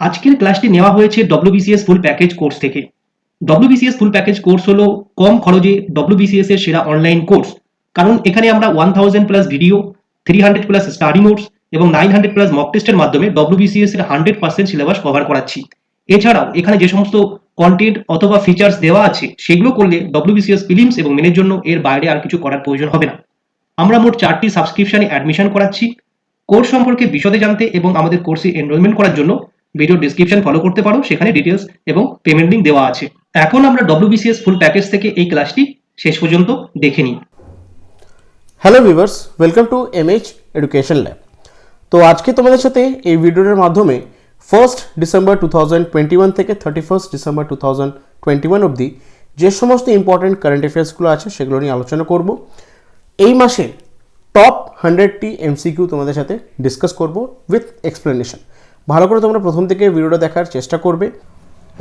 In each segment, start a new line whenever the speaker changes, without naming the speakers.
আজকের ক্লাসটি নেওয়া হয়েছে ডব্লিউবিসিএস ফুল প্যাকেজ কোর্স থেকে। ডব্লিউবিসিএস ফুল প্যাকেজ কোর্স হলো কম খরচে ডব্লিউবিসিএস এর সেরা অনলাইন কোর্স। কারণ এখানে আমরা 1000 plus video, 300 plus study notes এবং 900 প্লাস মক টেস্টের মাধ্যমে ডব্লিউবিসিএস এর 100% সিলেবাস কভার করাচ্ছি। এছাড়াও এখানে যে সমস্ত কন্টেন্ট অথবা ফিচার্স দেওয়া আছে সেগুলো করলে ডব্লিউবিসিএস প্রিলিমস এবং মেনের জন্য এর বাইরে আর কিছু করার প্রয়োজন হবে না। আমরা মোট 4টি সাবস্ক্রিপশনে অ্যাডমিশন করাচ্ছি। কোর্স সম্পর্কে বিশদে জানতে এবং আমাদের কোর্সে এনরোলমেন্ট করার জন্য ভিডিও ডেসক্রিপশন ফলো করতে পারো, সেখানে ডিটেলস এবং পেমেন্ট লিঙ্ক দেওয়া আছে। এখন আমরা ডব্লিউবিসিএস ফুল প্যাকেজ থেকে এই ক্লাসটি শেষ পর্যন্ত দেখে নিই।
Hello viewers, welcome to MH education lab. তো আজকে তোমাদের সাথে এই ভিডিওর মাধ্যমে 1 ডিসেম্বর 2021 থেকে 31 ডিসেম্বর 2021 অবধি যে সমস্ত ইম্পর্টেন্ট কারেন্ট অ্যাফেয়ার্সগুলো আছে সেগুলো নিয়ে আলোচনা করব। এই মাসে টপ 100টি এমসিকিউ তোমাদের সাথে ডিসকাস করব উইথ এক্সপ্লেনেশন। ভালো করে তোমরা প্রথম থেকে ভিডিওটা দেখার চেষ্টা করবে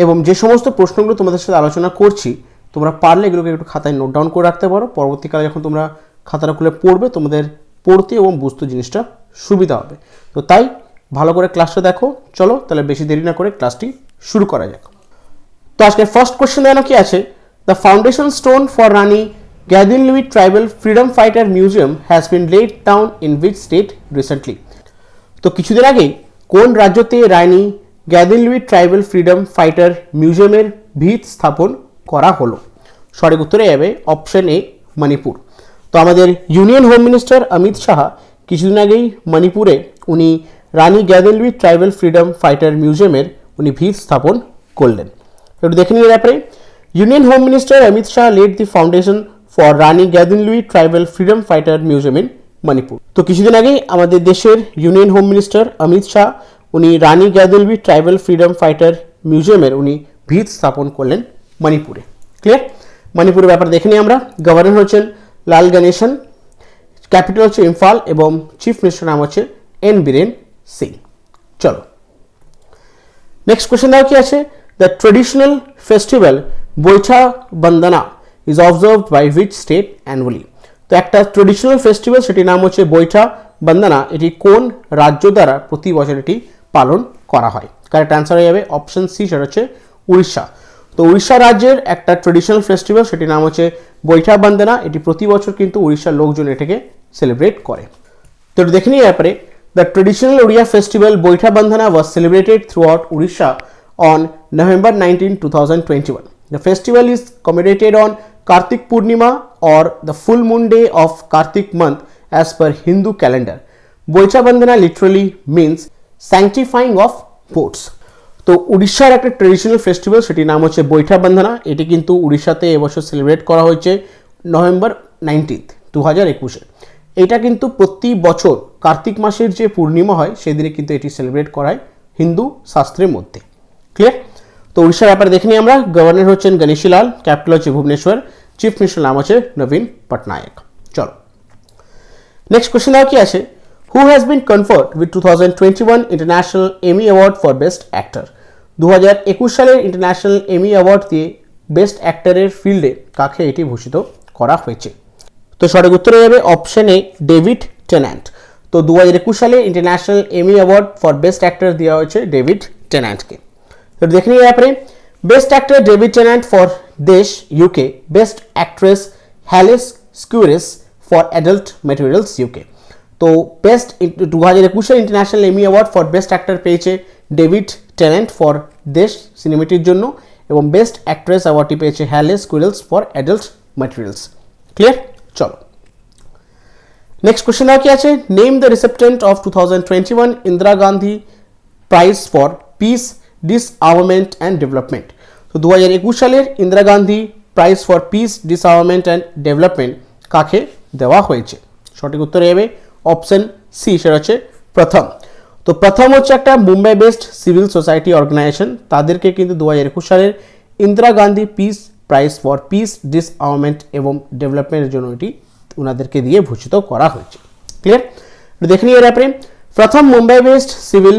এবং যে সমস্ত প্রশ্নগুলো তোমাদের সাথে আলোচনা করছি তোমরা পারলে এগুলোকে একটু খাতায় নোট ডাউন করে রাখতে পারো। পরবর্তীকালে যখন তোমরা খাতাটা খুলে পড়বে তোমাদের পড়তে এবং বুঝতে জিনিসটা সুবিধা হবে। তো তাই ভালো করে ক্লাসটা দেখো। চলো তাহলে বেশি দেরি না করে ক্লাসটি শুরু করা যাক। তো আজকে ফার্স্ট কোশ্চেন দেখানো কি আছে, the foundation stone for Rani Gaidinliu tribal freedom fighter museum has been laid down in which state recently. তো কিছুদিন আগেই কোন রাজ্যতে Rani Gaidinliu tribal freedom fighter মিউজিয়ামের ভিত স্থাপন করা হলো? সঠিক উত্তরে যাবে অপশন এ, মণিপুর। তো আমাদের union home minister Amit Shah কিছুদিন আগেই মণিপুরে উনি Rani Gaidinliu tribal freedom fighter মিউজিয়ামের উনি ভিত স্থাপন করলেন। একটু দেখে নিয়ে ব্যাপারে, union home minister Amit Shah laid the foundation for Rani Gaidinliu tribal freedom fighter museum in Manipur. তো কিছুদিন আগেই আমাদের দেশের union home minister Amit Shah উনি Rani Gaidinliu tribal freedom fighter মিউজিয়ামের উনি ভিত স্থাপন করলেন মণিপুরে। ক্লিয়ার? মণিপুরের ব্যাপার দেখে নিই আমরা। গভর্নর হচ্ছেন লাল গণেশন, ক্যাপিটাল হচ্ছে ইম্ফল এবং চিফ মিনিস্টার নাম হচ্ছে এন বীরেন সিং। চলো নেক্সট কোয়েশ্চেন দেখো কি আছে, the traditional festival Boita Bandana is observed by which state annually. তো একটা ট্রেডিশনাল ফেস্টিভ্যাল সেটির নাম হচ্ছে বৈঠা বন্দনা, এটি কোন রাজ্য দ্বারা প্রতি বছর এটি পালন করা হয়? কারেক্ট অ্যান্সার হয়ে যাবে অপশন সি, সেটা হচ্ছে উড়িষ্যা। তো উড়িষ্যা রাজ্যের একটা ট্রেডিশনাল ফেস্টিভ্যাল সেটির নাম হচ্ছে বৈঠা বন্দনা, এটি প্রতি বছর কিন্তু উড়িষ্যার লোকজন এটাকে সেলিব্রেট করে। তো দেখে নিই ব্যাপারে, the traditional Odia festival Boita Bandana was celebrated throughout Orissa on November 19, 2021. The festival is commemorated on Kartik Purnima or the full moon day of Kartik month as per Hindu calendar. Boicha Bandhana literally means sanctifying of boats. তো উড়িষ্যার একটা traditional festival সেটির নাম হচ্ছে বৈঠা বন্দনা, এটি কিন্তু উড়িষ্যাতে এবছর সেলিব্রেট করা হয়েছে নভেম্বর 19, 2021। এটা কিন্তু প্রতি বছর কার্তিক মাসের যে পূর্ণিমা হয় সেদিনে কিন্তু এটি সেলিব্রেট করা হয় হিন্দু শাস্ত্রের মধ্যে। ক্লিয়ার? তো উড়িষ্যার ব্যাপারে দেখে নিই আমরা। গভর্নর হচ্ছেন গণেশী লাল, ক্যাপিটাল হচ্ছে ভুবনেশ্বর, চিফ মিনিস্টার নাম হচ্ছে নবীন পটনায়ক। চলো নেক্সট কোয়েশ্চেন দেখো কি আছে, who has been conferred with 2021 international Emmy award for best actor. 2021 সালের ইন্টারন্যাশনাল এমি অ্যাওয়ার্ড দিয়ে বেস্ট অ্যাক্টরের ফিল্ডে কাকে এটি ভূষিত করা হয়েছে? তো সঠিক উত্তর হয়ে যাবে অপশন এ, ডেভিড টেন্যান্ট। তো 2021 সালে international Emmy award for best actor দেওয়া হয়েছে ডেভিড টেন্যান্টকে। তো দেখে নিই ব্যাপারে, best actor David Tennant for Des UK, best actress Hayley Squires for adult materials UK. তো best 2021 international Emmy award for best actor পেয়েছে ডেভিড টেন্যান্ট ফর দেশ সিনেমাটির জন্য এবং বেস্ট অ্যাক্ট্রেস অ্যাওয়ার্ডটি পেয়েছে Hayley Squires for adult materials. Clear? চলো next question কি আছে, name the recipient of 2021 Indira Gandhi prize for peace disarmament and development. তো 2021 সালের Indira Gandhi prize for peace disarmament and development কাকে দেওয়া হয়েছে? সঠিক উত্তর হবে অপশন সি, সেটা হচ্ছে প্রথম। তো প্রথম হচ্ছে একটা Mumbai based civil society organisation, তাদেরকে কিন্তু 2021 সালের Indira Gandhi peace prize for peace disarmament এবং ডেভেলপমেন্টের জন্য এটি ওনাদেরকে দিয়ে ভূষিত করা হয়েছে। ক্লিয়ার? দেখে নিয়ে ব্যাপারে, প্রথম Mumbai based civil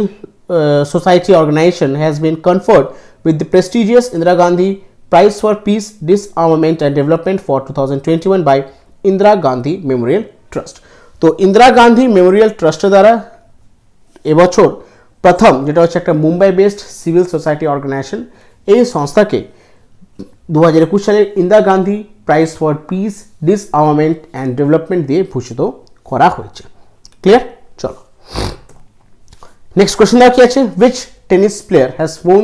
society organization has been conferred with the prestigious Indira Gandhi Prize for Peace, Disarmament and Development for 2021 by Indira Gandhi Memorial Trust. তো ইন্দিরা গান্ধী মেমোরিয়াল ট্রাস্টের দ্বারা এবছর প্রথম যেটা হচ্ছে একটা Mumbai based civil society organisation, এই সংস্থাকে 2021 সালের Indira Gandhi prize for peace, disarmament and development দিয়ে ভূষিত করা হয়েছে। ক্লিয়ার? চলো নেক্সট কোয়েশ্চেন দেওয়া কি আছে, which tennis player has won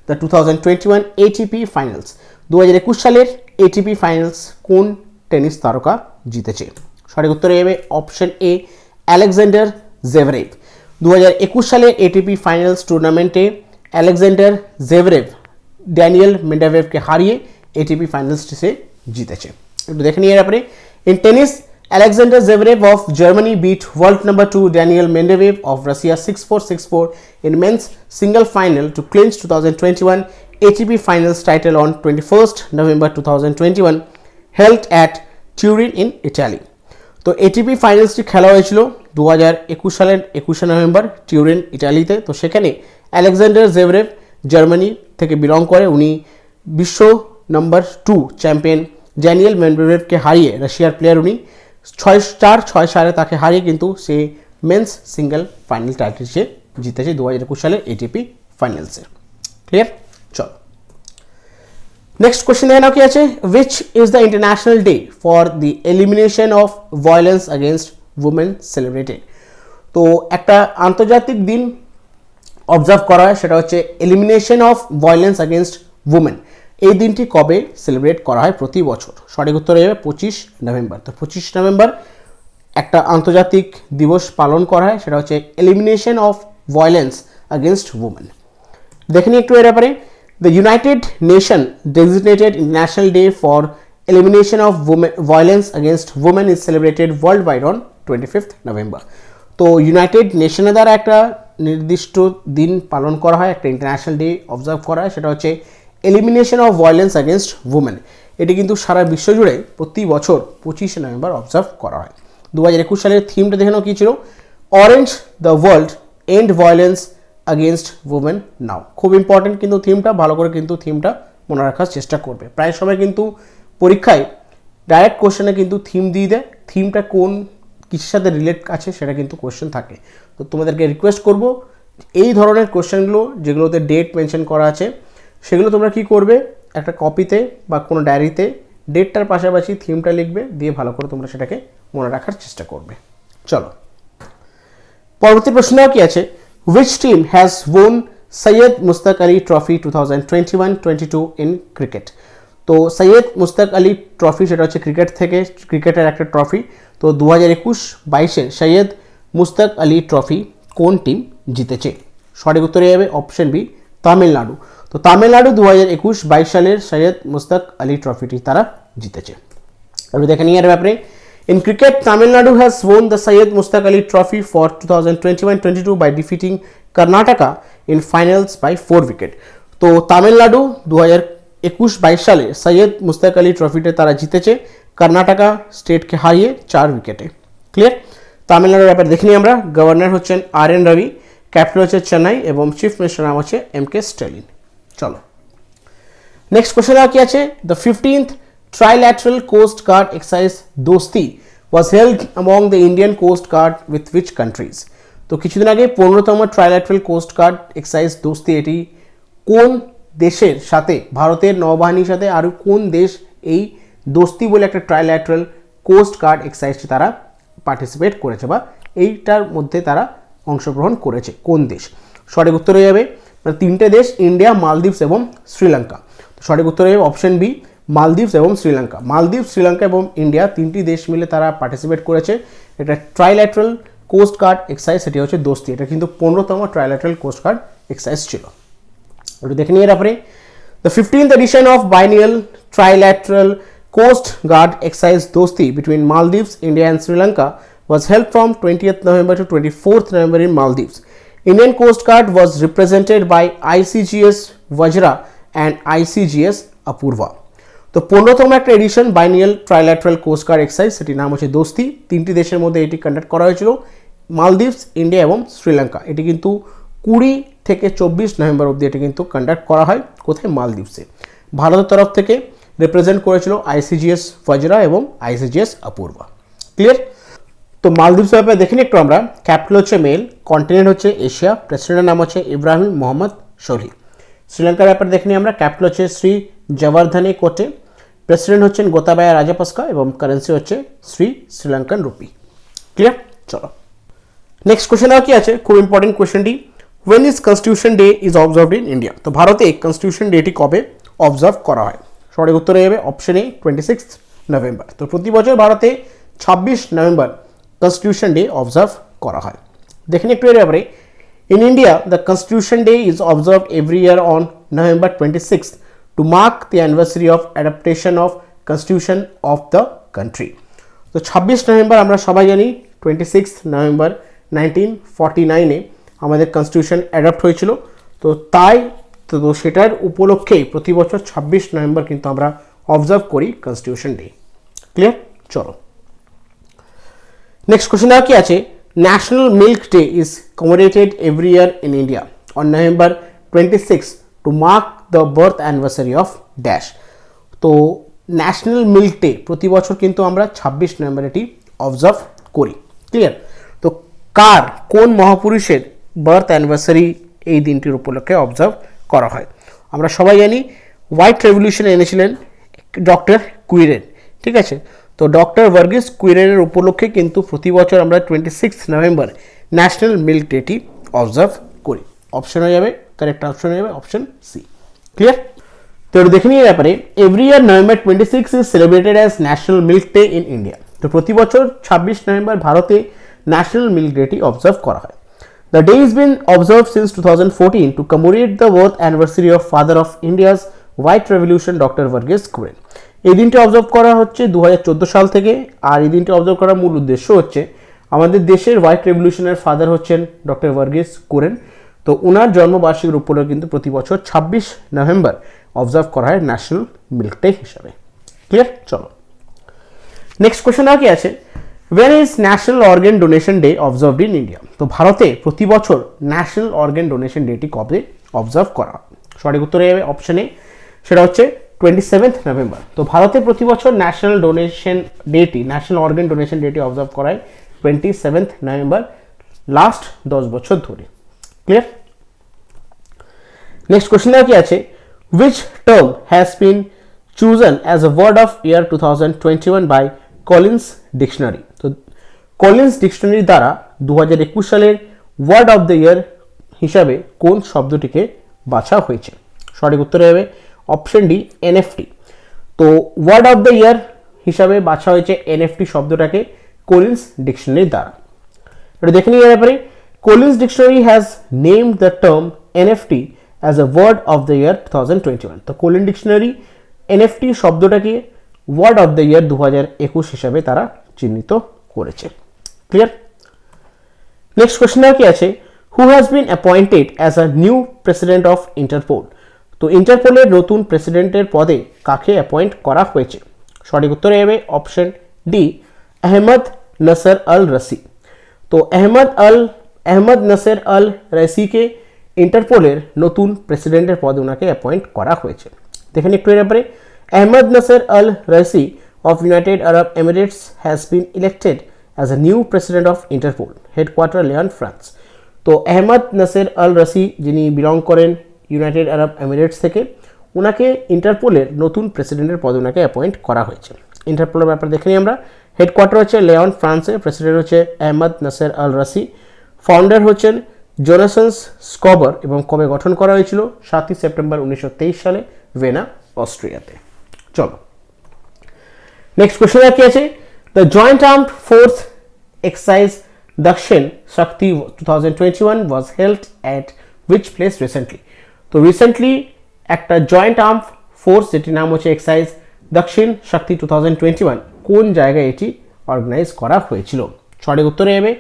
the 2021 ATP finals? 2021 সালের এটিপি ফাইনালস কোন টেনিস তারকা জিতেছে? সঠিক উত্তর হবে অপশন এ, আলেকজান্ডার জেভরেভ। 2021 সালে এটিপি ফাইনালস টুর্নামেন্টে আলেকজান্ডার জেভরেভ ড্যানিয়েল মেন্ডাভেভকে হারিয়ে এটিপি ফাইনালসটি সে জিতেছে। একটু দেখে নিয়ে ব্যাপারে, in tennis Alexander Zverev of Germany beat world number 2 Daniel Medvedev of Russia 6-4, 6-4 in men's single final to clinch 2021 ATP Finals title on 21st November 2021 held at Turin in Italy. তো ATP ফাইনালসটি খেলা হয়েছিল 2021 সালের 21শে November টিউরিন ইটালিতে। তো সেখানে Alexander জেভরেভ Germany থেকে belong করে, উনি বিশ্ব নম্বর 2 চ্যাম্পিয়ন ড্যানিয়েল মেডভেডেভকে হারিয়ে, রাশিয়ার প্লেয়ার উনি, 6-4 তাকে হারিয়ে কিন্তু সে মেন্স সিঙ্গেল ফাইনাল টাইটেল সে জিতেছে 2021 সালের এটিপি ফাইনালসে। ক্লিয়ার? চল নেক্সট কোয়েশ্চেন দেখে নাও কি আছে, which is the international day for the elimination of violence against women celebrated? তো একটা আন্তর্জাতিক দিন অবজার্ভ করা হয়, সেটা হচ্ছে elimination of violence against women. এই দিনটি কবে সেলিব্রেট করা হয় প্রতি বছর? সঠিক উত্তর হবে 25 নভেম্বর। তো 25 নভেম্বর একটা আন্তর্জাতিক দিবস পালন করা হয়, সেটা হচ্ছে elimination of violence against women. দেখে নিই একটু এর ব্যাপারে, the United nation designated international day for elimination of violence against women is celebrated world wide on 25 November. তো ইউনাইটেড নেশনের দ্বারা একটা নির্দিষ্ট দিন পালন করা হয়, একটা ইন্টারন্যাশনাল ডে অবজার্ভ করা হয়, সেটা হচ্ছে elimination of violence against women. এটি কিন্তু সারা বিশ্ব জুড়ে প্রতি বছর 25 নভেম্বর অবজার্ভ করা হয়। 2021 সালের থিমটা দেখে নাও কী ছিল, orange the world end violence against women now. খুব ইম্পর্টেন্ট কিন্তু থিমটা, ভালো করে কিন্তু থিমটা মনে রাখার চেষ্টা করবে। প্রায় সময় কিন্তু পরীক্ষায় ডাইরেক্ট কোশ্চেনে কিন্তু থিম দিয়ে দেয়, থিমটা কোন কিছুর সাথে রিলেট আছে সেটা কিন্তু কোশ্চেন থাকে। তো তোমাদেরকে রিকোয়েস্ট করব এই ধরনের কোশ্চেনগুলো যেগুলোতে ডেট মেনশন করা আছে সেগুলো তোমরা কি করবে, একটা কপিতে বা কোনো ডায়েরিতে ডেটটার পাশাপাশি থিমটা লিখবে, দিয়ে ভালো করে তোমরা সেটাকে মনে রাখার চেষ্টা করবে। চলো পরবর্তী প্রশ্ন কি আছে, which team has won Syed Mushtaq Ali trophy 2021-22 in cricket? তো সৈয়দ মুশতাক আলী ট্রফি সেটা হচ্ছে ক্রিকেটের একটা ট্রফি। তো 2021-22 সৈয়দ মুশতাক আলী ট্রফি কোন টিম জিতেছে? সঠিক উত্তরে যাবে অপশন বি, তামিলনাড়ু। তো তামিলনাড়ু 2021-22 সালের সৈয়দ মুশতাক আলী ট্রফিটি তারা জিতেছে। আপনি দেখে নিয়ে এর ব্যাপারে, in cricket Tamil Nadu has won the Syed Mushtaq Ali trophy for 2021-22 by defeating Karnataka in finals by 4 wicket. তো তামিলনাড়ু 2021-22 সালে সৈয়দ মুশতাক আলী ট্রফিতে তারা জিতেছে কর্ণাটকা স্টেটকে হারিয়ে 4 উইকেটে। ক্লিয়ার? তামিলনাড়ুর ব্যাপারে দেখে নিই আমরা, গভর্নর হচ্ছেন RN রবি, ক্যাপিটাল হচ্ছে চেন্নাই এবং চিফ মিনিস্টার নাম হচ্ছে MK স্ট্যালিন। চলো নেক্সট কোশ্চেন কি আছে, the 15th trilateral coast guard exercise Dosti was held among the Indian coast guard with which countries? তো কিছুদিন আগে 15তম ট্রাইল্যাটারাল কোস্ট গার্ড এক্সারসাইজ দোস্তি এটি কোন দেশের সাথে, ভারতের নৌবাহিনীর সাথে আর কোন দেশ এই দোস্তি বলে একটা ট্রাইল্যাটারাল কোস্ট গার্ড এক্সারসাইজটি তারা পার্টিসিপেট করেছে বা এইটার মধ্যে তারা অংশগ্রহণ করেছে, কোন দেশ? সঠিক উত্তর হয়ে যাবে তিনটে দেশ, ইন্ডিয়া, মালদ্বীপ এবং শ্রীলঙ্কা। সঠিক উত্তর হয়ে যাবে অপশন বি, মালদ্বীপ এবং শ্রীলঙ্কা। মালদ্বীপ, শ্রীলঙ্কা এবং ইন্ডিয়া তিনটি দেশ মিলে তারা পার্টিসিপেট করেছে। এটা ট্রাইল্যাটারাল কোস্ট গার্ড এক্সারসাইজ, সেটি হচ্ছে দোস্তি। এটা কিন্তু 15তম ট্রাইল্যাটারাল কোস্ট গার্ড এক্সারসাইজ ছিল। একটু দেখে নিয়ে তারপরে, the 15th edition of biennial trilateral coast guard exercise dosti between Maldives, India and Sri Lanka was held from 20th November to 24th November in Maldives. Indian Coast Guard was represented by ICGS Vajra and ICGS Apurva. তো 15তম একটা addition বাইনিয়াল ট্রাইল্যাটারাল coast guard exercise, সেটির নাম হচ্ছে দোস্তি। তিনটি দেশের মধ্যে এটি conduct করা হয়েছিল, মালদ্বীপস, ইন্ডিয়া এবং শ্রীলঙ্কা। এটি কিন্তু 20 থেকে 24 নভেম্বর অবধি এটি কিন্তু কন্ডাক্ট করা হয়। কোথায়? মালদ্বীপসে। ভারতের তরফ থেকে রিপ্রেজেন্ট করেছিল ICGS ভাজরা এবং ICGS অপূর্বা। ক্লিয়ার? তো মালদ্বীপস ব্যাপারে দেখে নিই একটু আমরা। ক্যাপিটাল হচ্ছে মেল, কন্টিনেন্ট হচ্ছে এশিয়া, প্রেসিডেন্টের নাম হচ্ছে ইব্রাহিম মোহাম্মদ সোলি। শ্রীলঙ্কার ব্যাপারে দেখে নিই আমরা। ক্যাপিটাল হচ্ছে শ্রী জওয়ার্ধনে কোটে, প্রেসিডেন্ট হচ্ছেন গোতাবায়া রাজাপাক্সা এবং কারেন্সি হচ্ছে শ্রীলঙ্কান রুপি। ক্লিয়ার? চলো নেক্সট কোশ্চেন আর কি আছে, খুব ইম্পর্টেন্ট কোশ্চেনটি, when is constitution day is observed in India. তো ভারতে কনস্টিটিউশন ডেটি কবে অবজার্ভ করা হয়? সঠিক উত্তরে যাবে অপশন এ 26 নভেম্বর। তো প্রতি বছর ভারতে 26 নভেম্বর কনস্টিটিউশন ডে অবজার্ভ করা হয়। দেখেন একটু এর ব্যাপারে, in India the constitution day is observed every year on November 26 to mark the anniversary of adaptation of constitution of the country. তো 26 নভেম্বর আমরা সবাই জানি 26 নভেম্বর 1949-এ আমাদের কনস্টিটিউশন অ্যাডাপ্ট হয়েছিল। তো তাই তো সেটার উপলক্ষেই প্রতি বছর 26 নভেম্বর কিন্তু আমরা অবজার্ভ করি কনস্টিটিউশন ডে। ক্লিয়ার? চলো নেক্সট কোশ্চেন আর কি আছে, national milk day is commemorated every year in India on November 26 to mark the birth anniversary of dash. তো ন্যাশনাল মিল্ক ডে প্রতি বছর কিন্তু আমরা 26 নভেম্বর এটি অবজার্ভ করি। ক্লিয়ার? তো কোন মহাপুরুষের বার্থ অ্যানিভার্সারি এই দিনটির উপলক্ষে অবজার্ভ করা হয়? আমরা সবাই জানি হোয়াইট রেভলিউশন এনেছিলেন ডক্টর কুইরেন। ঠিক আছে, তো ডক্টর ভার্গিস কুইরেনের উপলক্ষে কিন্তু প্রতি বছর আমরা 26 নভেম্বর ন্যাশনাল মিল্ক ডেটি অবজার্ভ করি। অপশন হয়ে যাবে, কারেক্ট অপশন হয়ে যাবে অপশন সি। ক্লিয়ার? তো দেখে নিয়ে ব্যাপারে, every year November 26 is celebrated as national milk day in India. তো প্রতি বছর 26 নভেম্বর ভারতে ন্যাশনাল মিল্ক ডেটি অবজার্ভ করা হয়। The day has been observed since 2014 to commemorate the birth anniversary of father of India's White Revolution, Dr. Verghese Kurien. এই দিনটি observe করা হচ্ছে 2014 সাল থেকে। আর এই দিনটি অবজার্ভ করার মূল উদ্দেশ্য হচ্ছে আমাদের দেশের হোয়াইট রেভলিউশনের ফাদার হচ্ছেন ডক্টর ভার্গিস কুরেন। তো ওনার জন্মবার্ষিকীর উপলক্ষে কিন্তু প্রতি বছর 26 নভেম্বর অবজার্ভ করা হয় ন্যাশনাল মিল্ক ডে হিসাবে। ক্লিয়ার? চলো নেক্সট কোশ্চেন আর কি আছে, When is national organ donation day observed in India. তো ভারতে প্রতি বছর ন্যাশনাল অর্গান ডোনেশন ডেটি কবে অবজার্ভ করা হয়? সঠিক উত্তরে যাবে অপশন এ, সেটা হচ্ছে 27 নভেম্বর। তো ভারতে প্রতি বছর ন্যাশনাল অর্গান ডোনেশন ডেটি অবজার্ভ করা হয় 27 নভেম্বর লাস্ট 10 বছর ধরে। ক্লিয়ার? নেক্সট কোশ্চেন আর কি আছে, which term has been chosen as a word of year 2021 by Collins dictionary. তো কলিন্স ডিকশনারি দ্বারা 2021 সালের ওয়ার্ড অফ দ্য ইয়ার হিসাবে কোন শব্দটিকে বাছা হয়েছে? সঠিক উত্তরে হবে অপশন ডি, এনএফটি। তো ওয়ার্ড অফ দ্য ইয়ার হিসাবে বাছা হয়েছে এনএফটি শব্দটাকে কলিন্স ডিকশনারির দ্বারা। এটা দেখে নিয়ে ব্যাপারে, Collins dictionary has named the term NFT as a word of the year 2021। তো কলিন ডিকশনারি এনএফটি শব্দটাকে ওয়ার্ড অফ দ্য ইয়ার 2021 হিসাবে তারা চিহ্নিত করেছে। ক্লিয়ার? নেক্সট কোশ্চেন আর কি আছে, who has been appointed as a new president of Interpol. তো ইন্টারপোলের নতুন প্রেসিডেন্টের পদে কাকে অ্যাপয়েন্ট করা হয়েছে? সঠিক উত্তরে যাবে অপশন ডি, আহমদ নাসের আল রাসি। তো আহমদ নাসের আল রাসিকে ইন্টারপোলের নতুন প্রেসিডেন্টের পদে ওনাকে অ্যাপয়েন্ট করা হয়েছে। দেখেন একটু এর ব্যাপারে, Ahmed Nasser Al Raisi of United Arab Emirates has been elected as a new president of Interpol, headquarter Lyon, France. তো আহমদ নাসের আল রাসি যিনি বিলং করেন ইউনাইটেড আরব এমিরেটস থেকে, ওনাকে ইন্টারপোলের নতুন প্রেসিডেন্টের পদে ওনাকে অ্যাপয়েন্ট করা হয়েছে। ইন্টারপোলের ব্যাপারে দেখে নিই আমরা। হেডকোয়ার্টার হচ্ছে লিওন, ফ্রান্সে। প্রেসিডেন্ট হচ্ছে আহমদ নাসের আল রাসি। ফাউন্ডার হচ্ছেন জোনাসন স্কবার এবং কবে গঠন করা হয়েছিল? 7 সেপ্টেম্বর 1923 সালে ভেনা, অস্ট্রিয়াতে। চলো নেক্সট কোশ্চেন কি আছে, the joint armed force exercise দক্ষিণ শক্তি 2021 was held at which place recently. তো রিসেন্টলি একটা জয়েন্ট আর্ম ফোর্স যেটির নাম হচ্ছে এক্সারসাইজ দক্ষিণ শক্তি 2021 কোন জায়গায় এটি অর্গানাইজ করা হয়েছিল? সঠিক উত্তরে যাবে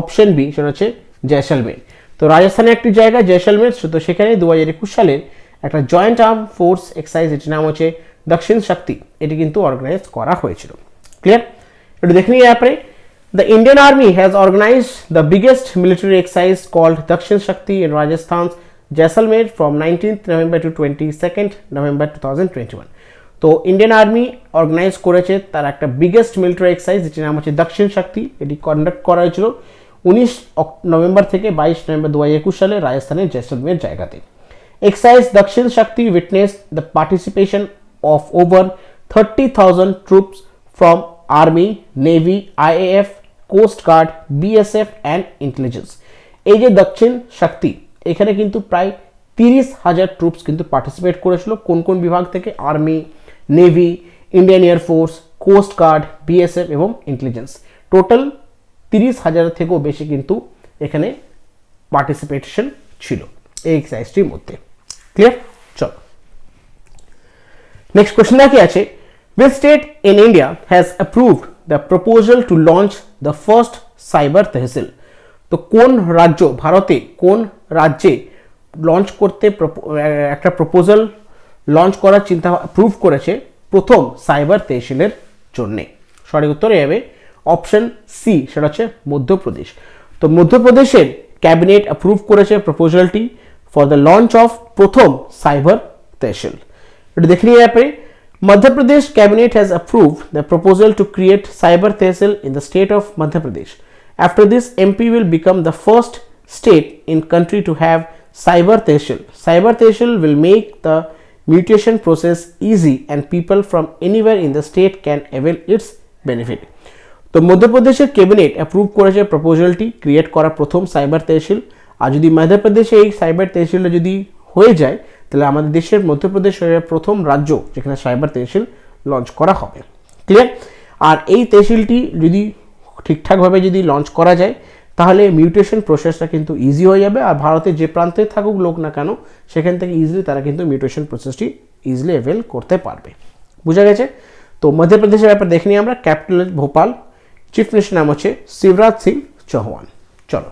অপশন বি, সেটা হচ্ছে জয়সলমের। তো রাজস্থানের একটি জায়গা জয়সলমের, তো সেখানে 2021 সালের একটা জয়েন্ট আর্ম ফোর্স এক্সারসাইজ যেটির নাম হচ্ছে দক্ষিণ শক্তি, এটি কিন্তু অর্গানাইজ করা হয়েছিল। ক্লিয়ার? একটু দেখে নিয়ে ব্যাপারে, the Indian army has organised the biggest military exercise called Dakshin Shakti in Rajasthan Jaisalmer from 19th November to 22nd November 2021। তো ইন্ডিয়ান আর্মি অর্গানাইজ করেছে তার একটা বিগেস্ট মিলিটারি এক্সারসাইজ, যেটির নাম হচ্ছে দক্ষিণ শক্তি। এটি কন্ডাক্ট করা হয়েছিল 19 নভেম্বর থেকে 22 নভেম্বর 2021 সালে রাজস্থানের জैसलमेर জায়গাতে। Exercise Dakshin Shakti witnessed the participation of over 30,000 troops from Army, Navy, IAF, Coast Guard, BSF and Intelligence। এই যে দক্ষিণ শক্তি, এখানে কিন্তু প্রায় 30,000 ট্রুপস কিন্তু পার্টিসিপেট করেছিল। কোন কোন বিভাগ থেকে? Army, navy, Indian air force, coast guard, BSF এবং ইন্টেলিজেন্স। টোটাল 30,000 থেকেও বেশি কিন্তু এখানে পার্টিসিপেশন ছিল এই এক্সারসাইজটির মধ্যে। ক্লিয়ার? চলো নেক্সট কোশ্চেনটা কি আছে, which state in India has approved the proposal to launch the first cyber tehsil? তো কোন রাজ্য, ভারতে কোন রাজ্যে লঞ্চ করতে একটা প্রপোজাল লঞ্চ করার চিন্তা অ্যাপ্রুভ করেছে প্রথম সাইবার তহসিলের জন্য? সঠিক উত্তর হবে অপশন সি, সেটা হচ্ছে মধ্যপ্রদেশ। তো মধ্যপ্রদেশের ক্যাবিনেট অ্যাপ্রুভ করেছে প্রপোজালটি ফর দ্য লঞ্চ অফ প্রথম সাইবার তহসিল। এটা দেখে নিয়ে যাবে। Madhya Pradesh cabinet has approved the proposal to create cyber tehsil in the state of Madhya Pradesh. After this, MP will become the first state in country to have cyber tehsil. Cyber tehsil will make the mutation process easy and people from anywhere in the state can avail its benefit. তো মধ্যপ্রদেশের cabinet approve করেছে প্রপোজালটি create করা প্রথম cyber tehsil. আর যদি মধ্যপ্রদেশে এই cyber তহসিলটা যদি হয়ে যায়, তাহলে আমাদের দেশের মধ্যপ্রদেশ হয়ে প্রথম রাজ্য যেখানে সাইবার তহসিল লঞ্চ করা হবে। ক্লিয়ার? আর এই তহসিলটি যদি ঠিকঠাকভাবে যদি লঞ্চ করা যায়, তাহলে মিউটেশন প্রসেসটা কিন্তু ইজি হয়ে যাবে। আর ভারতের যে প্রান্তে থাকুক লোক না কেন, সেখান থেকে ইজিলি তারা কিন্তু মিউটেশন প্রসেসটি ইজিলি অ্যাভেল করতে পারবে। বুঝা গেছে? তো মধ্যপ্রদেশের ব্যাপারে দেখে নিই আমরা। ক্যাপিটাল ভোপাল, চিফ মিনিস্টার নাম হচ্ছে শিবরাজ সিং চৌহান। চলো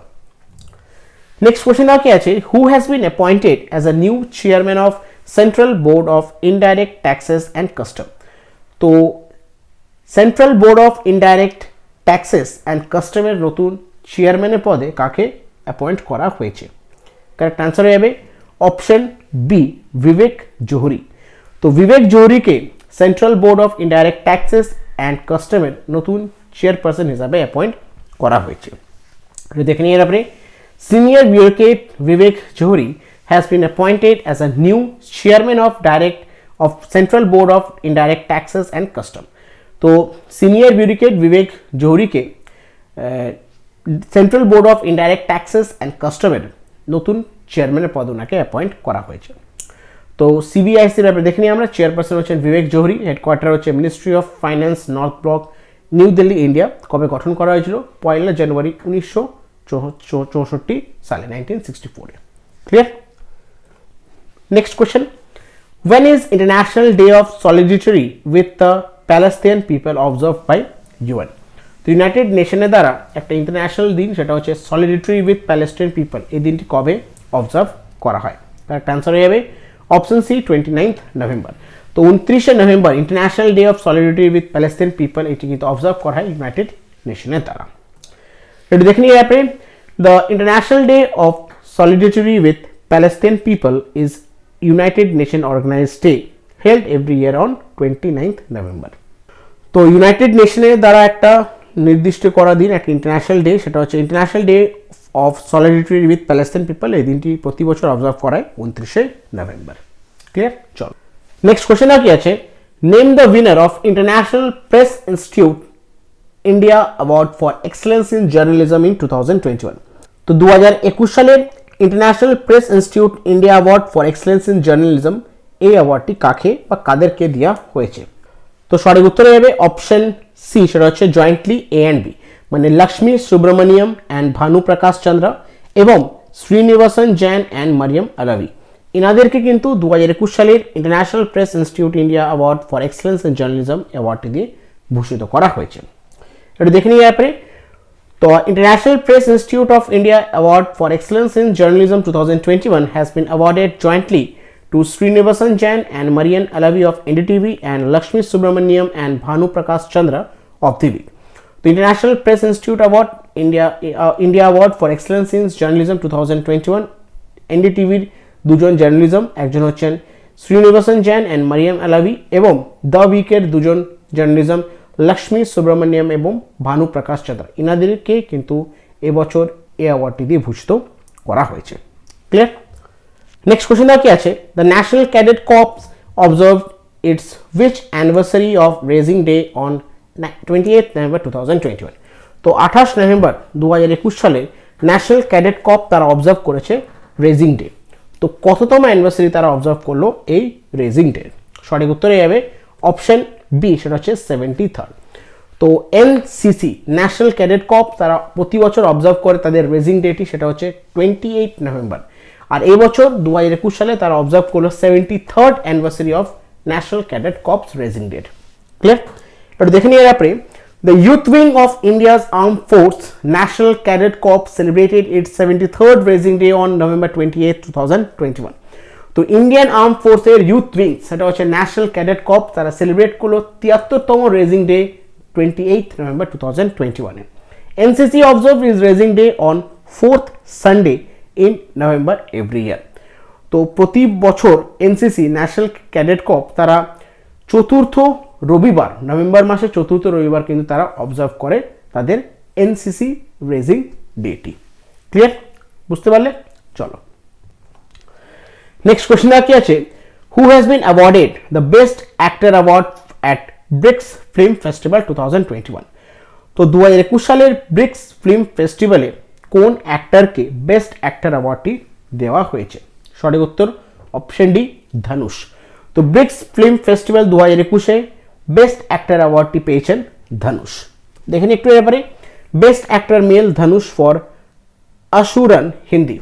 নেক্সট কোশ্চেন কি আছে, who has been appointed as a new chairman of central board of indirect taxes and custom? তো central board of indirect taxes and কাস্টমের নতুন চেয়ারম্যানের পদে কাকে অ্যাপয়েন্ট করা হয়েছে? কারেক্ট আনসার হয়ে যাবে অপশন বি, বিবেক জোহরি। তো বিবেক জোহরিকে central board of indirect taxes and কাস্টমের নতুন চেয়ারপারসন হিসাবে অ্যাপয়েন্ট করা হয়েছে। দেখে নিয়ে আপনি, senior bureaucrat Vivek Johri has been appointed as a new chairman of Central Board of Indirect Taxes and Custom। তো সিনিয়র ব্যুরোক্রেট Vivek Johri কে central board of indirect taxes and কাস্টমের নতুন চেয়ারম্যানের পদ ওনাকে অ্যাপয়েন্ট করা হয়েছে। তো সিবিআইসির ব্যাপারে দেখে নিই আমরা। চেয়ারপারসন হচ্ছেন বিবেক জোহরি, হেডকোয়ার্টার হচ্ছে ministry of finance, north block, new Delhi, India. কবে গঠন করা হয়েছিল? 1 জানুয়ারি 1964 সালে, 1964। Clear? Next question, when is International Day of Solidarity with the Palestinian People observed by UN? তো ইউনাইটেড নেশনের দ্বারা একটা ইন্টারন্যাশনাল দিন, সেটা হচ্ছে সলিডারিটি উইথ প্যালেস্টাইন পিপল। এই দিনটি কবে অবজার্ভ করা হয়? কারেক্ট আনসার হয়ে যাবে অপশন সি, 29 নভেম্বর। তো 29 November international day of solidarity with Palestine people, এটি কিন্তু অবজার্ভ করা হয় ইউনাইটেড নেশনের দ্বারা। এটা দেখে নিয়ে আপনি, the international day of solidarity with Palestine people is United Nation organised day held every year on 29 November. তো ইউনাইটেড নেশনের দ্বারা একটা নির্দিষ্ট করা দিন, একটা ইন্টারন্যাশনাল ডে, সেটা হচ্ছে international day of solidarity with Palestine people. এই দিনটি প্রতি বছর অবজার্ভ করায় 29 নভেম্বর। ক্লিয়ার? চল নেক্সট কোশ্চেন কি আছে, name the winner of international press institute India award for excellence in journalism in 2021। তো 2021 সালের international press institute India award for excellence in journalism, এই অ্যাওয়ার্ডটি কাকে বা কাদেরকে দেওয়া হয়েছে? তো সঠিক উত্তর হবে অপশন সি, সেটা হচ্ছে জয়েন্টলি এ অ্যান্ড বি, মানে লক্ষ্মী সুব্রমণিয়ম অ্যান্ড ভানু প্রকাশ চন্দ্র এবং শ্রীনিবাসন জৈন অ্যান্ড মারিয়াম আলাভি। এনাদেরকে কিন্তু 2021 সালের international press institute India award for excellence in journalism অ্যাওয়ার্ডটি দিয়ে ভূষিত করা হয়েছে। এটা দেখে নিয়ে আপনি। তো international press institute of India award for excellence in journalism 2021 has been awarded jointly to Srinivasan Jain and Marian Alavi of NDTV and Lakshmi Subramaniam and Bhanu Prakash Chandra of TV. The International Press Institute Award India Award for Excellence in Journalism 2021 NDTV দুজন journalism, একজন হচ্ছেন Srinivasan Jain and Mariyam আলাভি এবং the উইকের দুজন journalism Lakshmi Subramaniam এবং ভানু প্রকাশ চাঁদা ইনাদেরকে কিন্তু এবছর এই অ্যাওয়ার্ডটি দিয়ে ভূষিত করা হয়েছে। ক্লিয়ার? নেক্সট কোশ্চেন কি আছে, the national cadet corps observe it's which anniversary of raising day on 28 November 2021। তো 28 নভেম্বর 2021 সালে ন্যাশনাল ক্যাডেট কর্প তারা অবজার্ভ করেছে রেজিং ডে। তো কততম অ্যানিভার্সারি তারা অবজার্ভ করলো এই রেজিং ডে? সঠিক উত্তরে যাবে অপশন বি, সেটা হচ্ছে 73rd। তো এনসিসি ন্যাশনাল ক্যাডেট কর্প তারা প্রতি বছর অবজার্ভ করে তাদের রেজিং ডেটি, সেটা হচ্ছে 28 নভেম্বর। আর এই বছর 2021 সালে তারা অবজার্ভ করলো 73rd anniversary of national cadet corps raising date. Clear? এটা দেখে নিয়ে আপনি The youth wing of India's armed force, National Cadet Corps, celebrated its 73rd Raising Day on November 28, 2021. তো ইন্ডিয়ান আর্ম ফোর্সের ইউথ উইং সেটা হচ্ছে national cadet corps, তারা celebrate করলো 73তম রেজিং ডে 28 নভেম্বর 2021 এ। NCC observe is raising day on 4th Sunday in November every year. তো প্রতি বছর এনসিসি ন্যাশনাল ক্যাডেট কর্প তারা চতুর্থ রবিবার, নভেম্বর মাসের চতুর্থ রবিবার কিন্তু তারা অবজার্ভ করে তাদের এনসিসি রেজিং ডেটি। ক্লিয়ার? বুঝতে পারলে? চলো নেক্সট কোশ্চেন কি আছে, who has been awarded the best actor award at BRICS film festival 2021। তো 2021 সালের ব্রিক্স ফিল্ম ফেস্টিভ্যালে কোন অ্যাক্টরকে বেস্ট অ্যাক্টর অ্যাওয়ার্ডটি দেওয়া হয়েছে? সঠিক উত্তর অপশন ডি, ধনুষ। তো ব্রিক্স ফিল্ম ফেস্টিভ্যাল 2021-এ বেস্ট অ্যাক্টর অ্যাওয়ার্ডটি পেয়েছেন ধনুষ। দেখেন একটু ব্যাপারে, best actor male Dhanush for Asuran Hindi.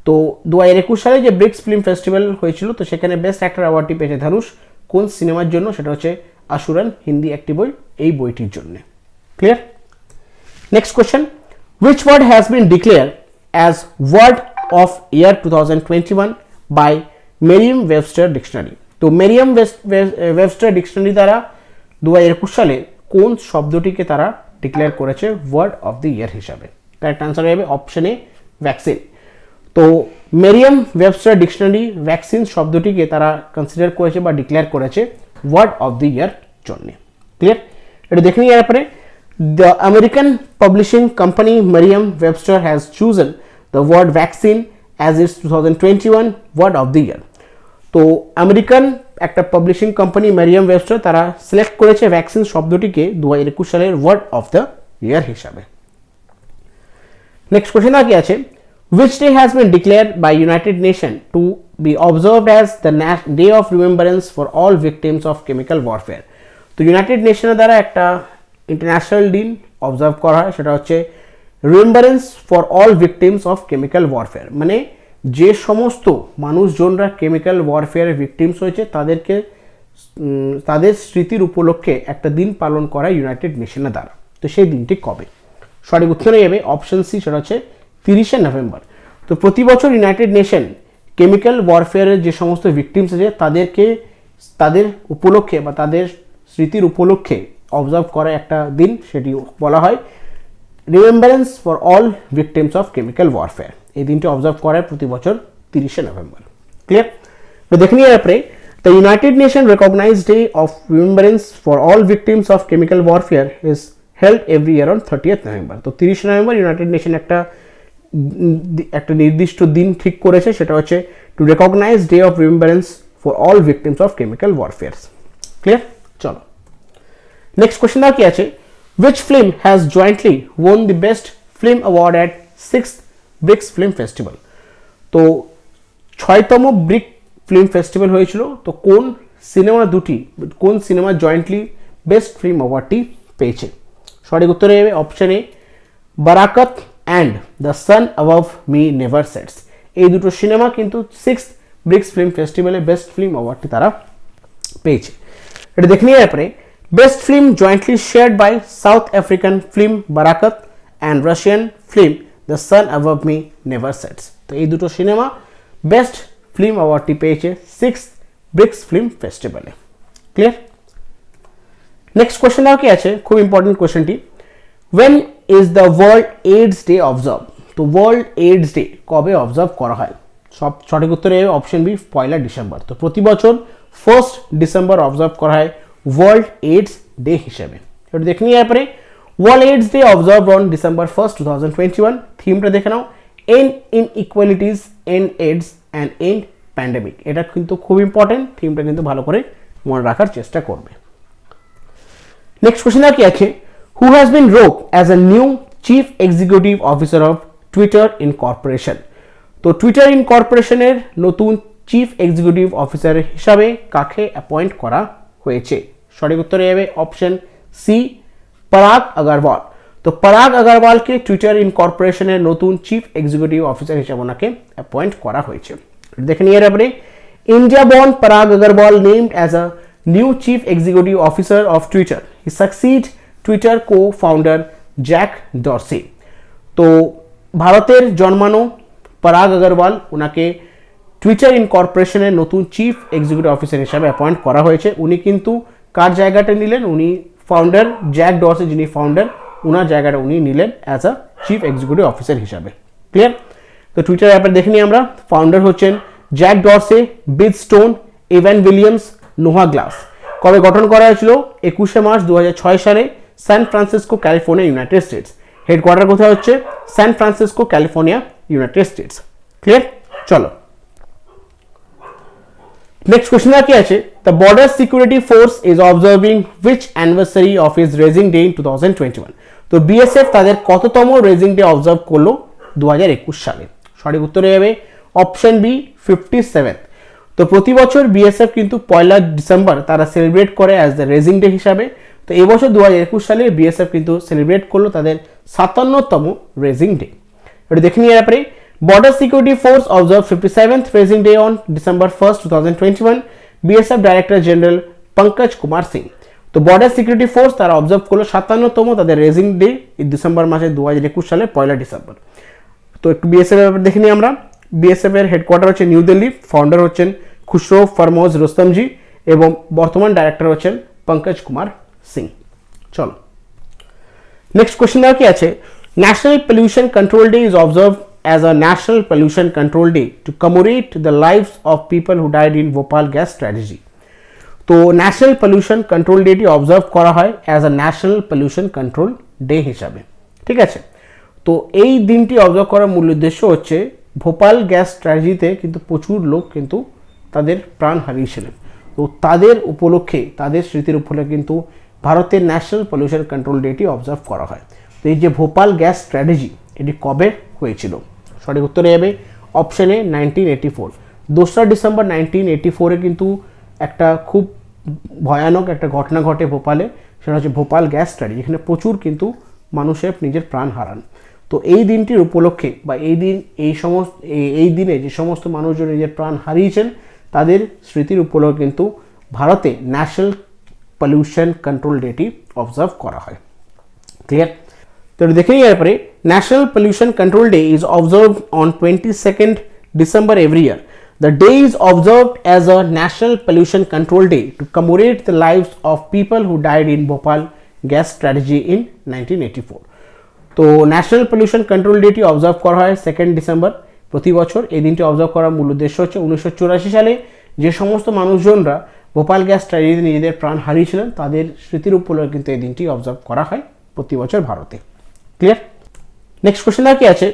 তো 2021 সালে যে ব্রিক্স ফিল্ম ফেস্টিভ্যাল হয়েছিল, তো সেখানে বেস্ট অ্যাক্টর অ্যাওয়ার্ডটি পেয়েছে ধনুষ। কোন সিনেমার জন্য? সেটা হচ্ছে আসুরান হিন্দি একটি বই, এই বইটির জন্য। Clear? Next question, which word has been declared as word of year 2021 by Merriam-Webster dictionary? তো Merriam-Webster dictionary দ্বারা 2021 সালে কোন শব্দটিকে তারা ডিক্লেয়ার করেছে ওয়ার্ড অফ দ্য ইয়ার হিসাবে? কারেক্ট আনসার হবে অপশন এ, ভ্যাকসিন। তো Merriam-Webster ডিকশনারি ভ্যাকসিন শব্দটিকে তারা কনসিডার করেছে বা ডিক্লেয়ার করেছে ওয়ার্ড অফ দ্য ইয়ার জন্য। ক্লিয়ার? এটা দেখে নিয়ে পরে, the American publishing company Merriam-Webster has chosen the word vaccine as its 2021 word of the year. তো আমেরিকান একটা পাবলিশিং কোম্পানি Merriam-Webster তারা সিলেক্ট করেছে ভ্যাকসিন শব্দটিকে 2021 সালের ওয়ার্ড অফ দ্য ইয়ার হিসাবে। নেক্সট কোশ্চেন কি আছে, which day has been declared by United Nations to be observed as the day of remembrance for all victims of chemical warfare? তো United নেশনের দ্বারা একটা ইন্টারন্যাশনাল দিন অবজার্ভ করা হয়, সেটা হচ্ছে remembrance for all victims of chemical warfare. মানে যে সমস্ত মানুষজনরা কেমিক্যাল ওয়ারফেয়ারের ভিকটিমস হয়েছে তাদেরকে তাদের স্মৃতির উপলক্ষে একটা দিন পালন করা ইউনাইটেড নেশনের দ্বারা। তো সেই দিনটি কবে? সঠিক উত্তর হয়ে যাবে অপশন সি, সেটা হচ্ছে 30শে নভেম্বর। তো প্রতি বছর ইউনাইটেড নেশন কেমিক্যাল ওয়ারফেয়ারের যে সমস্ত ভিকটিমস আছে তাদেরকে তাদের উপলক্ষে বা তাদের স্মৃতির উপলক্ষে অবজার্ভ করা একটা দিন, সেটি বলা হয় remembrance for all victims of chemical warfare. এই দিনটি অবজার্ভ করায় প্রতি বছর 30শে নভেম্বর। ক্লিয়ার? তো দেখে নিয়ে আপনি, the United Nation recognised day of remembrance for all victims of chemical warfare is held every year on 30th November. তো 30শে নভেম্বর ইউনাইটেড নেশন একটা নির্দিষ্ট দিন ঠিক করেছে, সেটা হচ্ছে to recognise day of remembrance for all victims of chemical warfare. Clear? চলো নেক্সট কোশ্চেন কি আছে, which film has jointly won the best film award at 6th BRICS film festival? তো 6তম ব্রিক ফিল্ম ফেস্টিভ্যাল হয়েছিল, তো কোন cinema jointly best film অ্যাওয়ার্ডটি পেয়েছে? সঠিক উত্তর হবে option A, Barakat and the sun above me never sets. এই দুটো সিনেমা কিন্তু 6th ব্রিক্স ফিল্ম ফেস্টিভ্যালে বেস্ট ফিল্ম অ্যাওয়ার্ডটি তারা পেয়েছে। এটা দেখে নিয়ে পরে, best film jointly shared by South African film Barakat and Russian film the sun above me never sets. তো এই দুটো সিনেমা বেস্ট ফিল্ম অ্যাওয়ার্ডটি পেয়েছে 6th ব্রিক্স ফিল্ম ফেস্টিভ্যালে। ক্লিয়ার? নেক্সট কোয়েশ্চেন কি আছে, খুব ইম্পর্টেন্ট কোয়েশ্চেনটি, when is the world AIDS day observe? তো ওয়ার্ল্ড এইডস ডে কবে অবজার্ভ করা হয়? সব সঠিক উত্তরে অপশন বি পয়লা ডিসেম্বর। তো প্রতি বছর 1 ডিসেম্বর অবজার্ভ করা হয় ওয়ার্ল্ড এইডস ডে হিসেবে। এটা দেখে নিয়ে এরপরে world AIDS day observe on December 1, 2021। থিমটা দেখে নাও, end inequalities, end AIDS and end pandemic. এটা কিন্তু খুব ইম্পর্টেন্ট, থিমটা কিন্তু ভালো করে মনে রাখার চেষ্টা করবে। নেক্সট কোশ্চেন আর কি আছে, who has bin rock as a new chief executive officer of Twitter incorporation. তো টুইটার ইনকর্পোরেশনের নতুন চিফ এক্সিকিউটিভ অফিসার হিসাবে কাকে অ্যাপয়েন্ট করা হয়েছে? সঠিক উত্তরে যাবে অপশন সি, পরাগ আগরওয়াল। তো পরাগ আগরওয়ালকে টুইটার ইনকর্পোরেশনের নতুন চিফ এক্সিকিউটিভ অফিসার হিসাবে ওনাকে অ্যাপয়েন্ট করা হয়েছে। দেখে নিয়ে এবারে ইন্ডিয়া বর্ন পরাগ Agarwal named as a new chief executive officer of Twitter, he succeed Twitter co founder Jack Dorsey. তো ভারতের জন্মানো পরাগ আগরওয়াল, ওনাকে টুইটার ইনকর্পোরেশনের নতুন চিফ এক্সিকিউটিভ অফিসার হিসাবে অ্যাপয়েন্ট করা হয়েছে। উনি কিন্তু কার জায়গাটা নিলেন? উনি ফাউন্ডার জ্যাক ডরসি, যিনি ফাউন্ডার, ওনার জায়গাটা উনি নিলেন as a chief executive officer হিসাবে। ক্লিয়ার? তো টুইটার অ্যাপের দেখে নিই আমরা। ফাউন্ডার হচ্ছেন জ্যাক ডরসে, বিল stone, Evan Williams, Noah Glass. কবে গঠন করা হয়েছিল? 21 মার্চ 2006 সালে San Francisco, California, United States. Headquarter কোথায় হচ্ছে? San Francisco, California, United States. Clear? চলো নেক্সট কোশ্চেন আর কি আছে, the border security force is observing which anniversary of is raising day in 2021। তো বিএসএফ তাদের কততম রেজিং ডে অবজার্ভ করলো 2021 সালে? সঠিক উত্তরে যাবে অপশন বি, 57। তো প্রতি বছর বিএসএফ কিন্তু 1 ডিসেম্বর তারা সেলিব্রেট করে অ্যাজ দ্য রেজিং ডে হিসাবে। তো এবছর 2021 সালে বিএসএফ কিন্তু সেলিব্রেট করলো তাদের 57তম রেজিং ডে। এটা দেখে নিয়ে এরপরে border security force observe 57th raising day on December 1, 2021, BSF director general Pankaj Kumar Singh. তো বর্ডার সিকিউরিটি ফোর্স তারা অবজার্ভ করলো 57তম তাদের রেজিং ডে ডিসেম্বর মাসে 2021 সালে 1 ডিসেম্বর। তো একটু বিএসএফ এর দেখে নিই আমরা। বিএসএফ এর হেডকোয়ার্টার হচ্ছে নিউ দিল্লি, ফাউন্ডার হচ্ছেন খুশরো ফরমোজ রুস্তমজি এবং বর্তমান ডাইরেক্টর হচ্ছেন পঙ্কজ কুমার সিং। চলো নেক্সট কোশ্চেন আর কি আছে, national pollution control day is observe as a national pollution control day to commemorate the lives of people who died in Bhopal gas tragedy. তো ন্যাশনাল পলিউশন কন্ট্রোল ডেটি অবজার্ভ করা হয় as a national pollution control day হিসাবে। ঠিক আছে? তো এই দিনটি observe করার মূল উদ্দেশ্য হচ্ছে ভোপাল গ্যাস ট্র্যাজেডিতে কিন্তু প্রচুর লোক কিন্তু তাদের প্রাণ হারিয়েছিলেন। তো তাদের উপলক্ষে, তাদের স্মৃতির উপলক্ষে কিন্তু ভারতের ন্যাশনাল পলিউশন কন্ট্রোল ডেটি অবজার্ভ করা হয়। তো এই যে ভোপাল গ্যাস ট্র্যাজেডি, এটি কবে হয়েছিল? সঠিক উত্তরে যাবে অপশনে 1984। 2 ডিসেম্বর 1984-এ কিন্তু একটা খুব ভয়ানক একটা ঘটনা ঘটে ভোপালে, সেটা হচ্ছে ভোপাল গ্যাস ট্র্যাজেডি। এখানে প্রচুর কিন্তু মানুষের নিজের প্রাণ হারান। তো এই দিনটির উপলক্ষে বা এই দিনে যে সমস্ত মানুষজন নিজের প্রাণ হারিয়েছেন তাদের স্মৃতির উপলক্ষে কিন্তু ভারতে ন্যাশনাল পলিউশন কন্ট্রোল ডেটি অবজার্ভ করা হয়। ক্লিয়ার? তো দেখে নিই এরপরে national pollution control day is observed on 22 December every year. The day is observed as a national pollution control day to commemorate the lives of people who died in Bhopal gas tragedy in 1984. তো national pollution control ডেটি observe করা হয় 2 December প্রতি বছর। এই দিনটি observe করার মূল উদ্দেশ্য হচ্ছে 1984 সালে যে সমস্ত মানুষজনরা ভোপাল গ্যাস ট্র্যাজেডিতে নিজেদের প্রাণ হারিয়েছিলেন তাদের স্মৃতির উপলক্ষে কিন্তু এই দিনটি অবজার্ভ করা হয় প্রতি বছর ভারতে। ক্লিয়ার? নেক্সট কোশ্চেন আর কি আছে,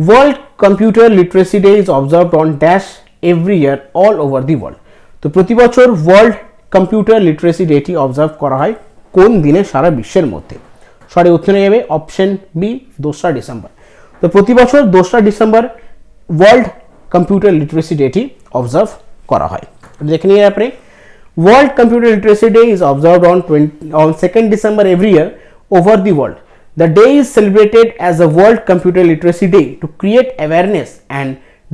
world computer literacy day is observed on dash every year all over the world. তো প্রতি বছর ওয়ার্ল্ড কম্পিউটার লিটারেসি ডেটি অবজার্ভ করা হয় কোন দিনে সারা বিশ্বের মধ্যে? সঠিক উত্তরে যাবে অপশন বি, 2 ডিসেম্বর। তো প্রতি বছর 2 ডিসেম্বর ওয়ার্ল্ড কম্পিউটার লিটারেসি ডেটি অবজার্ভ করা হয়। দেখে নিয়ে আপনি world computer literacy day is observed on 2 December every year over the world. The day is celebrated as a World Computer Literacy Day to create awareness and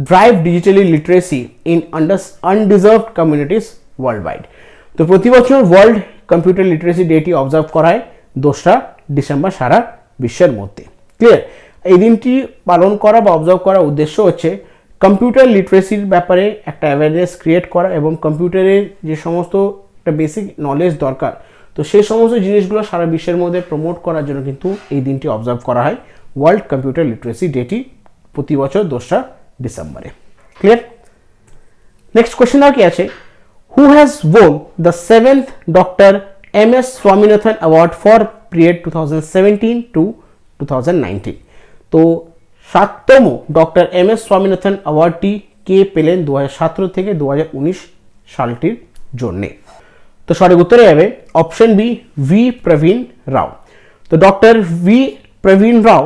drive digital literacy in undeserved communities worldwide. তো প্রতি বছর world computer literacy ডেটি observe করা হয় 2 December সারা বিশ্বের মধ্যে। Clear? এই দিনটি পালন করা বা অবজার্ভ করার উদ্দেশ্য হচ্ছে কম্পিউটার লিটারেসির ব্যাপারে একটা অ্যাওয়ারনেস ক্রিয়েট করা এবং কম্পিউটারের যে সমস্ত একটা বেসিক নলেজ দরকার তো সেই সমস্ত জিনিসগুলো সারা বিশ্বের মধ্যে প্রমোট করার জন্য কিন্তু এই দিনটি অবজার্ভ করা হয় ওয়ার্ল্ড কম্পিউটার লিটারেসি ডেটি প্রতি বছর 2 ডিসেম্বরে। ক্লিয়ার। নেক্সট কোয়েশ্চেন আর কি আছে, who has won the 7th doctor M S Swaminathan award for period 2017 to 2019। তো 7তম ডক্টর এম এস স্বামীনাথন অ্যাওয়ার্ডটি কে পেলেন 2017 থেকে 2019 সালটির জন্যে? তো সঠিক উত্তরে যাবে অপশন বি, ভি প্রবীণ রাও। তো ডক্টর ভি প্রবীণ রাও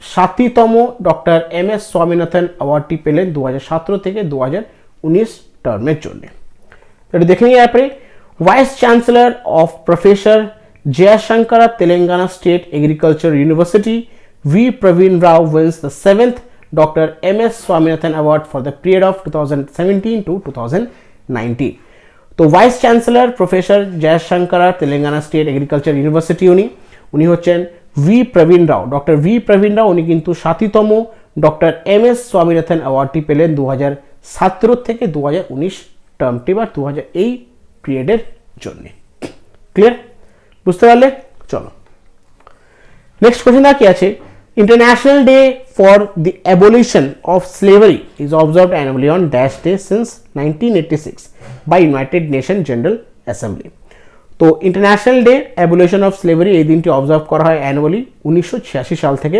7তম ডক্টর এম এস স্বামীনাথন অ্যাওয়ার্ডটি পেলেন 2017 থেকে 2019 টার্মের জন্য। তো এটা দেখে নিয়ে পরে, vice chancellor of professor Jayashankar Telangana state agriculture university V Praveen Rao wins the 7th Dr. M.S. Swaminathan Award for the period of 2017 to 2019। তো vice chancellor professor Jayashankar Telangana state agriculture university উনি হচ্ছেন V Praveen Rao. Doctor V Praveen Rao উনি কিন্তু 7তম ডক্টর এম এস স্বামীনাথন অ্যাওয়ার্ডটি পেলেন 2017 থেকে 2019 টার্মটি বা 2000 এই পিরিয়ডের জন্য। ক্লিয়ার, বুঝতে পারলে? চলো নেক্সট কোয়েশ্চেন কি আছে, international day for the abolition of slavery is observed annually on dash day since 1986 by United Nation General Assembly. তো international day abolition of slavery এই দিনটি অবজার্ভ করা হয় অ্যানুয়ালি 1986 সাল থেকে।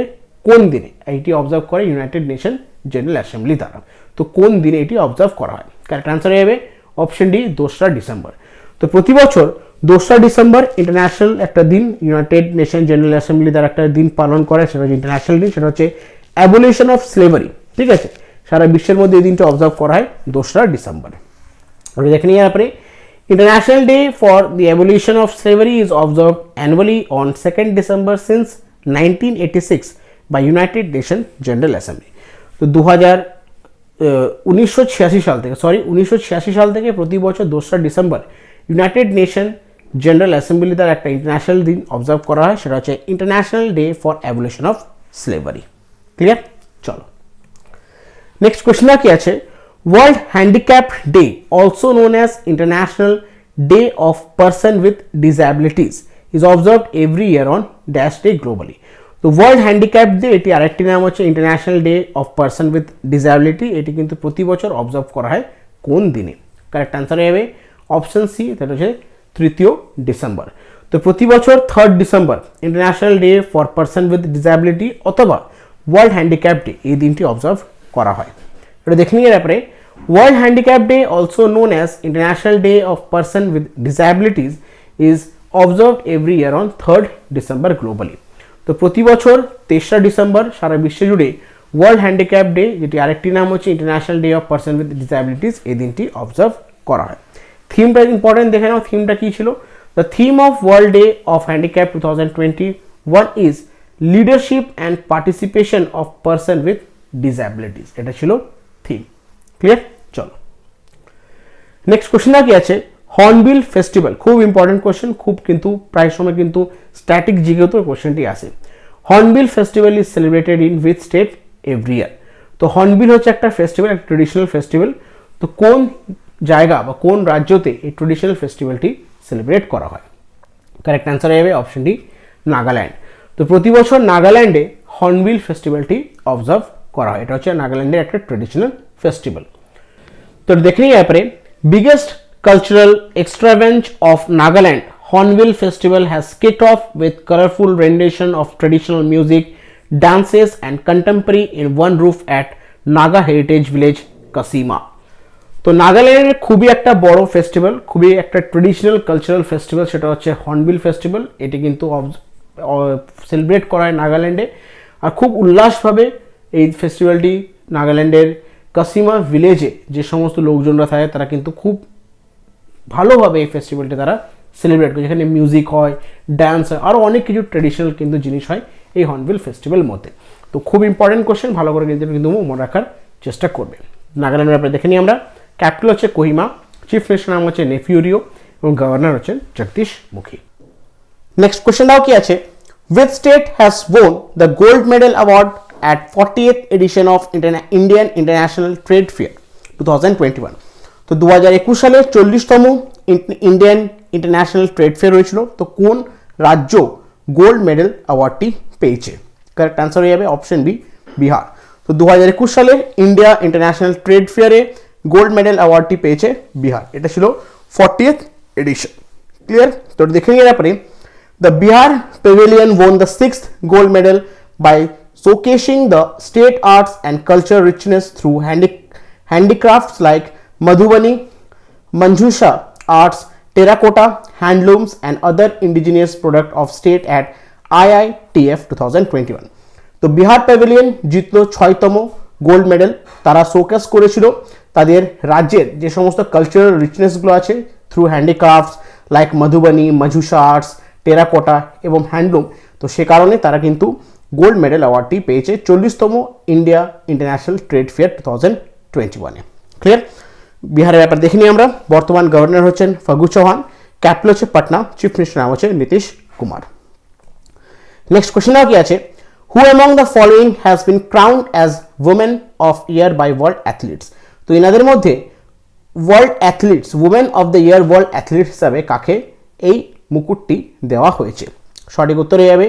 কোন দিনে এইটি অবজার্ভ করে ইউনাইটেড নেশন জেনারেল অ্যাসেম্বলি দ্বারা? তো কোন দিনে এটি অবজার্ভ করা হয়? কারেক্ট আনসার হয়ে যাবে অপশন ডি, 2রা ডিসেম্বর। তো প্রতি বছর 2রা ডিসেম্বর ইন্টারন্যাশনাল একটা দিন ইউনাইটেড নেশন জেনারেল অ্যাসেম্বলি দ্বারা একটা দিন পালন করে, সেটা হচ্ছে ইন্টারন্যাশনাল দিন, সেটা হচ্ছে অ্যাবলিশন অফ স্লেভারি। ঠিক আছে, সারা বিশ্বের মধ্যে এই দিনটা অবজার্ভ করা হয় 2রা ডিসেম্বর। আপনি দেখে নিয়ে পরে, international day for the abolition of slavery is observe annually on 2nd December since 1986 by United Nation General Assembly. তো 1986 সাল থেকে প্রতি বছর 2রা ডিসেম্বর ইউনাইটেড নেশন জেনারেল অ্যাসেম্বলি দ্বারা একটা ইন্টারন্যাশনাল দিন অবজার্ভ করা হয়, সেটা হচ্ছে international day for abolition of slavery. Clear, চলো নেক্সট কোয়েশ্চেন কি আছে, world handicap day also known as international day of person with disabilities is observed every year on dash day globally. তো world handicap day এটি আরেকটি নাম হচ্ছে international day of person with disability. এটি কিন্তু প্রতি বছর অবজার্ভ করা হয় কোন দিনে? কারেক্ট আনসার হবে অপশন সি, সেটা হচ্ছে 3 ডিসেম্বর। তো প্রতি বছর 3rd December international day for person with disability অথবা ওয়ার্ল্ড হ্যান্ডিক্যাপ ডে এই দিনটি অবজার্ভ করা হয়। এটা দেখে নিয়ে ব্যাপারে, world handicap day also known as international day of person with disabilities is observed every year on 3rd December globally. তো প্রতি বছর 23রা ডিসেম্বর সারা বিশ্ব জুড়ে ওয়ার্ল্ড হ্যান্ডিক্যাপ ডে, যেটি আরেকটি নাম হচ্ছে international day of person with disabilities, এই দিনটি অবজার্ভ করা হয়। থিমটা ইম্পর্টেন্ট, দেখে নাও থিমটা কি ছিল। The theme of world day of handicap 2021 is leadership and participation of person with disabilities, এটা ছিল থিম। ক্লিয়ার, চলো নেক্সট কোশ্চেন কি আছে, হর্নবিল ফেস্টিভ্যাল, খুব ইম্পর্টেন্ট কোশ্চেন, খুব কিন্তু প্রায় সময় কিন্তু স্ট্যাটিক জিগেও তো কোশ্চেনটি আসে। Hornbill festival is celebrated in which state every year. তো হর্নবিল হচ্ছে একটা ফেস্টিভ্যাল, একটা ট্রেডিশনাল ফেস্টিভ্যাল। তো কোন জায়গা বা কোন রাজ্যতে এই ট্রেডিশনাল ফেস্টিভ্যালটি সেলিব্রেট করা হয়? কারেক্ট অ্যান্সার হবে অপশন ডি, নাগাল্যান্ড। তো প্রতি বছর নাগাল্যান্ডে হর্নবিল ফেস্টিভ্যালটি অবজার্ভ করা হয়, এটা হচ্ছে নাগাল্যান্ডের একটা ট্রেডিশনাল ফেস্টিভ্যাল। তো দেখে নিই ব্যাপারে, biggest cultural extravagance of Nagaland, Hornbill Festival has kicked off with colorful rendition of traditional music, dances and contemporary in one roof at Naga Heritage Village, Kasima. তো নাগাল্যান্ডের খুবই একটা বড় ফেস্টিভ্যাল, খুবই একটা ট্রেডিশনাল কালচারাল ফেস্টিভ্যাল, সেটা হচ্ছে hornbill festival. এটি কিন্তু সেলিব্রেট করা হয় নাগাল্যান্ডে, আর খুব উল্লাসভাবে এই ফেস্টিভ্যালটি নাগাল্যান্ডের কাসিমা ভিলেজে যে সমস্ত লোকজনরা থাকে তারা কিন্তু খুব ভালোভাবে এই ফেস্টিভ্যালটি তারা সেলিব্রেট করে, যেখানে মিউজিক হয়, ডান্স হয়, আরও অনেক কিছু ট্রেডিশনাল কিন্তু জিনিস হয় এই হর্নবিল ফেস্টিভ্যালের মধ্যে। তো খুব ইম্পর্টেন্ট কোশ্চেন, ভালো করে কিন্তু মনে রাখার চেষ্টা করবে। নাগাল্যান্ডের ব্যাপারে দেখে নিই আমরা। ক্যাপিটাল হচ্ছে কোহিমা, চিফ মিনিস্টার নাম হচ্ছে নেফিউরিও এবং গভর্নর হচ্ছেন জগদীশ মুখী। নেক্সট কোশ্চেনটাও কি আছে, which state has won the gold medal award at 40th edition of Indian International Trade Fair 2021? তো 2021 সালে 40তম ইন্ডিয়ান ইন্টারন্যাশনাল ট্রেড ফেয়ার হয়েছিল। তো কোন রাজ্য গোল্ড মেডেল অ্যাওয়ার্ডটি পেয়েছে? কারেক্ট অ্যান্সার হয়ে যাবে অপশন বি, বিহার। তো তো 2021 সালে ইন্ডিয়া ইন্টারন্যাশনাল ট্রেড ফেয়ারে গোল্ড মেডেল অ্যাওয়ার্ডটি পেয়েছে বিহার। এটা ছিল 40th এডিশন। ক্লিয়ার? তো দেখে নিয়ে পরে the Bihar Pavilion won the 6th gold medal by showcasing the state arts and culture richness through handicrafts like Madhubani, Manjusha arts, terracotta, handlooms and other indigenous product of state at IITF 2021। তো Bihar pavilion জিতলো 6তম gold medal. তারা showcase করেছিল তাদের রাজ্যের যে সমস্ত cultural রিচনেসগুলো আছে through handicrafts like Madhubani, Manjusha arts, terracotta এবং হ্যান্ডলুম। তো সে কারণে তারা কিন্তু গোল্ড মেডেল অ্যাওয়ার্ডটি পেয়েছে 40তম ইন্ডিয়া ইন্টারন্যাশনাল ট্রেড ফেয়ার 2021-এ। ক্লিয়ার? বিহারের ব্যাপার দেখে নিই আমরা। বর্তমান গভর্নর হচ্ছেন ফাগু চৌহান, ক্যাপিটাল হচ্ছে পাটনা, চিফ মিনিস্টার নাম হচ্ছে নীতিশ কুমার। নেক্সট কোশ্চেন কি আছে, who among the following has been crowned as women of year by world athletes. তো এনাদের মধ্যে world athletes, women of the year world athlete হিসাবে কাকে এই মুকুটটি দেওয়া হয়েছে? সঠিক উত্তরে যাবে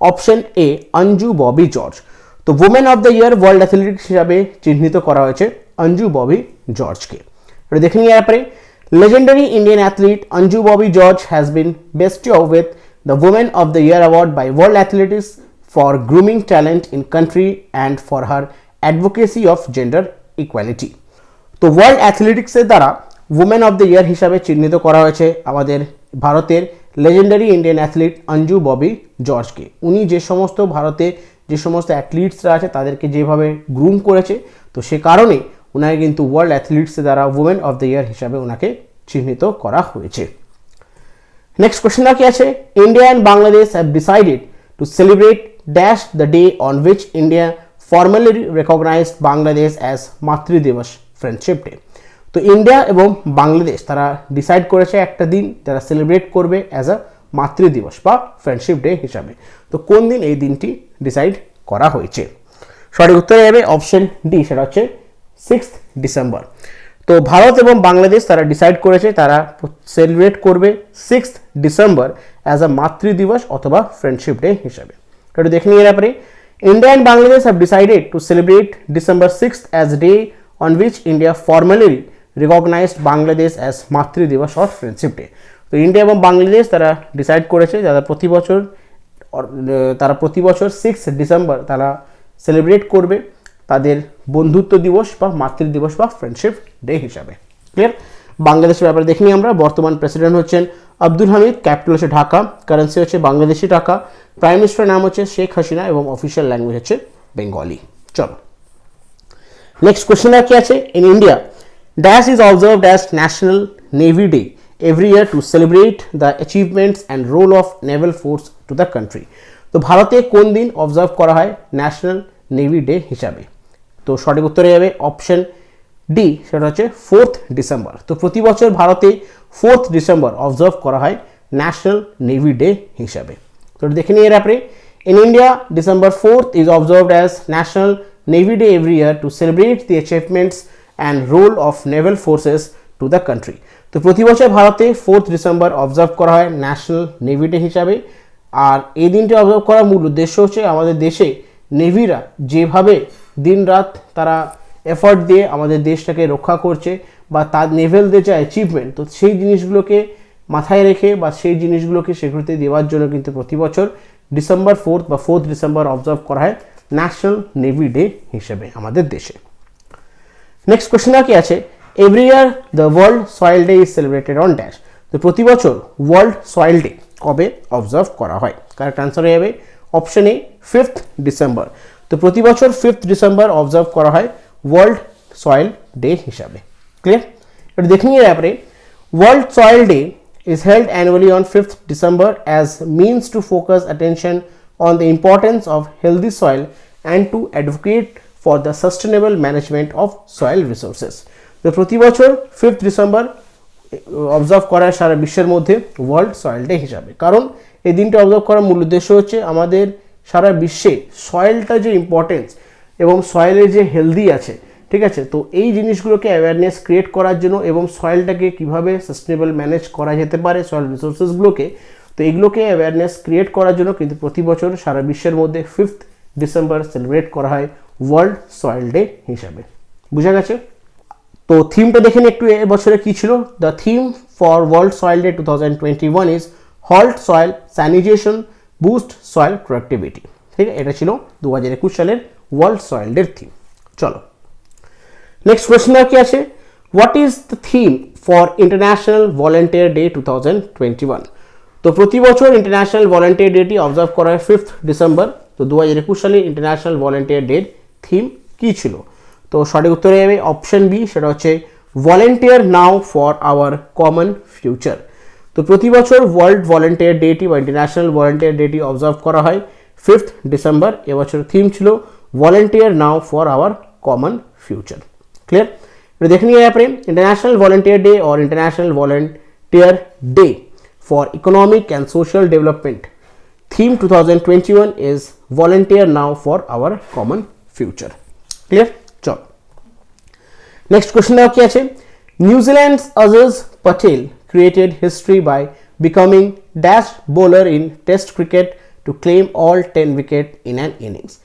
অপশন এ, অঞ্জু ববি জর্জ। তো women of the year world athletic হিসাবে চিহ্নিত করা হয়েছে অঞ্জু ববি জর্জকে। এটা দেখে নিয়ে পরে legendary Indian athlete Anju Bobby George has been bestowed with the Women of the Year award by World Athletics for grooming talent in country and for her advocacy of gender equality। তো world অ্যাথলেটিক্সের দ্বারা women of the year হিসাবে চিহ্নিত করা হয়েছে আমাদের ভারতের legendary Indian athlete Anju Bobby জর্জকে। উনি যে সমস্ত ভারতে যে সমস্ত অ্যাথলিটসরা আছে তাদেরকে যেভাবে গ্রুম করেছে, তো সে কারণে ওনাকে কিন্তু ওয়ার্ল্ড অ্যাথলিটসের দ্বারা ওমেন অফ দ্য ইয়ার হিসাবে ওনাকে চিহ্নিত করা হয়েছে। নেক্সট কোশ্চেনটা কি আছে, India and Bangladesh have decided to celebrate dash the day on which India formally recognised Bangladesh as মাতৃ দিবস ফ্রেন্ডশিপ ডে। তো ইন্ডিয়া এবং বাংলাদেশ তারা ডিসাইড করেছে একটা দিন যারা সেলিব্রেট করবে অ্যাজ আ মাতৃ দিবস বা ফ্রেন্ডশিপ ডে হিসাবে। তো কোন দিন এই দিনটি ডিসাইড করা হয়েছে? সঠিক উত্তরে যাবে অপশন ডি, সেটা হচ্ছে 6th ডিসেম্বর। তো ভারত এবং বাংলাদেশ তারা ডিসাইড করেছে তারা সেলিব্রেট করবে 6th ডিসেম্বর অ্যাজ আ মাতৃ দিবস অথবা ফ্রেন্ডশিপ ডে হিসাবে। এটা দেখে নিয়ে ব্যাপারে India and Bangladesh have decided to celebrate December 6th as day on which India formally recognised Bangladesh as মাতৃ দিবস অর ফ্রেন্ডশিপ ডে। তো ইন্ডিয়া এবং বাংলাদেশ তারা ডিসাইড করেছে যারা প্রতি বছর 6th ডিসেম্বর তারা সেলিব্রেট করবে তাদের বন্ধুত্ব দিবস বা মাতৃ দিবস বা ফ্রেন্ডশিপ ডে হিসাবে। ক্লিয়ার? বাংলাদেশের ব্যাপারে দেখে নিই আমরা। বর্তমান প্রেসিডেন্ট হচ্ছেন আব্দুল হামিদ, ক্যাপিটাল হচ্ছে ঢাকা, কারেন্সি হচ্ছে বাংলাদেশি টাকা, প্রাইম মিনিস্টারের নাম হচ্ছে শেখ হাসিনা এবং অফিসিয়াল ল্যাঙ্গুয়েজ হচ্ছে বেঙ্গলি। চলো নেক্সট কোশ্চেনটা কি আছে, in India dash is observed as national navy day every year to celebrate the achievements and role of naval force to the country. তো ভারতে কোন দিন অবজার্ভ করা হয় ন্যাশনাল নেভি ডে হিসাবে? তো সঠিক উত্তরে যাবে অপশন ডি, সেটা হচ্ছে 4th ডিসেম্বর। তো প্রতি বছর ভারতে 4th ডিসেম্বর অবজার্ভ করা হয় ন্যাশনাল নেভি ডে হিসাবে। তো দেখে নিয়ে ব্যাপারে in India December 4th is observed as national navy day every year to celebrate the achievements and role of naval forces to the country. তো প্রতি বছর ভারতে 4th ডিসেম্বর অবজার্ভ করা হয় ন্যাশনাল নেভি ডে হিসাবে। আর এই দিনটি অবজার্ভ করার মূল উদ্দেশ্য হচ্ছে আমাদের দেশে নেভিরা যেভাবে দিন রাত তারা এফর্ট দিয়ে আমাদের দেশটাকে রক্ষা করছে বা তার নেভেলদের যে অ্যাচিভমেন্ট, তো সেই জিনিসগুলোকে মাথায় রেখে বা সেই জিনিসগুলোকে স্বীকৃতি দেওয়ার জন্য কিন্তু প্রতি বছর ডিসেম্বর 4th বা 4th ডিসেম্বর অবজার্ভ করা হয় ন্যাশনাল নেভি ডে হিসেবে আমাদের দেশে। নেক্সট কোশ্চেনটা কি আছে, every year the world soil day is celebrated on dash. তো প্রতি বছর ওয়ার্ল্ড সয়েল ডে কবে অবজার্ভ করা হয়? কারেক্ট আনসার হয়ে যাবে অপশন এ 5th ডিসেম্বর। তো প্রতি বছর 5th ডিসেম্বর অবজার্ভ করা হয় ওয়ার্ল্ড সয়েল ডে হিসাবে। ক্লিয়ার? এটা দেখে নিয়ে ব্যাপারে world soil day is held annually on 5th December as means to focus attention on the importance of healthy soil and to advocate for the sustainable management of soil resources। তো প্রতি বছর 5th December observe করা সারা বিশ্বের মধ্যে world soil day হিসাবে। কারণ এই দিনটা অবজার্ভ করার মূল উদ্দেশ্য হচ্ছে আমাদের সারা বিশ্বে সয়েলটা যে ইম্পর্টেন্স এবং সয়েলের যে হেলদি আছে, ঠিক আছে, তো এই জিনিসগুলোকে অ্যাওয়ারনেস ক্রিয়েট করার জন্য এবং সয়েলটাকে কিভাবে সাস্টেনেবল ম্যানেজ করা যেতে পারে সয়েল রিসোর্সেসগুলোকে, তো এগুলোকে অ্যাওয়ারনেস ক্রিয়েট করার জন্য কিন্তু প্রতি বছর সারা বিশ্বের মধ্যে 5th ডিসেম্বর সেলিব্রেট করা হয় ওয়ার্ল্ড সয়েল ডে হিসাবে। বুঝা গেছে? তো থিমটা দেখে নিই একটু এবছরে কি ছিল। The theme for world soil day 2021 is halt soil sanitation boost soil productivity. ঠিক আছে, এটা ছিল 2021 সালের ওয়ার্ল্ড সয়েল ডের থিম। চলো নেক্সট কোয়েশ্চেন কি আছে, what is the theme for international volunteer day 2021? তো প্রতি বছর ইন্টারন্যাশনাল ভলেন্টিয়ার ডেটি অবজার্ভ করা হয় 5th ডিসেম্বর। তো 2021 সালে ইন্টারন্যাশনাল ভলেন্টিয়ার ডের থিম কী ছিল? তো সঠিক উত্তরে যাবে অপশন বি, সেটা হচ্ছে volunteer now for our common future. তো প্রতি বছর ওয়ার্ল্ড ভলেন্টিয়ার ডেটি বা ইন্টারন্যাশনাল ভলেন্টিয়ার ডেটি অবজার্ভ করা হয় 5th ডিসেম্বর। এবছর থিম ছিল volunteer now for our common future. Clear? এটা দেখে নিয়ে আপনি इंटरनेशनल वॉलंटियर डे और international volunteer day for economic and social development theme 2021 is volunteer now for our common future. Clear? चलो नेक्स्ट क्वेश्चन क्या है, New Zealand Ajaz Patel created history by becoming dash bowler in test cricket to claim all 10 wicket in an innings.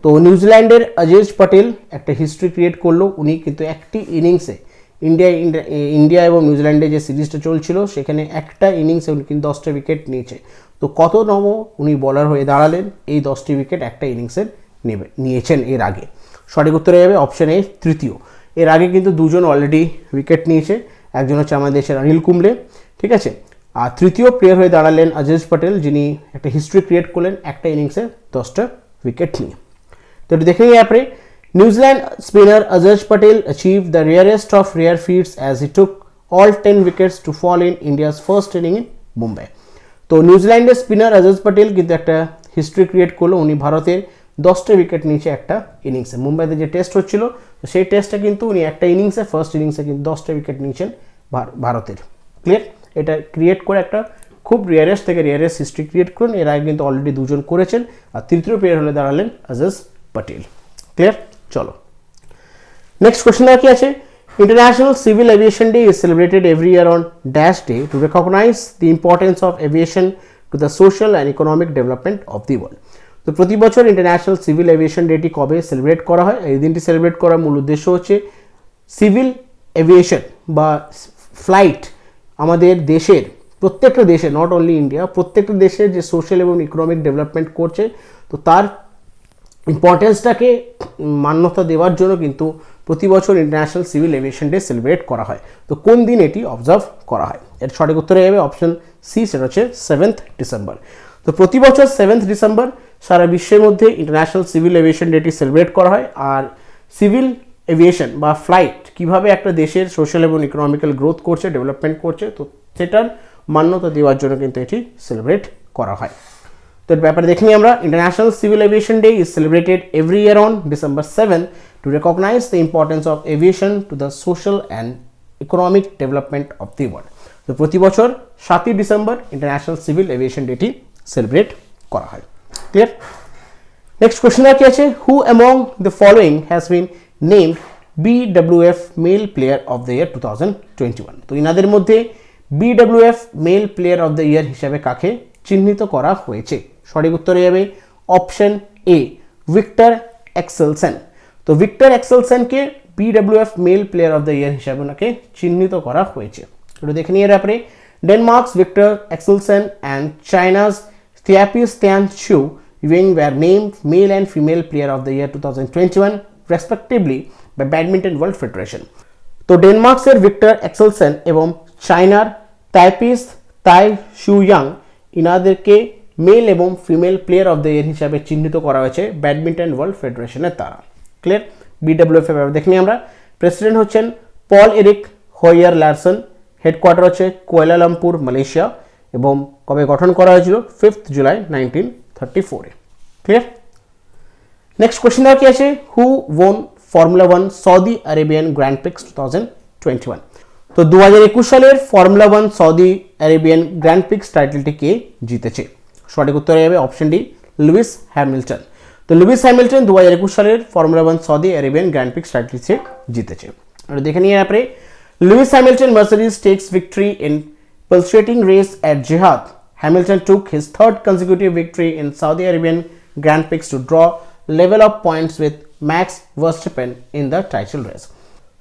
তো নিউজিল্যান্ডের অজেজ পটেল একটা history create করলো। উনি কিন্তু একটি ইনিংসে ইন্ডিয়া এবং নিউজিল্যান্ডে যে সিরিজটা চলছিল সেখানে একটা ইনিংসে উনি কিন্তু 10টা উইকেট নিয়েছে। তো কত নম উনি বলার হয়ে দাঁড়ালেন এই 10টি উইকেট একটা ইনিংসের নিয়েছেন এর আগে? সঠিক উত্তরে যাবে অপশন এ তৃতীয়। এর আগে কিন্তু দুজন অলরেডি উইকেট নিয়েছে, একজন হচ্ছে আমাদের দেশের অনিল কুম্বলে, ঠিক আছে, আর তৃতীয় প্লেয়ার হয়ে দাঁড়ালেন অজেজ পটেল, যিনি একটা হিস্ট্রি ক্রিয়েট করলেন একটা ইনিংসে 10টা উইকেট নিয়ে। तो देखेंगे यहाँ पे New Zealand spinner Ajaz Patel achieve the rarest of rare feats as he took all 10 wickets to fall in India's first inning in Mumbai. तो নিউজিল্যান্ডের স্পিনার অজজ পটেল কিন্তু একটা হিস্ট্রি ক্রিয়েট করলো। উনি ভারতের 10টা উইকেট নিয়েছে একটা ইনিংসে। মুম্বাইতে যে টেস্ট হচ্ছিল সেই টেস্টটা কিন্তু উনি একটা ইনিংসে ফার্স্ট ইনিংসে কিন্তু 10টা উইকেট নিয়েছেন ভারতের। ক্লিয়ার? এটা ক্রিয়েট করে একটা খুব রেয়ারেস্ট থেকে রেয়ারেস্ট হিস্ট্রি ক্রিয়েট করুন। এর আগে কিন্তু অলরেডি দুজন করেছেন, আর তৃতীয় প্লেয়ার হলে দাঁড়ালেন অজজ पटेल। क्लियर? चलो नेक्स्ट क्वेश्चन क्या है, international civil aviation day is celebrated every year on dash day to recognise the importance of aviation to the social and economic development of the world. तो प्रति बছর इंटरनेशनल सिविल एविएशन डेटी कবে celebrate करा হয়? এই দিনটি সেলিব্রেট করার মূল উদ্দেশ্য হচ্ছে সিভিল এভিয়েশন বা ফ্লাইট আমাদের দেশের প্রত্যেকটা দেশে, নট অনলি ইন্ডিয়া, প্রত্যেকটা দেশের যে সোশ্যাল এবং ইকোনমিক ডেভেলপমেন্ট করছে, তো তার ইম্পর্টেন্সটাকে মান্যতা দেওয়ার জন্য কিন্তু প্রতি বছর international civil aviation day celebrate করা হয়। তো কোন দিন এটি অবজার্ভ করা হয়? এর সঠিক উত্তরে যাবে অপশন সি, সেটা হচ্ছে 7th ডিসেম্বর। তো প্রতি বছর 7th ডিসেম্বর সারা বিশ্বের মধ্যে ইন্টারন্যাশনাল সিভিল এভিয়েশন ডেটি সেলিব্রেট করা হয়। আর সিভিল এভিয়েশন বা ফ্লাইট কিভাবে একটা দেশের সোশ্যাল এবং ইকোনমিক্যাল গ্রোথ করছে, ডেভেলপমেন্ট করছে, তো সেটার মান্যতা দেওয়ার জন্য কিন্তু এটি সেলিব্রেট করা হয়। तो ব্যাপারে দেখি আমরা, international civil aviation day is celebrated every year on December 7 to recognise the importance of aviation to the social and economic development of the world. तो प्रति বছর 7ই ডিসেম্বর इंटरनेशनल सिविल एविएशन डेटी सेलिब्रेट করা হয়। क्लियर? नेक्स्ट क्वेश्चन क्या है, who among the following has been named BWF male player of the year 2021। तो ইনাদের মধ্যে BWF male player of the ইয়ার হিসেবে কাকে চিহ্নিত করা হয়েছে? সঠিক উত্তরে যাবে অপশন এ, ভিক্টর এক্সেলসেন। তো ভিক্টর এক্সেলসেনকে BWF male player of the year হিসাবে ওনাকে চিহ্নিত করা হয়েছে। একটু দেখে নিয়ে ব্যাপারে, Denmark's Viktor Axelsen and China's Taipei's Tai Tzu Ying were named male and female player of the year 2021 respectively by badminton world federation. তো ডেনমার্কসের ভিক্টর এক্সেলসেন এবং চায়নার তাইপিস তাই শুয়াং ইনাদেরকে মেল এবং female player of the year হিসাবে চিহ্নিত করা হয়েছে ব্যাডমিন্টন ওয়ার্ল্ড ফেডারেশনের দ্বারা। ক্লিয়ার? BWF এর ব্যাপারে দেখে নিই আমরা। প্রেসিডেন্ট হচ্ছেন Poul Erik Hoyer Larsen, headquarter হচ্ছে কুয়ালালামপুর মালয়েশিয়া, এবং কবে গঠন করা হয়েছিল? 5th জুলাই 1934 এ। ক্লিয়ার? নেক্সট কোশ্চেন কি আছে, who won Formula 1 Saudi Arabian Grand Prix 2021। তো 2021 সালের Formula 1 Saudi Arabian Grand Prix টাইটেলটি কে জিতেছে? সঠিক উত্তরে যাবে অপশন ডি, লুইস হ্যামিল্টন। তো লুইস হ্যামিল্টন 2021 সালের Formula 1 Saudi Arabian Grand Prix টাইটেলটি জিতেছে। আর দেখে নিয়ে আপনি, Lewis Hamilton Mercedes takes victory in pulsating race at Jihad. Hamilton took his third consecutive victory in Saudi Arabian Grand Prix to draw level of points with Max Verstappen in the title race.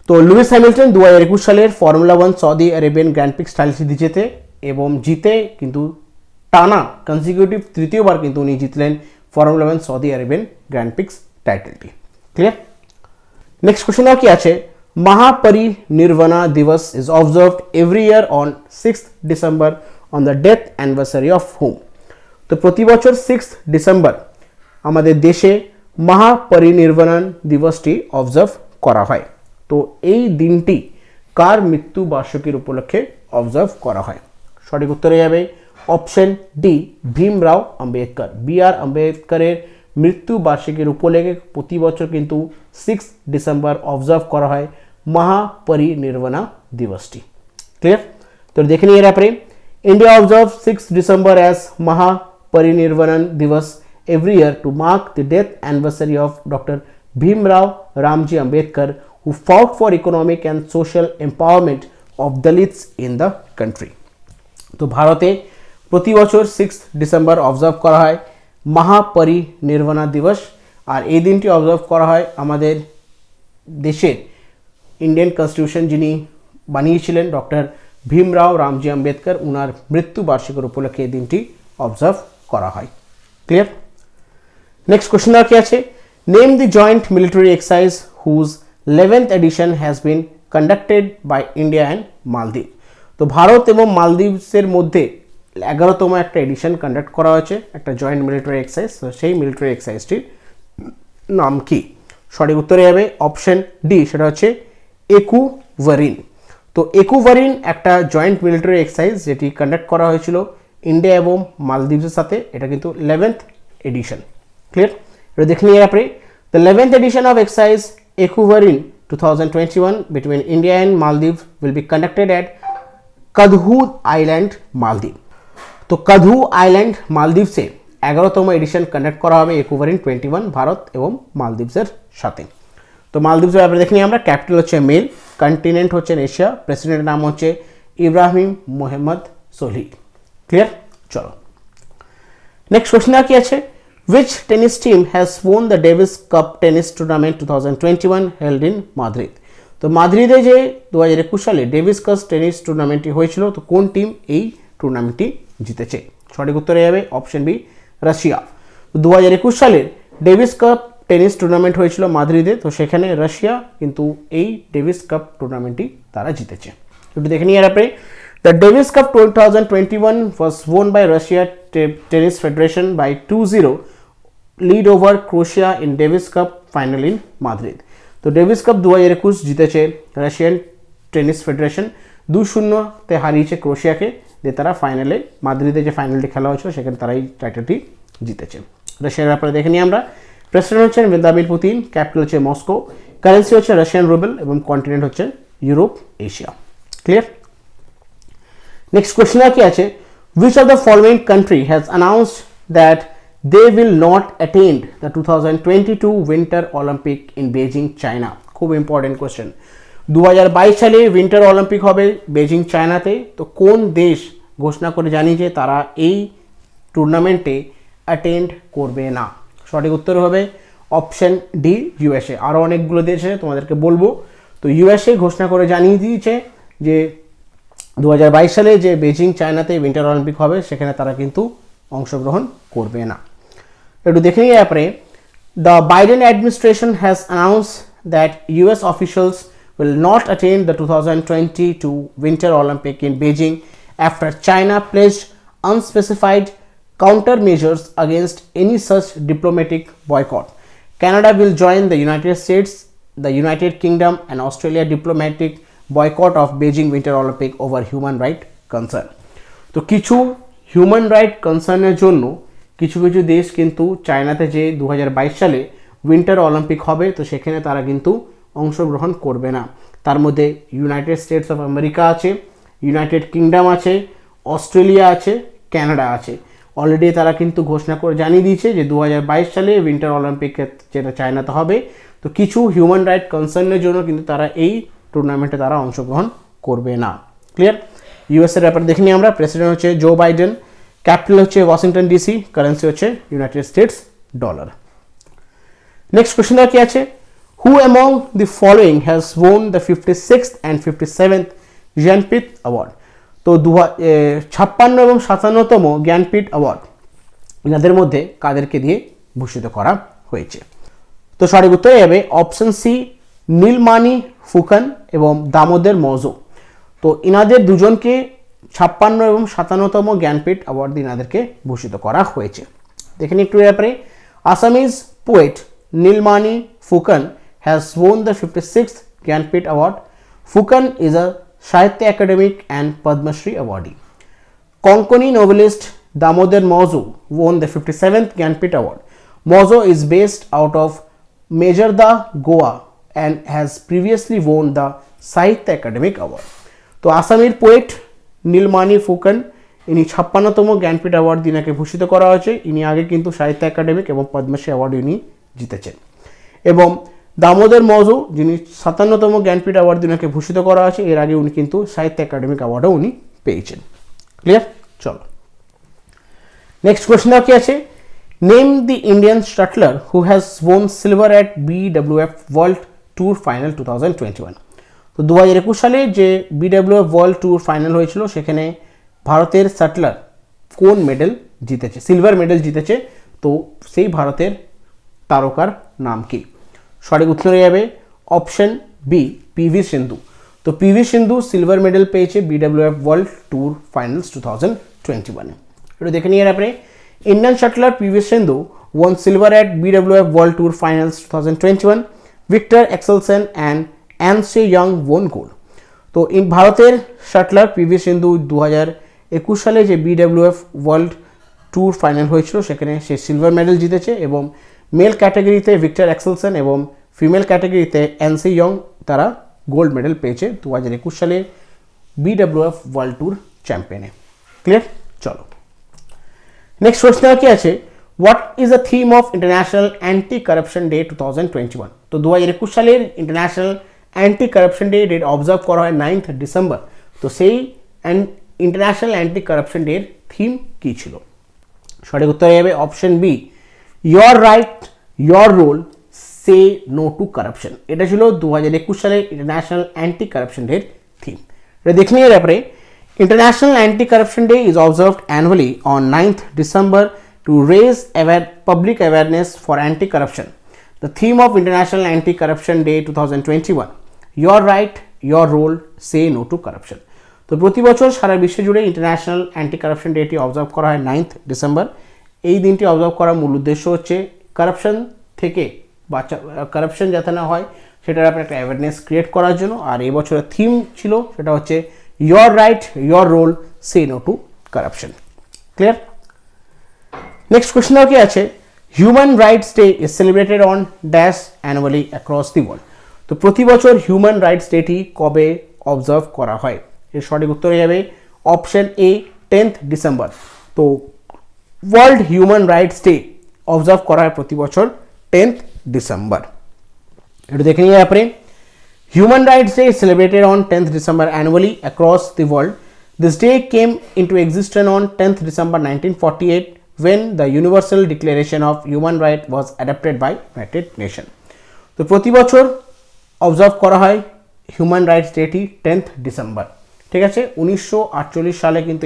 তো Lewis Hamilton 2021 সালের Formula 1 Saudi Arabian Grand Prix টাইটেলটি জেতে এবং জিতে কিন্তু টানা consecutive তৃতীয়বার কিন্তু উনি জিতলেন Formula 1 Saudi Arabian Grand Prix টাইটেলটি। ক্লিয়ার? নেক্সট কোশ্চেন কি আছে, Mahaparinirvan Diwas is observed every year on 6th December on the death anniversary of whom. তো প্রতি বছর 6th ডিসেম্বর আমাদের দেশে মহাপরিনির্বাণ দিবসটি অবজার্ভ করা হয়। তো এই দিনটি কার মৃত্যু বার্ষিকীর উপলক্ষে অবজার্ভ করা হয়? সঠিক উত্তরে যাবে option D, Bhimrao Ambedkar. B.R.. আম্বেদকরের মৃত্যু বার্ষিকীর উপলক্ষে প্রতি বছর কিন্তু 6 ডিসেম্বর অবজার্ভ করা হয় মহাপরিনির্বাণা দিবসটি। ক্লিয়ার? তো দেখে নিয়ে এর পরে ইন্ডিয়া অবজার্ভ 6 ডিসেম্বর অ্যাজ মহাপরিনির্বাণ দিবস every year to mark the death anniversary of Dr. Bhimrao Ramji Ambedkar, who fought for economic and social empowerment of Dalits in the country. তো ভারতে প্রতি বছর 6 ডিসেম্বর অবজার্ভ করা হয় মহাপরিনির্বাণা দিবস, আর এই দিনটি অবজার্ভ করা হয় আমাদের দেশের ইন্ডিয়ান কনস্টিটিউশন যিনি বানিয়েছিলেন ডক্টর ভীমরাও রামজি আম্বেদকর, উনার মৃত্যু বার্ষিকীর উপলক্ষে এই দিনটি অবজার্ভ করা হয়। ক্লিয়ার? নেক্সট কোশ্চেন কি আছে, name the joint military exercise whose 11th edition has been conducted by India and Maldives. তো ভারত এবং মালদ্বীপসের মধ্যে 11তম একটা এডিশন কন্ডাক্ট করা হয়েছে, একটা জয়েন্ট মিলিটারি এক্সারসাইজ। তো সেই মিলিটারি এক্সারসাইজটির নাম কি? সঠিক উত্তরে যাবে অপশন ডি, সেটা হচ্ছে একুভারিন। তো একুভারিন একটা জয়েন্ট মিলিটারি এক্সারসাইজ যেটি কন্ডাক্ট করা হয়েছিল ইন্ডিয়া এবং মালদ্বীপসের সাথে। এটা কিন্তু 11th এডিশন। ক্লিয়ার? এটা দেখে নিয়ে আপনি the 11th edition of exercise Ekuverin 2021 between India and Maldives will be conducted at Kadhdhoo island Maldives. তো কাদহু আইল্যান্ড মালদ্বীপসে 11তম এডিশন কন্ডাক্ট করা হবে একুভারিন 21 ভারত এবং মালদ্বীপসের সাথে। তো মালদ্বীপসের ব্যাপারে দেখে নিই আমরা। ক্যাপিটাল হচ্ছে মেল, কন্টিনেন্ট হচ্ছে এশিয়া, প্রেসিডেন্টের নাম হচ্ছে ইব্রাহিম মোহাম্মদ সোলিহ। ক্লিয়ার? চলো নেক্সট কোশ্চেন কি আছে, which tennis team has won the Davis Cup tennis tournament 2021 held in Madrid? তো মাদ্রিদে যে 2021 সালে ডেভিস কাপ টেনিস টুর্নামেন্টটি হয়েছিল, তো কোন টিম এই টুর্নামেন্টটি জিতেছে? সঠিক উত্তরে যাবে অপশন বি, রাশিয়া। 2021 সালের ডেভিস কাপ টেনিস টুর্নামেন্ট হয়েছিল মাদ্রিদে, তো সেখানে রাশিয়া কিন্তু এই ডেভিস কাপ টুর্নামেন্টটি তারা জিতেছে। একটু দেখে নিয়ে আপনি The Davis Cup 2021 was won by Russia Tennis Federation by 2-0 lead over Croatia in Davis Cup final in Madrid. তো ডেভিস কাপ 2021 জিতেছে রাশিয়ান টেনিস ফেডারেশন, 2-0 হারিয়েছে ক্রোয়েশিয়াকে, যে তারা ফাইনালে মাদ্রিদে যে ফাইনালটি খেলা হয়েছিল সেখানে তারা এই টাইটেলটি জিতেছে। রাশিয়ার ব্যাপারে দেখে নিই আমরা। প্রেসিডেন্ট হচ্ছেন ভ্লাদিমির পুতিন, ক্যাপিটাল হচ্ছে মস্কো, কারেন্সি হচ্ছে রাশিয়ান রুবেল এবং কন্টিনেন্ট হচ্ছে Europe Asia. Clear? Next question কি আছে, which of the following country has announced that they will not attend the 2022 Winter Olympic in Beijing, China? খুব important question. 2022 সালে winter Olympic হবে Beijing চায়নাতে। তো কোন দেশ ঘোষণা করে জানিয়েছে তারা এই টুর্নামেন্টে অ্যাটেন্ড করবে না? সঠিক উত্তর হবে অপশন ডি, ইউএসএ। আরও অনেকগুলো দেশ আছে তোমাদেরকে বলবো। তো ইউএসএ ঘোষণা করে জানিয়ে দিয়েছে যে 2022 সালে যে বেজিং চায়নাতে উইন্টার অলিম্পিক হবে সেখানে তারা কিন্তু অংশগ্রহণ করবে না। একটু দেখে নিই আপনি, the Biden administration has announce that US officials will not attend the 2022 Winter Olympic in Beijing after China pledged unspecified countermeasures against any such diplomatic boycott. Canada will join the United States, the United Kingdom and Australia diplomatic boycott of Beijing Winter Olympic over human right concern. তো কিছু human right কনসার্নের জন্য কিছু কিছু দেশ কিন্তু চায়নাতে যে 2022 সালে উইন্টার অলিম্পিক হবে তো সেখানে তারা কিন্তু অংশগ্রহণ করবে না। তার মধ্যে ইউনাইটেড স্টেটস অফ আমেরিকা আছে, ইউনাইটেড কিংডম আছে, অস্ট্রেলিয়া আছে, কানাডা আছে। অলরেডি তারা কিন্তু ঘোষণা করে জানিয়ে দিয়েছে যে 2022 সালে উইন্টার অলিম্পিক যেটা চায়নাতে হবে, তো কিছু হিউম্যান রাইট কনসার্নের জন্য কিন্তু তারা এই টুর্নামেন্টে তারা অংশগ্রহণ করবে না। ক্লিয়ার? ইউএসএর ব্যাপারে দেখে নিই আমরা। প্রেসিডেন্ট হচ্ছে জো বাইডেন, ক্যাপিটাল হচ্ছে ওয়াশিংটন ডিসি, কারেন্সি হচ্ছে United states dollar. Next question কি আছে, who among the following has won the 56th and 57th Jnanpith award. তো 56 এবং 57তম জ্ঞানপীঠ অ্যাওয়ার্ড এনাদের মধ্যে কাদেরকে দিয়ে ভূষিত করা হয়েছে? তো সঠিক উত্তর যাবে অপশন সি, নীলমানি ফুকন এবং দামোদর মৌজো। তো ইনাদের দুজনকে 56 এবং 57তম জ্ঞানপীঠ অ্যাওয়ার্ড দিয়ে ইনাদেরকে ভূষিত করা হয়েছে। দেখেন একটু ব্যাপারে, Assamese poet Nilmani Phookan has won the 56th Jnanpith award. Phookan is a Sahitya academic and Padma Shri awardee. Konkani novelist Damodar Mauzo won the 57th Jnanpith Award. Mauzo is based out of Mejarda, Goa and has previously won the Sahitya Academic Award. তো আসামের poet Nilmani Phukan ইনি 56তম Jnanpith award দিনাকে ভূষিত করা হয়েছে। ইনি আগে কিন্তু সাহিত্য একাডেমিক এবং পদ্মশ্রী অ্যাওয়ার্ড ইনি জিতেছেন। এবং দামোদর মৌজো যিনি 57তম জ্ঞানপীঠ অ্যাওয়ার্ড দিনাকে ভূষিত করা হয়েছে, এর আগে উনি কিন্তু সাহিত্য একাডেমিক অ্যাওয়ার্ডও উনি পেয়েছেন। ক্লিয়ার? চলো নেক্সট কোশ্চেন কি আছে, name the Indian shuttler who has on silver at BWF world tour final 2021। তো 2021 সালে যে BWF ওয়ার্ল্ড ট্যুর ফাইনাল হয়েছিল সেখানে ভারতের শাটলার কোন মেডেল জিতেছে, সিলভার মেডেল জিতেছে। তো সেই ভারতের তারকার নাম কি? সঠিক উত্তর হয়ে যাবে অপশন বি, PV সিন্ধু। তো PV সিন্ধু সিলভার মেডেল পেয়েছে BWF ওয়ার্ল্ড ট্যুর ফাইনালস 2021। একটু দেখে নিয়ে আপনি, Indian shuttler PV Sindhu won silver at BWF World Tour Finals 2021. Victor Axelsen and Anshe Young won gold. তো ভারতের শাটলার PV সিন্ধু 2021 সালে যে BWF ওয়ার্ল্ড ট্যুর ফাইনাল হয়েছিল সেখানে সে সিলভার মেডেল জিতেছে এবং মেল ক্যাটাগরিতে ভিক্টর অ্যাক্সেলসন এবং ফিমেল ক্যাটাগরিতে অ্যানসি ইয়ং তারা গোল্ড মেডেল পেয়েছে 2021 সালে BWF ওয়ার্ল্ড ট্যুর চ্যাম্পিয়নে। ক্লিয়ার? চলো নেক্সট প্রশ্ন কি আছে, what is the theme of international anti corruption day 2021। তো 2021 সালের international anti corruption day observe করা হয় 9th ডিসেম্বর। তো সেই ইন্টারন্যাশনাল অ্যান্টি কারাপশন ডের থিম কী ছিল? সঠিক উত্তর হবে option B, your right your role say no to corruption. এটা ছিল 2021 সালের ইন্টারন্যাশনাল অ্যান্টি কারাপশন ডের থিম। এটা দেখে নিয়ে ব্যাপারে, International Anti-Corruption Day is observed annually on 9th December to raise public awareness for anti-corruption. The theme of International Anti-Corruption Day 2021, Your Right, Your Role, Say No to Corruption. তো প্রতি বছর সারা বিশ্ব জুড়ে ইন্টারন্যাশনাল অ্যান্টি কারাপশন ডেটি অবজার্ভ করা হয় 9th December. এই দিনটি observe করার মূল উদ্দেশ্য হচ্ছে কারাপশন থেকে কারাপশন যাতে না হয় সেটার ব্যাপারে একটা অ্যাওয়ারনেস ক্রিয়েট করার জন্য। আর এই বছরের থিম ছিল সেটা হচ্ছে Your right, your role, say no to corruption. Clear? Next question কি আছে, Human Rights Day is celebrated on dash annually across the world. তো প্রতি বছর হিউম্যান রাইটস ডেটি কবে অবজার্ভ করা হয়? এর সঠিক উত্তর হয়ে যাবে অপশন এ, 10th ডিসেম্বর। তো world human rights day observe করা হয় প্রতি বছর 10th ডিসেম্বর। একটু দেখে নিয়ে আপনি, Human Rights Day is celebrated on 10th December annually across the world. This day came into existence on 10th December 1948 when the Universal Declaration of Human Rights was adopted by United Nations. তো প্রতি বছর observe করা হয় human rights ডেটি 10th December. ঠিক আছে, 1948 সালে কিন্তু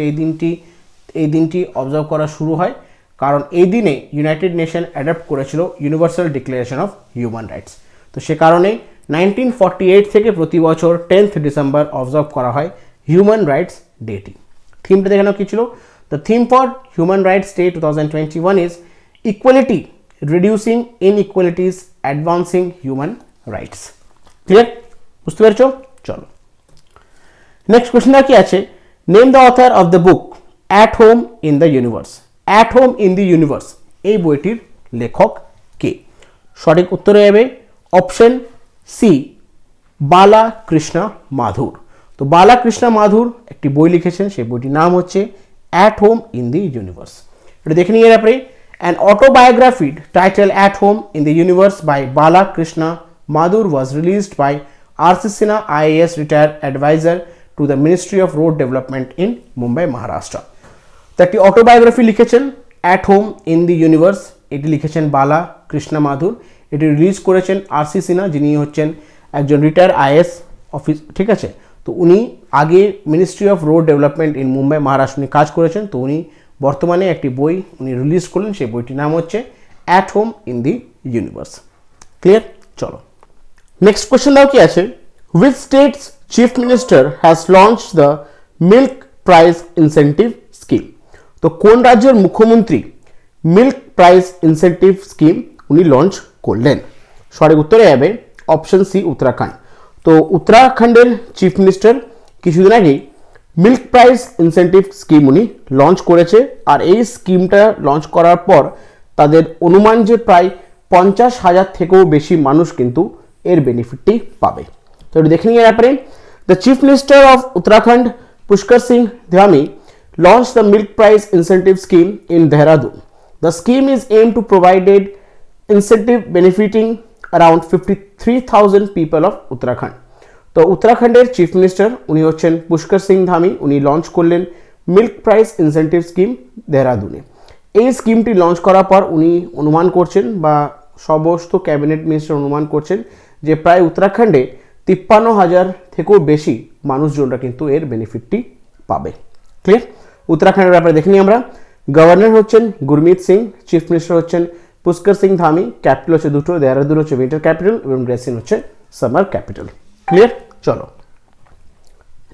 এই দিনটি অবজার্ভ করা শুরু হয়, কারণ এই দিনে ইউনাইটেড নেশন অ্যাডপ্ট করেছিল universal declaration of human rights. তো সে কারণে 1948 থেকে প্রতি বছর 10th ডিসেম্বর অবজার্ভ করা হয় হিউম্যান রাইটস ডেটি। থিমটা দেখানো কি ছিল? The theme for human rights day 2021 is equality, reducing inequalities, advancing human rights. Clear? বুঝতে পেরেছো? চলো নেক্সট কোশ্চেনটা কি আছে, name the author of the book at home in the universe. At home in the universe এই বইটির লেখক কে? সঠিক উত্তর হবে অপশন সি, বালাকৃষ্ণ মাধুর। তো বালাকৃষ্ণ মাধুর একটি বই লিখেছেন, সেই বইটির নাম হচ্ছে at home in the universe. এটা দেখে নিয়ে আপনি, an autobiography title at home in the universe by Balakrishna Madhur was released by R.C. Sinha, IAS retired advisor to the ministry of road development in Mumbai, Maharashtra. তো একটি অটোবায়োগ্রাফি লিখেছেন at home in the universe, এটি লিখেছেন বালাকৃষ্ণ মাধুর। এটি রিলিজ করেছেন RC Sinha, যিনি হচ্ছেন একজন রিটায়ার আইএস অফিস, ঠিক আছে। তো উনি আগে ministry of road development in Mumbai Maharashtra নিয়ে কাজ করেছেন। তো উনি বর্তমানে একটি বই উনি রিলিজ করলেন, সেই বইটির নাম হচ্ছে at home in the universe. Clear? চলো নেক্সট কোয়েশ্চেন দাও কি আছে, which states chief minister has launch the milk price incentive scheme. তো কোন রাজ্যের মুখ্যমন্ত্রী মিল্ক প্রাইস ইনসেন্টিভ স্কিম উনি লঞ্চ করলেন? সঠিক উত্তরে যাবে অপশন সি, উত্তরাখণ্ড। তো উত্তরাখণ্ডের চিফ মিনিস্টার কিছুদিন আগেই মিল্ক প্রাইস ইনসেন্টিভ স্কিম উনি লঞ্চ করেছে। আর এই স্কিমটা লঞ্চ করার পর তাদের অনুমান যে প্রায় 50,000 থেকেও বেশি মানুষ কিন্তু এর বেনিফিটটি পাবে। তো এটা দেখে নিয়ে ব্যাপারে the chief minister of Uttarakhand Pushkar Singh Dhami launched the milk price incentive scheme in Dehradun. The scheme is aimed to provide incentive benefiting around 53,000 people of Uttarakhand. তো উত্তরাখণ্ডের চিফ মিনিস্টার উনি হচ্ছেন পুষ্কর সিং ধামি, উনি লঞ্চ করলেন মিল্ক প্রাইস ইনসেন্টিভ স্কিম দেহরাদুনে। এই স্কিমটি launch করার পর উনি অনুমান করছেন বা সমস্ত ক্যাবিনেট মিনিস্টার অনুমান করছেন যে প্রায় উত্তরাখণ্ডে 53,000 থেকেও বেশি মানুষজনরা কিন্তু এর বেনিফিটটি পাবে। ক্লিয়ার? উত্তরাখণ্ডের ব্যাপারে দেখে নিই আমরা। গভর্নর হচ্ছেন গুরমিত সিং, চিফ মিনিস্টার হচ্ছেন পুষ্কর সিং ধামি, ক্যাপিটাল হচ্ছে দুটো, দেহরাদুন হচ্ছে উইন্টার ক্যাপিটাল এবং গ্রেসিন হচ্ছে সামার ক্যাপিটাল। ক্লিয়ার? চলো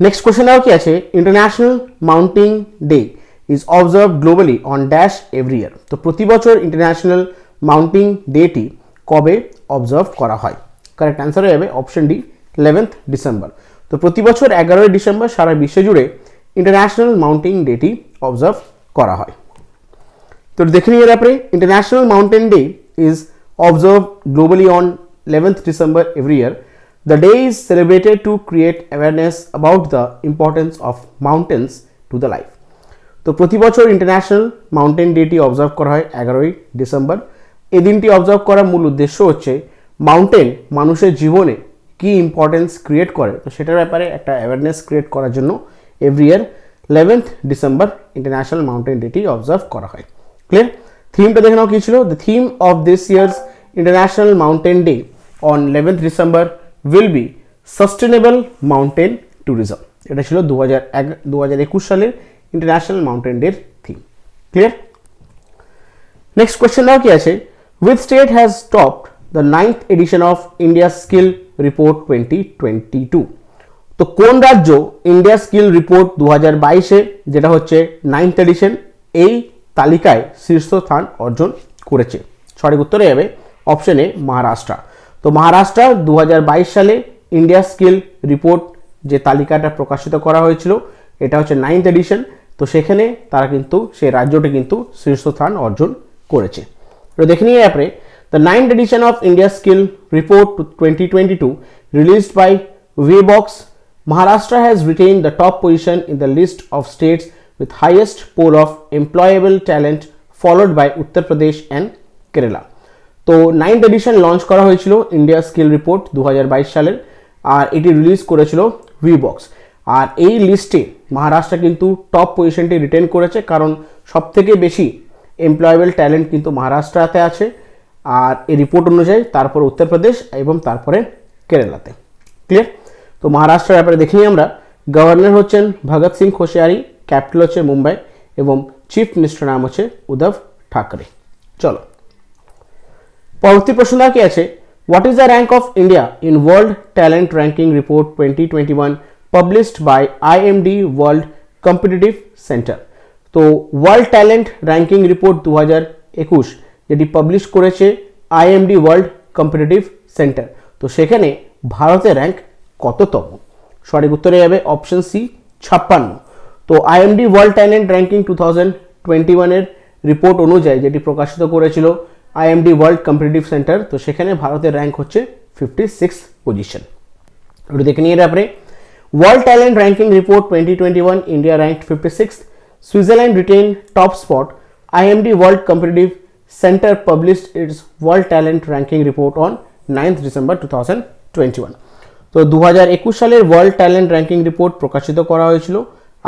নেক্সট কোশ্চেন আর কি আছে, international mountain day is observe globally on dash every year. তো প্রতি বছর ইন্টারন্যাশনাল মাউন্টেন ডেটি কবে অবজার্ভ করা হয়? কারেক্ট অ্যান্সার হয়ে যাবে অপশন ডি, 11th ডিসেম্বর। তো প্রতি বছর 11ই ডিসেম্বর সারা বিশ্ব জুড়ে ইন্টারন্যাশনাল মাউন্টেন ডেটি অবজার্ভ করা হয়। তো দেখে নিয়ে ব্যাপারে international mountain day is observe globally on 11th December every year. The day is celebrated to create awareness about the importance of mountains to the life. তো প্রতি বছর ইন্টারন্যাশনাল মাউন্টেন ডেটি অবজার্ভ করা হয় 11ই ডিসেম্বর। এই দিনটি অবজার্ভ করার মূল উদ্দেশ্য হচ্ছে মাউন্টেন মানুষের জীবনে কি ইম্পর্টেন্স ক্রিয়েট করে, তো সেটার ব্যাপারে একটা অ্যাওয়ারনেস ক্রিয়েট করার জন্য every year 11th December international mountain ডেটি অবজার্ভ করা হয়। ক্লিয়ার? থিমটা দেখে নাও কি ছিল। The theme of this year's international mountain day on 11th December will be sustainable mountain tourism. এটা ছিল 2021 সালের ইন্টারন্যাশনাল মাউন্টেন ডের থিম। ক্লিয়ার? নেক্সট কোয়েশ্চেন নাও কি আছে, which state has topped the 9th edition of India skill report 2022। তো কোন রাজ্য ইন্ডিয়া স্কিল রিপোর্ট 2022-এ যেটা হচ্ছে 9th এডিশন এই তালিকায় শীর্ষস্থান অর্জন করেছে? সঠিক উত্তরে যাবে অপশন এ, মহারাষ্ট্র। তো মহারাষ্ট্র 2022 সালে ইন্ডিয়া স্কিল রিপোর্ট যে তালিকাটা প্রকাশিত করা হয়েছিল এটা হচ্ছে 9th এডিশন। তো সেখানে তারা কিন্তু সেই রাজ্যটি কিন্তু শীর্ষস্থান অর্জন করেছে। তো দেখে নিয়ে আপনি the 9th edition of India skill report 2022 released by Wheebox, Maharashtra has retained the top position in the list of states with highest pool of employable talent followed by Uttar Pradesh and Kerala. তো 9th addition launch করা হয়েছিল India skill report 2022 সালের, আর এটি release করেছিল ওয়েবক্স। আর এই লিস্টে মহারাষ্ট্র কিন্তু top পজিশনটি written করেছে, কারণ সবথেকে বেশি এমপ্লয়েবল ট্যালেন্ট কিন্তু মহারাষ্ট্রতে আছে। আর এই রিপোর্ট অনুযায়ী তারপর উত্তরপ্রদেশ এবং তারপরে কেরালাতে। ক্লিয়ার? তো মহারাষ্ট্রের ব্যাপারে দেখি আমরা। গভর্নর হচ্ছেন ভগৎ সিং কোশিয়ারি, ক্যাপিটাল হচ্ছে মুম্বাই এবং চিফ মিনিস্টার নাম হচ্ছে উদ্ধব ঠাকরে। চলো পরবর্তী প্রশ্ন কি আছে, what is the rank of India in world talent ranking report 2021 published by IMD world competitive centre. তো ওয়ার্ল্ড ট্যালেন্ট র্যাঙ্কিং রিপোর্ট 2021 যেটি পাবলিশ করেছে আইএমডি ওয়ার্ল্ড কম্পিটিটিভ সেন্টার, তো সেখানে ভারতের র্যাঙ্ক কততম? সঠিক উত্তরে যাবে অপশন সি, 56। তো আইএমডি ওয়ার্ল্ড ট্যালেন্ট র্যাঙ্কিং 2021-এর রিপোর্ট অনুযায়ী যেটি প্রকাশিত করেছিল আইএমডি ওয়ার্ল্ড কম্পিটিটিভ সেন্টার, তো সেখানে ভারতের র্যাঙ্ক হচ্ছে 56 পজিশন। ওটা দেখে নিয়ে ব্যাপারে world talent ranking report 2021 India ranked 56, Switzerland written top spot, IMD world competitive centre published it's world talent ranking report on 9th December 2021। তো 2021 সালের ওয়ার্ল্ড ট্যালেন্ট র্যাঙ্কিং রিপোর্ট প্রকাশিত করা হয়েছিল,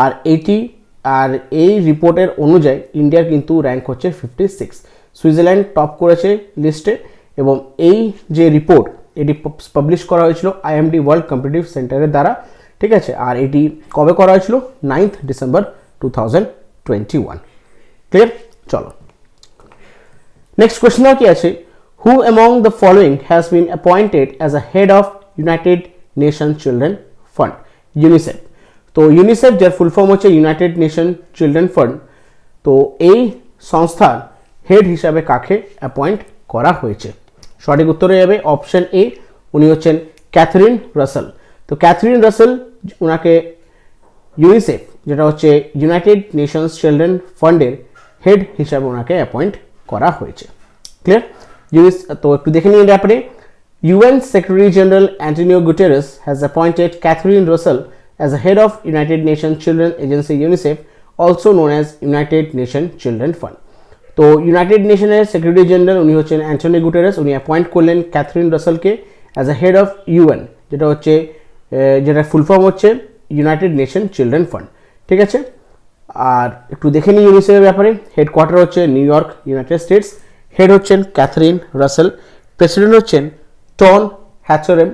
আর এই রিপোর্টের অনুযায়ী ইন্ডিয়ার কিন্তু র্যাঙ্ক হচ্ছে 56। সুইজারল্যান্ড টপ করেছে লিস্টে এবং এই যে রিপোর্ট এটি পাবলিশ করা হয়েছিল IMD ওয়ার্ল্ড কম্পিটিটিভ সেন্টারের দ্বারা, ঠিক আছে। আর এটি কবে করা হয়েছিল? 9th December 2021। ক্লিয়ার? চলো নেক্সট কোয়েশ্চেন কি আছে, who among the following has been appointed as a head of United Nation children fund, UNICEF. তো ইউনিসেফ যার ফুল ফর্ম হচ্ছে ইউনাইটেড নেশন চিলড্রেন ফান্ড, তো এই সংস্থার হেড হিসাবে কাকে অ্যাপয়েন্ট করা হয়েছে? সঠিক উত্তর হয়ে যাবে অপশন এ, উনি হচ্ছেন ক্যাথরিন রাসেল। তো ক্যাথরিন রাসেল ওনাকে ইউনিসেফ যেটা হচ্ছে ইউনাইটেড নেশনস চিলড্রেন ফান্ডের হেড হিসাবে ওনাকে অ্যাপয়েন্ট করা হয়েছে। ক্লিয়ার? তো একটু দেখে নিন ব্যাপারে। UN Secretary General Antonio Guterres has appointed Catherine Russell as the head of United Nations Children Agency UNICEF, also known as United Nations Children Fund. তো ইউনাইটেড নেশনের সেক্রেটারি জেনারেল উনি হচ্ছেন অ্যান্টনি গুটেরেস, উনি অ্যাপয়েন্ট করলেন Catherine রাসেলকে as a head of UN, যেটা full form হচ্ছে United Nation children fund, ঠিক আছে। আর একটু দেখে নিই ইউনিসেফের ব্যাপারে। হেডকোয়ার্টার হচ্ছে new York, United states. Head হচ্ছেন ক্যাথরিন রাসেল, প্রেসিডেন্ট হচ্ছেন টন হ্যাচারেম।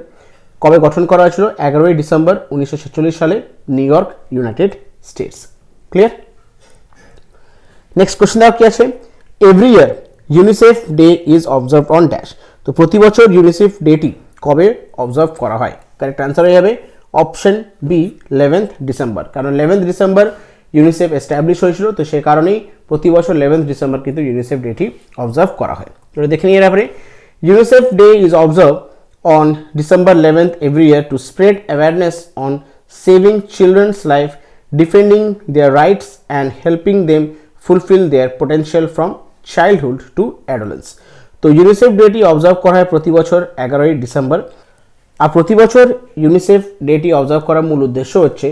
কবে গঠন করা হয়েছিল? 11ই ডিসেম্বর 1946 সালে, new York, United States. Clear? Next question কি আছে, every year UNICEF day is observe on dash. তো প্রতি বছর ইউনিসেফ ডেটি কবে অবজার্ভ করা হয়? কারেক্ট অ্যান্সার হয়ে যাবে অপশন বি, 11th ডিসেম্বর। কারণ 11th ডিসেম্বর ইউনিসেফ এস্টাবলিশ হয়েছিল, তো সে কারণেই প্রতি বছর 11th ডিসেম্বর কিন্তু ইউনিসেফ ডেটি অবজার্ভ করা হয়। তো দেখে নিয়ে ব্যাপারে, UNICEF day is observe on December 11th every year to spread awareness on saving children's life, defending their rights and helping them fulfill their potential from childhood to adolescence. তো UNICEF ডেটি observe করা হয় প্রতি বছর 11ই December. আর প্রতি বছর UNICEF ডেটি observe করার মূল উদ্দেশ্য হচ্ছে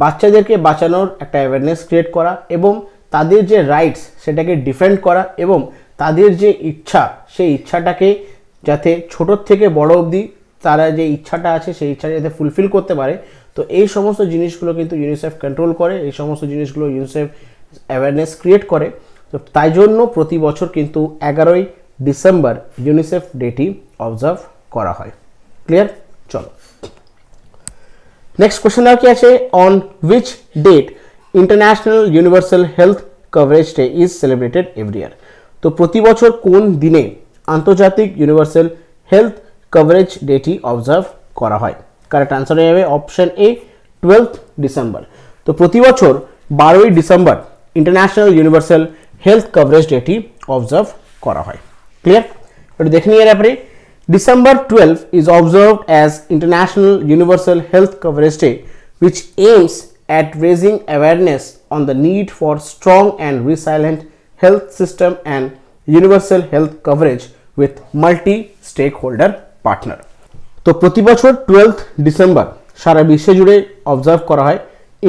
বাচ্চাদেরকে বাঁচানোর একটা অ্যাওয়ারনেস ক্রিয়েট করা এবং তাদের যে রাইটস সেটাকে ডিফেন্ড করা এবং তাদের যে ইচ্ছা সেই ইচ্ছাটাকে যাতে ছোটোর থেকে বড় অবধি তারা যে ইচ্ছাটা আছে সেই ইচ্ছা যাতে ফুলফিল করতে পারে। তো এই সমস্ত জিনিসগুলো কিন্তু ইউনিসেফ কন্ট্রোল করে, এই সমস্ত জিনিসগুলো ইউনিসেফ অ্যাওয়ারনেস ক্রিয়েট করে। তো তাই জন্য প্রতি বছর কিন্তু 11ই ডিসেম্বর ইউনিসেফ ডেটি অবজার্ভ করা হয়। ক্লিয়ার? চলো নেক্সট কোয়েশ্চেন কি আছে, on which date international universal health coverage day is celebrated every year. তো প্রতি বছর কোন দিনে আন্তর্জাতিক ইউনিভার্সাল হেলথ কভারেজ ডেটি অবজার্ভ করা হয়? কারেক্ট আনসার হয়ে যাবে অপশন এ, 12th ডিসেম্বর। তো প্রতি বছর 12ই ডিসেম্বর ইন্টারন্যাশনাল ইউনিভার্সাল হেলথ কভারেজ ডেটি অবজার্ভ করা হয়। ক্লিয়ার? একটু দেখে নিয়ে ব্যাপারে, December 12 is observed as International Universal Health Coverage Day, which aims at raising awareness on the need for strong and resilient health system and universal health coverage with multi-stakeholder partner. তো প্রতি বছর 12th December সারা বিশ্ব জুড়ে observe করা হয়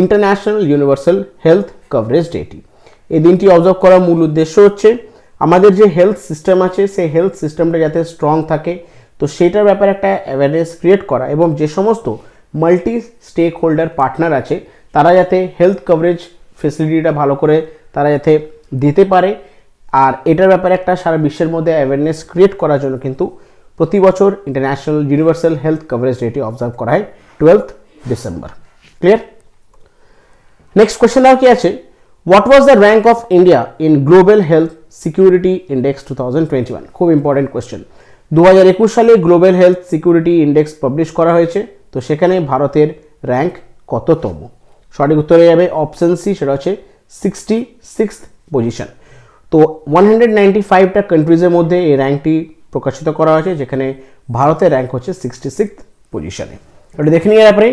international universal health coverage ডেটি। এই দিনটি observe করার মূল উদ্দেশ্য হচ্ছে আমাদের যে হেলথ সিস্টেম আছে সেই হেলথ সিস্টেমটা যাতে স্ট্রং থাকে, তো সেটার ব্যাপারে একটা অ্যাওয়ারনেস ক্রিয়েট করা এবং যে সমস্ত মাল্টি স্টেক হোল্ডার পার্টনার আছে তারা যাতে হেলথ কভারেজ ফেসিলিটিটা ভালো করে তারা যাতে দিতে পারে। আর এটার ব্যাপারে একটা সারা বিশ্বের মধ্যে অ্যাওয়ারনেস ক্রিয়েট করার জন্য কিন্তু প্রতি বছর ইন্টারন্যাশনাল ইউনিভার্সাল হেলথ কভারেজ ডেটি অবজার্ভ করা হয় 12th ডিসেম্বর। ক্লিয়ার? নেক্সট কোয়েশ্চেন কি আছে, what was the rank of India in global health security index 2021? খুব ইম্পর্টেন্ট কোয়েশ্চেন। 2021 সালে global health security index publish করা হয়েছে, তো সেখানে ভারতের র্যাঙ্ক কততম? সঠিক উত্তর হয়ে যাবে অপশন সি, সেটা হচ্ছে 66th পজিশন। তো 195টা কান্ট্রিজের মধ্যে এই র্যাঙ্কটি প্রকাশিত করা হয়েছে, যেখানে ভারতের র্যাঙ্ক হচ্ছে 66th পজিশনে। এটা দেখে নিয়ে ব্যাপারে,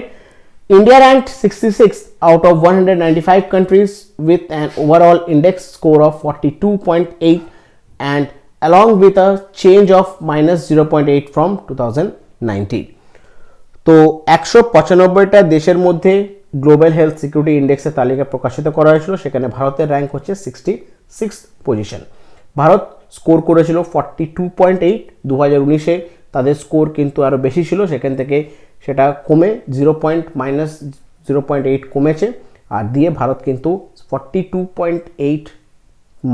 India ranked 66 out of 195 countries with an overall index score of 42.8 and along with a change of -0.8 from 2019. তো 195টা দেশের মধ্যে গ্লোবাল হেলথ সিকিউরিটি ইন্ডেক্সের তালিকা প্রকাশিত করা হয়েছিল, সেখানে ভারতের র্যাঙ্ক হচ্ছে 66th পজিশন। ভারত স্কোর করেছিল 42.8, 2019-এ তাদের স্কোর কিন্তু আরও বেশি ছিল, সেখান থেকে সেটা কমে -0.8 কমেছে, আর দিয়ে ভারত কিন্তু 42.8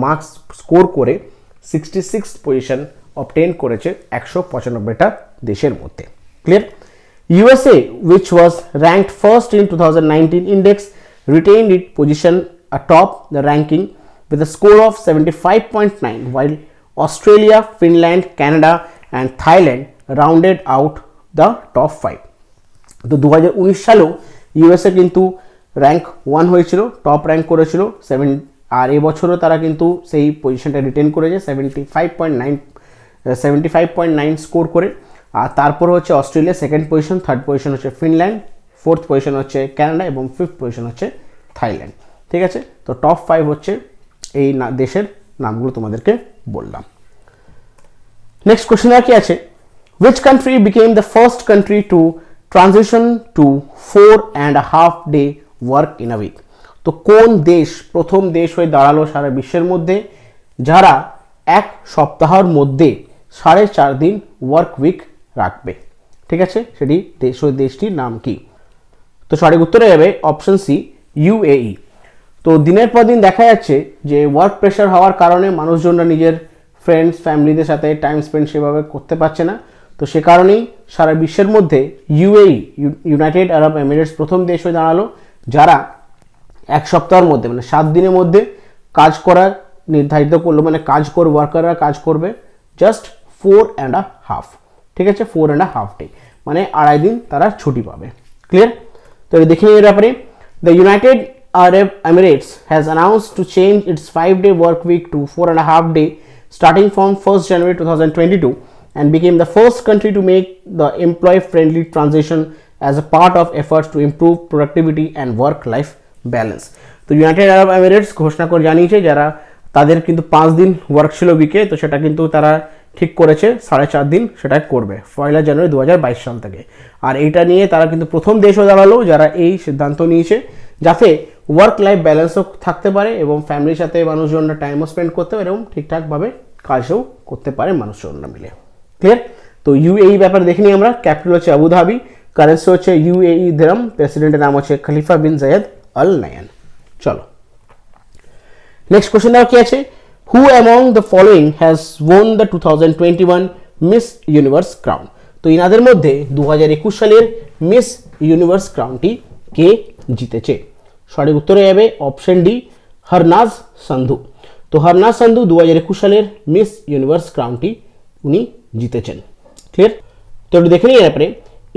মার্কস স্কোর করে 66th পজিশন অবটেন করেছে 195টা দেশের মধ্যে। Clear? USA, which was ranked first in 2019 index, retained its position atop the ranking with a score of 75.9, while Australia, Finland, Canada and Thailand rounded out the top 5. তো 2019 সালেও USA কিন্তু rank 1 হয়েছিল, top rank করেছিল 7, আর এবছরও তারা কিন্তু সেই পজিশনটা রিটেন করেছে 75.9 স্কোর করে। আর তারপর হচ্ছে Australia second position, third position হচ্ছে ফিনল্যান্ড, ফোর্থ পজিশন হচ্ছে কানাডা এবং ফিফথ পজিশন হচ্ছে থাইল্যান্ড। ঠিক আছে, তো টপ 5 হচ্ছে এই দেশের নামগুলো তোমাদেরকে বললাম। নেক্সট কোশ্চেন আর কি আছে, which country became the first country to transition to 4.5 day work in a week? তো কোন দেশ প্রথম দেশ হয়ে দাঁড়ালো সারা বিশ্বের মধ্যে যারা এক সপ্তাহের মধ্যে 4.5 দিন ওয়ার্ক উইক রাখবে? ঠিক আছে, সেটি দেশটির নাম কি? তো সঠিক উত্তরে যাবে অপশন সি, ইউএই। তো দিনের পর দিন দেখা যাচ্ছে যে ওয়ার্ক প্রেশার হওয়ার কারণে মানুষজনরা নিজের ফ্রেন্ডস ফ্যামিলিদের সাথে টাইম স্পেন্ড সেভাবে করতে পারছে না। তো সে কারণেই সারা বিশ্বের মধ্যে ইউএই, ইউনাইটেড আরব এমিরেটস প্রথম দেশ হয়ে দাঁড়ালো যারা এক সপ্তাহের মধ্যে মানে 7 দিনের মধ্যে কাজ করার নির্ধারিত করলো, মানে ওয়ার্কাররা কাজ করবে জাস্ট 4.5। ঠিক আছে, 4.5 ডে মানে 2.5 দিন তারা ছুটি পাবে। ক্লিয়ার? তো দেখে নিই এর ব্যাপারে। The United Arab Emirates has announced to change its 5-day work week to 4.5 day starting from 1st January 2022 and became the first country to make the employee-friendly transition as a part of efforts to improve productivity and work-life balance. তো United আরব Emirates ঘোষণা করে জানিয়েছে যারা তাদের কিন্তু 5 দিন work ছিল উইকে, তো সেটা কিন্তু তারা ঠিক করেছে 4.5 দিন সেটা করবে 1 জানুয়ারি 2022 সাল থেকে। আর এইটা নিয়ে তারা কিন্তু প্রথম দেশ হয়ে দাঁড়ালো যারা এই সিদ্ধান্ত নিয়েছে যাতে ওয়ার্ক লাইফ ব্যালেন্সও থাকতে পারে এবং ফ্যামিলির সাথে মানুষজনরা টাইমও স্পেন্ড করতে পারে এবং ঠিকঠাকভাবে কাজও করতে পারে মানুষজনরা মিলে। ক্লিয়ার? তো ইউএই ব্যাপারে দেখে নিই আমরা। ক্যাপিটাল হচ্ছে আবুধাবি, কারেন্সি হচ্ছে ইউএই দিরহাম, প্রেসিডেন্টের নাম হচ্ছে খলিফা বিন জায়েদ আল নায়ান। চলো নেক্সট কোশ্চেন কি আছে, who among the following has won the 2021 miss universe crown? তো ইনাদের মধ্যে 2021 সালের মিস ইউনিভার্স ক্রাউনটি কে জিতেছে? সঠিক উত্তরে যাবে অপশন ডি, হরনাজ সান্ধু। তো হরনাজ সান্ধু 2021 সালের মিস ইউনিভার্স ক্রাউনটি উনি জিতেছেন। ক্লিয়ার? তো দেখে নিই এরপরে।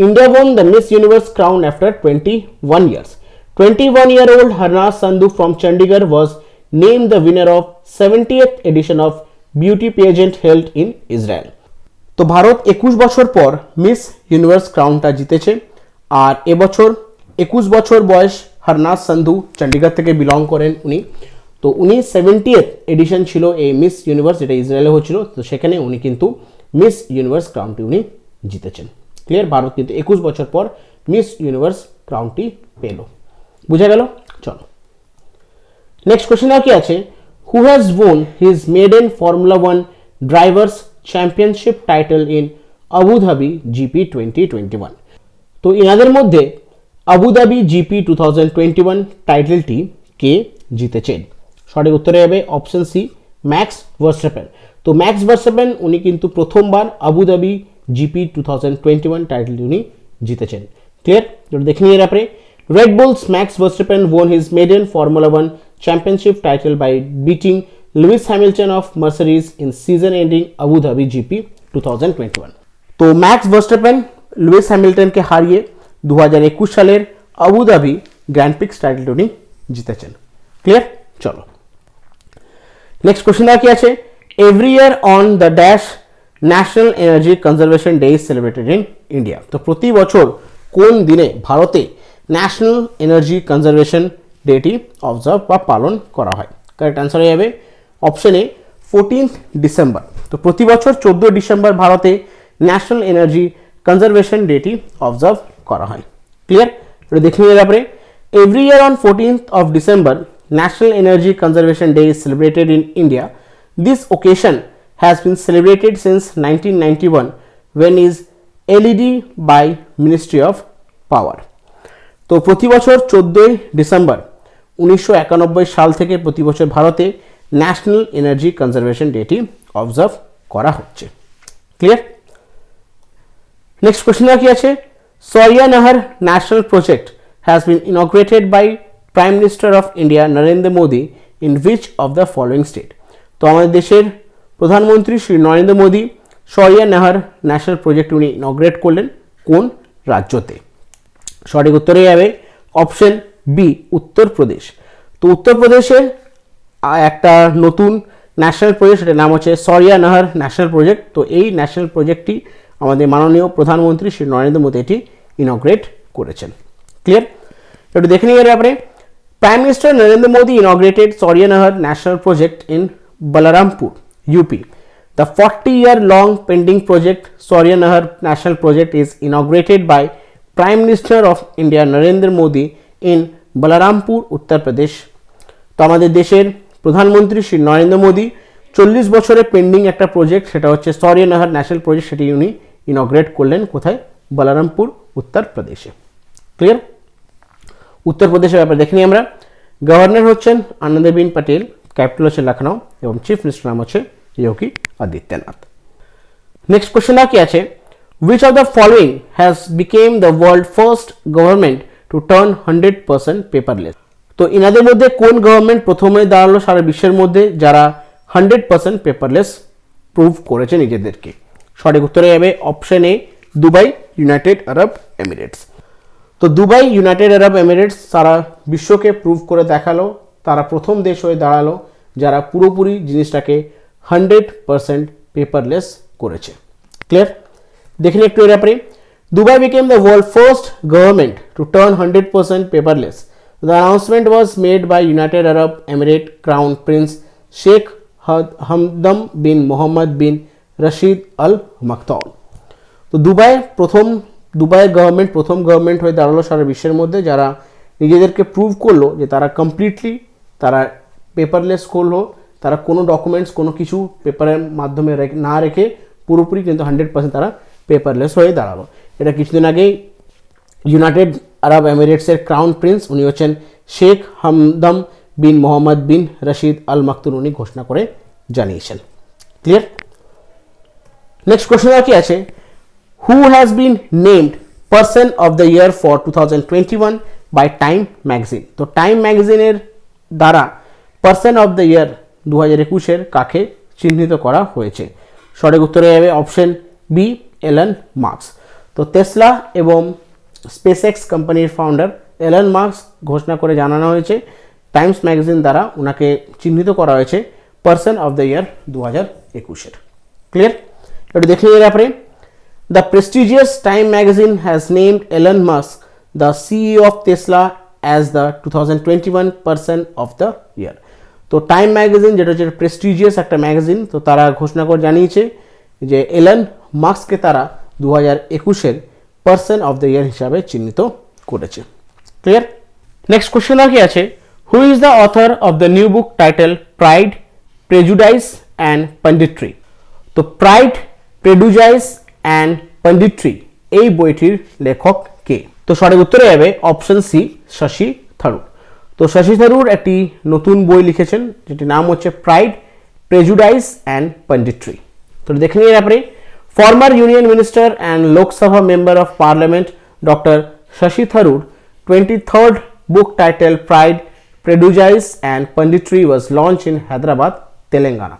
India won the Miss Universe crown after 21 years. 21-year-old Harnaz Sandhu from Chandigarh was named the winner of 70th edition of beauty pageant held in Israel. তো ভারত 21 বছর পর মিস ইউনিভার্স ক্রাউনটা জিতেছে। আর এবছর 21 বছর বয়স হরনাজ সান্ধু, চণ্ডীগড় থেকে বিলং করেন উনি। তো উনি 70th এডিশন ছিল এই মিস ইউনিভার্স, যেটা ইসরায়েলে হচ্ছিল। তো সেখানে উনি কিন্তু মিস ইউনিভার্স ক্রাউনটি উনি জিতেছেন। ক্লিয়ার? ভারত কিন্তু 21 বছর পর মিস ইউনিভার্স ক্রাউনটি পেল। বুঝা গেল? চলো নেক্সট কোশ্চেন আর কি আছে, who has won his maiden formula 1 drivers championship title in Abu Dhabi GP 2021? তো এনাদের মধ্যে আবুধাবি জিপি 2021 টাইটেলটি কে জিতেছেন? সঠিক উত্তরে যাবে অপশন সি, ম্যাক্স ভার্স্টাপেন। তো ম্যাক্স ভার্স্টাপেন উনি কিন্তু প্রথমবার আবুধাবি জিপি 2021 টাইটেলটি উনি জিতেছেন। ক্লিয়ার? দেখে নিয়ে ব্যাপারে। Red Bull's Max Verstappen won his maiden Formula 1 championship title by beating Lewis Hamilton of Mercedes in season-ending Abu Dhabi GP 2021. তো ম্যাক্স ভার্স্টাপেন লুইস হ্যামিল্টনকে হারিয়ে 2021 সালের আবুধাবি গ্র্যান্ড প্রিক্স টাইটেল উনি জিতেছেন। ক্লিয়ার? চলো নেক্সট কোশ্চেন কি আছে, every year on the dash national energy conservation day is celebrated in India? তো প্রতি বছর কোন দিনে ভারতে ন্যাশনাল এনার্জি কনজারভেশন ডেটি অবজার্ভ বা পালন করা হয়? কারেক্ট অ্যান্সার হয়ে যাবে অপশন এ, 14th ডিসেম্বর। তো প্রতি বছর 14 ডিসেম্বর ভারতে ন্যাশনাল এনার্জি কনজারভেশন ডেটি অবজার্ভ করা হয়। ক্লিয়ার? এটা দেখে নিয়ে ব্যাপারে। Every year on 14th of December, National Energy Conservation Day is celebrated in India. This occasion has been celebrated since 1991 when is LED by Ministry of Power. তো প্রতি বছর 14 ডিসেম্বর 1991 সাল থেকে প্রতি বছর ভারতে ন্যাশনাল এনার্জি কনজারভেশন ডেটি observe করা হচ্ছে। ক্লিয়ার। নেক্সট কোশ্চেন কি আছে, Saryu Nahar national project has been inaugurated by prime minister of India Narendra Modi in which of the following state. তো আমাদের দেশের প্রধানমন্ত্রী শ্রী নরেন্দ্র মোদী সরিয়া নাহার ন্যাশনাল প্রজেক্ট উনি ইনগ্রেট করলেন কোন রাজ্যতে? সঠিক উত্তরে যাবে অপশন বি, উত্তরপ্রদেশ। তো উত্তরপ্রদেশে একটা নতুন ন্যাশনাল প্রজেক্ট, সেটার নাম হচ্ছে সরিয়া নাহার ন্যাশনাল প্রজেক্ট। তো এই ন্যাশনাল প্রজেক্টটি আমাদের মাননীয় প্রধানমন্ত্রী শ্রী নরেন্দ্র মোদী এটি ইনগ্রেট করেছেন। ক্লিয়ার। একটু দেখে নিয়ে গেলে আপনি, prime minister Narendra Modi inaugurated Saryu Nahar national project in Balrampur, UP. The 40-year-long pending project Saurya Nahar National Project is inaugurated by Prime Minister of India Narendra Modi in Balarampur, Uttar Pradesh. তো আমাদের দেশের প্রধানমন্ত্রী শ্রী নরেন্দ্র মোদী 40 বছরের পেন্ডিং একটা প্রজেক্ট, সেটা হচ্ছে সরিয়া নাহার ন্যাশনাল প্রজেক্ট, সেটি উনি ইনগ্রেট করলেন কোথায়? বলরামপুর, উত্তর প্রদেশে। ক্লিয়ার। উত্তরপ্রদেশের ব্যাপারে দেখে নিই আমরা। গভর্নর হচ্ছেন আনন্দীবেন পটেল, ক্যাপিটাল হচ্ছে লখনৌ এবং চিফ মিনিস্টার নাম হচ্ছে যোগী আদিত্যনাথ। নেক্সট কোশ্চেন কি আছে, which of the following has became the world first government to turn 100% paperless? তো ইনাদের মধ্যে কোন গভর্নমেন্ট প্রথমে দাঁড়ালো সারা বিশ্বের মধ্যে যারা 100% পেপারলেস প্রুভ করেছে নিজেদেরকে? সঠিক উত্তরে যাবে অপশন এ, দুবাই, ইউনাইটেড আরব এমিরেটস। তো দুবাই, ইউনাইটেড আরব এমিরেটস সারা বিশ্বকে প্রুভ করে দেখালো, তারা প্রথম দেশ হয়ে দাঁড়ালো যারা পুরোপুরি জিনিসটাকে 100% পেপারলেস করেছে। ক্লিয়ার। দেখে নিই একটু এর ব্যাপারে। Dubai became the world first government to turn 100% paperless. The announcement was made by United Arab Emirates Crown Prince Sheikh Hamdan bin Mohammed bin Rashid Al Maktoum. তো দুবাই গভর্নমেন্ট প্রথম government হয়ে দাঁড়ালো সারা বিশ্বের মধ্যে যারা নিজেদেরকে প্রুভ করলো যে তারা কমপ্লিটলি তারা পেপারলেস করলো, তারা কোনো ডকুমেন্টস কোনো কিছু পেপারের মাধ্যমে না রেখে পুরোপুরি কিন্তু 100% তারা পেপারলেস হয়ে দাঁড়ালো। এটা কিছুদিন আগেই ইউনাইটেড আরব এমিরেটসের ক্রাউন প্রিন্স উনি হচ্ছেন শেখ হামদাম বিন মোহাম্মদ বিন রশিদ আল মাকতুম উনি ঘোষণা করে জানিয়েছেন। ক্লিয়ার। নেক্সট কোশ্চেন কি আছে, who has been named person of the year for 2021 by time magazine? তো টাইম ম্যাগাজিনের দ্বারা পারসন অফ দ্য ইয়ার 2021-এর কাকে চিহ্নিত করা হয়েছে? সঠিক উত্তরে যাবে অপশন বি, এলন মাস্ক। তো টেসলা এবং স্পেসএক্স কোম্পানির ফাউন্ডার এলন মাস্ক ঘোষণা করে জানানো হয়েছে টাইমস ম্যাগাজিন দ্বারা ওনাকে চিহ্নিত করা হয়েছে পারসন অফ দ্য ইয়ার 2021-এর। ক্লিয়ার। একটু দেখে নিয়ে ব্যাপারে, the prestigious Time magazine has named Elon Musk the CEO of Tesla as the 2021 person of the year. তো টাইম ম্যাগাজিন যেটা হচ্ছে প্রেস্টিজিয়াস একটা ম্যাগাজিন, তো তারা ঘোষণা করে জানিয়েছে যে এলন মাস্ককে তারা 2021-এর পারসন অফ দ্য ইয়ার হিসাবে চিহ্নিত করেছে। ক্লিয়ার। নেক্সট কোশ্চেন কি আছে, who is the author of the new book title pride, prejudice and punditry? তো প্রাইড, প্রেজুডাইস অ্যান্ড পন্ডিট্রি এই বইটির লেখক কে? তো সঠিক উত্তরে যাবে অপশন সি, শশী থারুর। তো শশী থারুর একটি নতুন বই লিখেছেন যেটির নাম হচ্ছে প্রাইড, প্রেজুডাইস অ্যান্ড পন্ডিট্রি। তো দেখে নিয়ে ব্যাপারে, former union minister and Lok Sabha member of parliament doctor Shashi Tharoor 23rd book title Pride, Prejudice and Punditry was launched in Hyderabad, Telangana.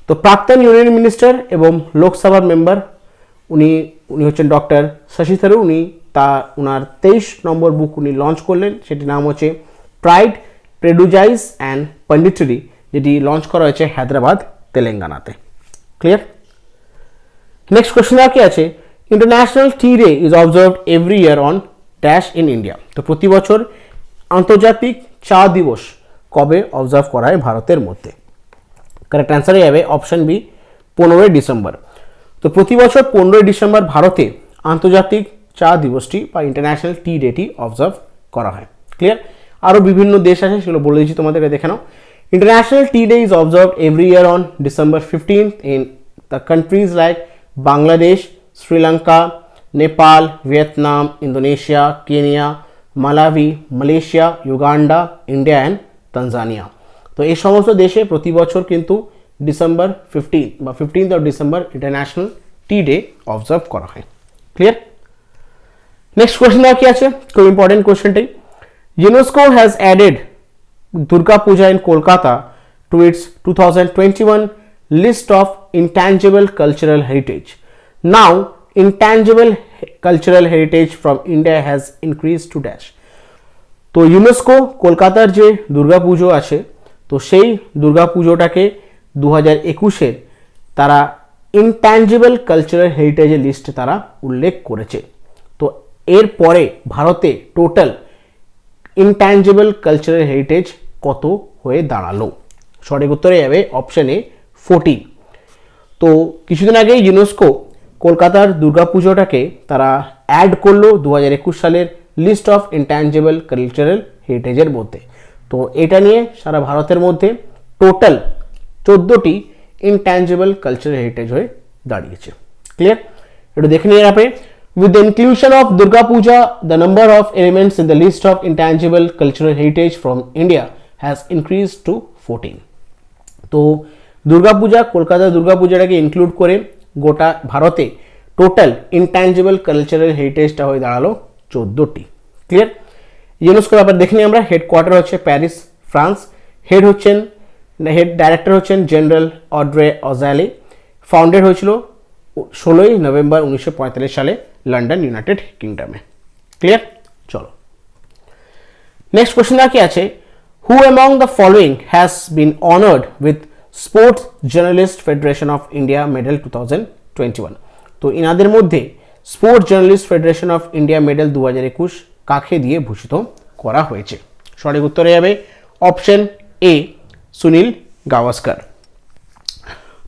তো প্রাক্তন ইউনিয়ন মিনিস্টার এবং লোকসভার মেম্বার উনি হচ্ছেন ডক্টর শশী থারুর। ওনার 23 নম্বর বুক উনি লঞ্চ করলেন, সেটির নাম হচ্ছে প্রাইড, প্রেজুডিস অ্যান্ড পন্ডিটরি, যেটি লঞ্চ করা হয়েছে হায়দ্রাবাদ, তেলেঙ্গানাতে। ক্লিয়ার। নেক্সট কোশ্চেন কি আছে, international tea day is observed every year on dash in India? তো প্রতি বছর আন্তর্জাতিক চা দিবস কবে অবজার্ভ করা হয় ভারতের মধ্যে? কারেক্ট অ্যান্সারে যাবে অপশন বি, 15 ডিসেম্বর। তো প্রতি বছর 15 ডিসেম্বর ভারতে আন্তর্জাতিক চা দিবসটি বা ইন্টারন্যাশনাল টি ডেটি অবজার্ভ করা হয়। ক্লিয়ার। আরও বিভিন্ন দেশ আছে, সেগুলো বলে দিচ্ছি তোমাদেরকে, দেখে নাও। International tea day is observed every year on December 15th in the countries like Bangladesh, Sri Lanka, Nepal, Vietnam, Indonesia, Kenya, Malawi, Malaysia, Uganda, India and Tanzania. তো এই সমস্ত দেশে প্রতি বছর কিন্তু December 15 বা 15th of December international tea day observe করা হয়। ক্লিয়ার? নেক্সট কোয়েশ্চেন কি আছে, খুব ইম্পর্টেন্ট কোয়েশ্চেনটাই। UNESCO has added Durga Puja in Kolkata to its 2021 list of intangible cultural heritage. Now intangible cultural heritage from India has increased to dash. তো UNESCO কলকাতার যে দুর্গাপুজো আছে, তো সেই দুর্গাপুজোটাকে 2021-এর তারা ইনট্যাঞ্জিবল কালচারাল হেরিটেজের লিস্টে তারা উল্লেখ করেছে। তো এরপরে ভারতে টোটাল ইনট্যাঞ্জিবল কালচারাল হেরিটেজ কত হয়ে দাঁড়ালো? সঠিক উত্তরে যাবে অপশন এ 14। তো কিছুদিন আগে ইউনেস্কো কলকাতার দুর্গাপুজোটাকে তারা অ্যাড করলো 2021 সালের লিস্ট অফ ইনট্যাঞ্জিবল কালচারাল হেরিটেজের মধ্যে। তো এটা নিয়ে সারা ভারতের মধ্যে টোটাল 14টি ইনট্যাঞ্জিবল কালচারাল হেরিটেজ হয়ে দাঁড়িয়েছে। ক্লিয়ার? একটু দেখে নিয়ে আপনি, with the inclusion of Durga Puja, the number of elements in the list of intangible cultural heritage from India has increased to 14. তো দুর্গাপূজা, কলকাতা দুর্গাপূজাটাকে ইনক্লুড করে গোটা ভারতে টোটাল ইনট্যাঞ্জিবল কালচারাল হেরিটেজটা হয়ে দাঁড়ালো 14টি। ক্লিয়ার? ইউনেস্কো ব্যাপার দেখে নিই আমরা। হেডকোয়ার্টার হচ্ছে প্যারিস, ফ্রান্স। হেড ডাইরেক্টর হচ্ছেন জেনারেল অড্রে অজালে। ফাউন্ডেড হয়েছিল 16 নভেম্বর 1945 সালে লন্ডন, ইউনাইটেড কিংডমে। ক্লিয়ার? চলো নেক্সট কোশ্চেন কি আছে, who among the following has been honoured with sports journalist federation of India medal 2021? তো ইনাদের মধ্যে sports journalist federation of India medal 2021 কাকে দিয়ে ভূষিত করা হয়েছে? সঠিক উত্তরে যাবে অপশন এ সুনীল গাভাস্কর।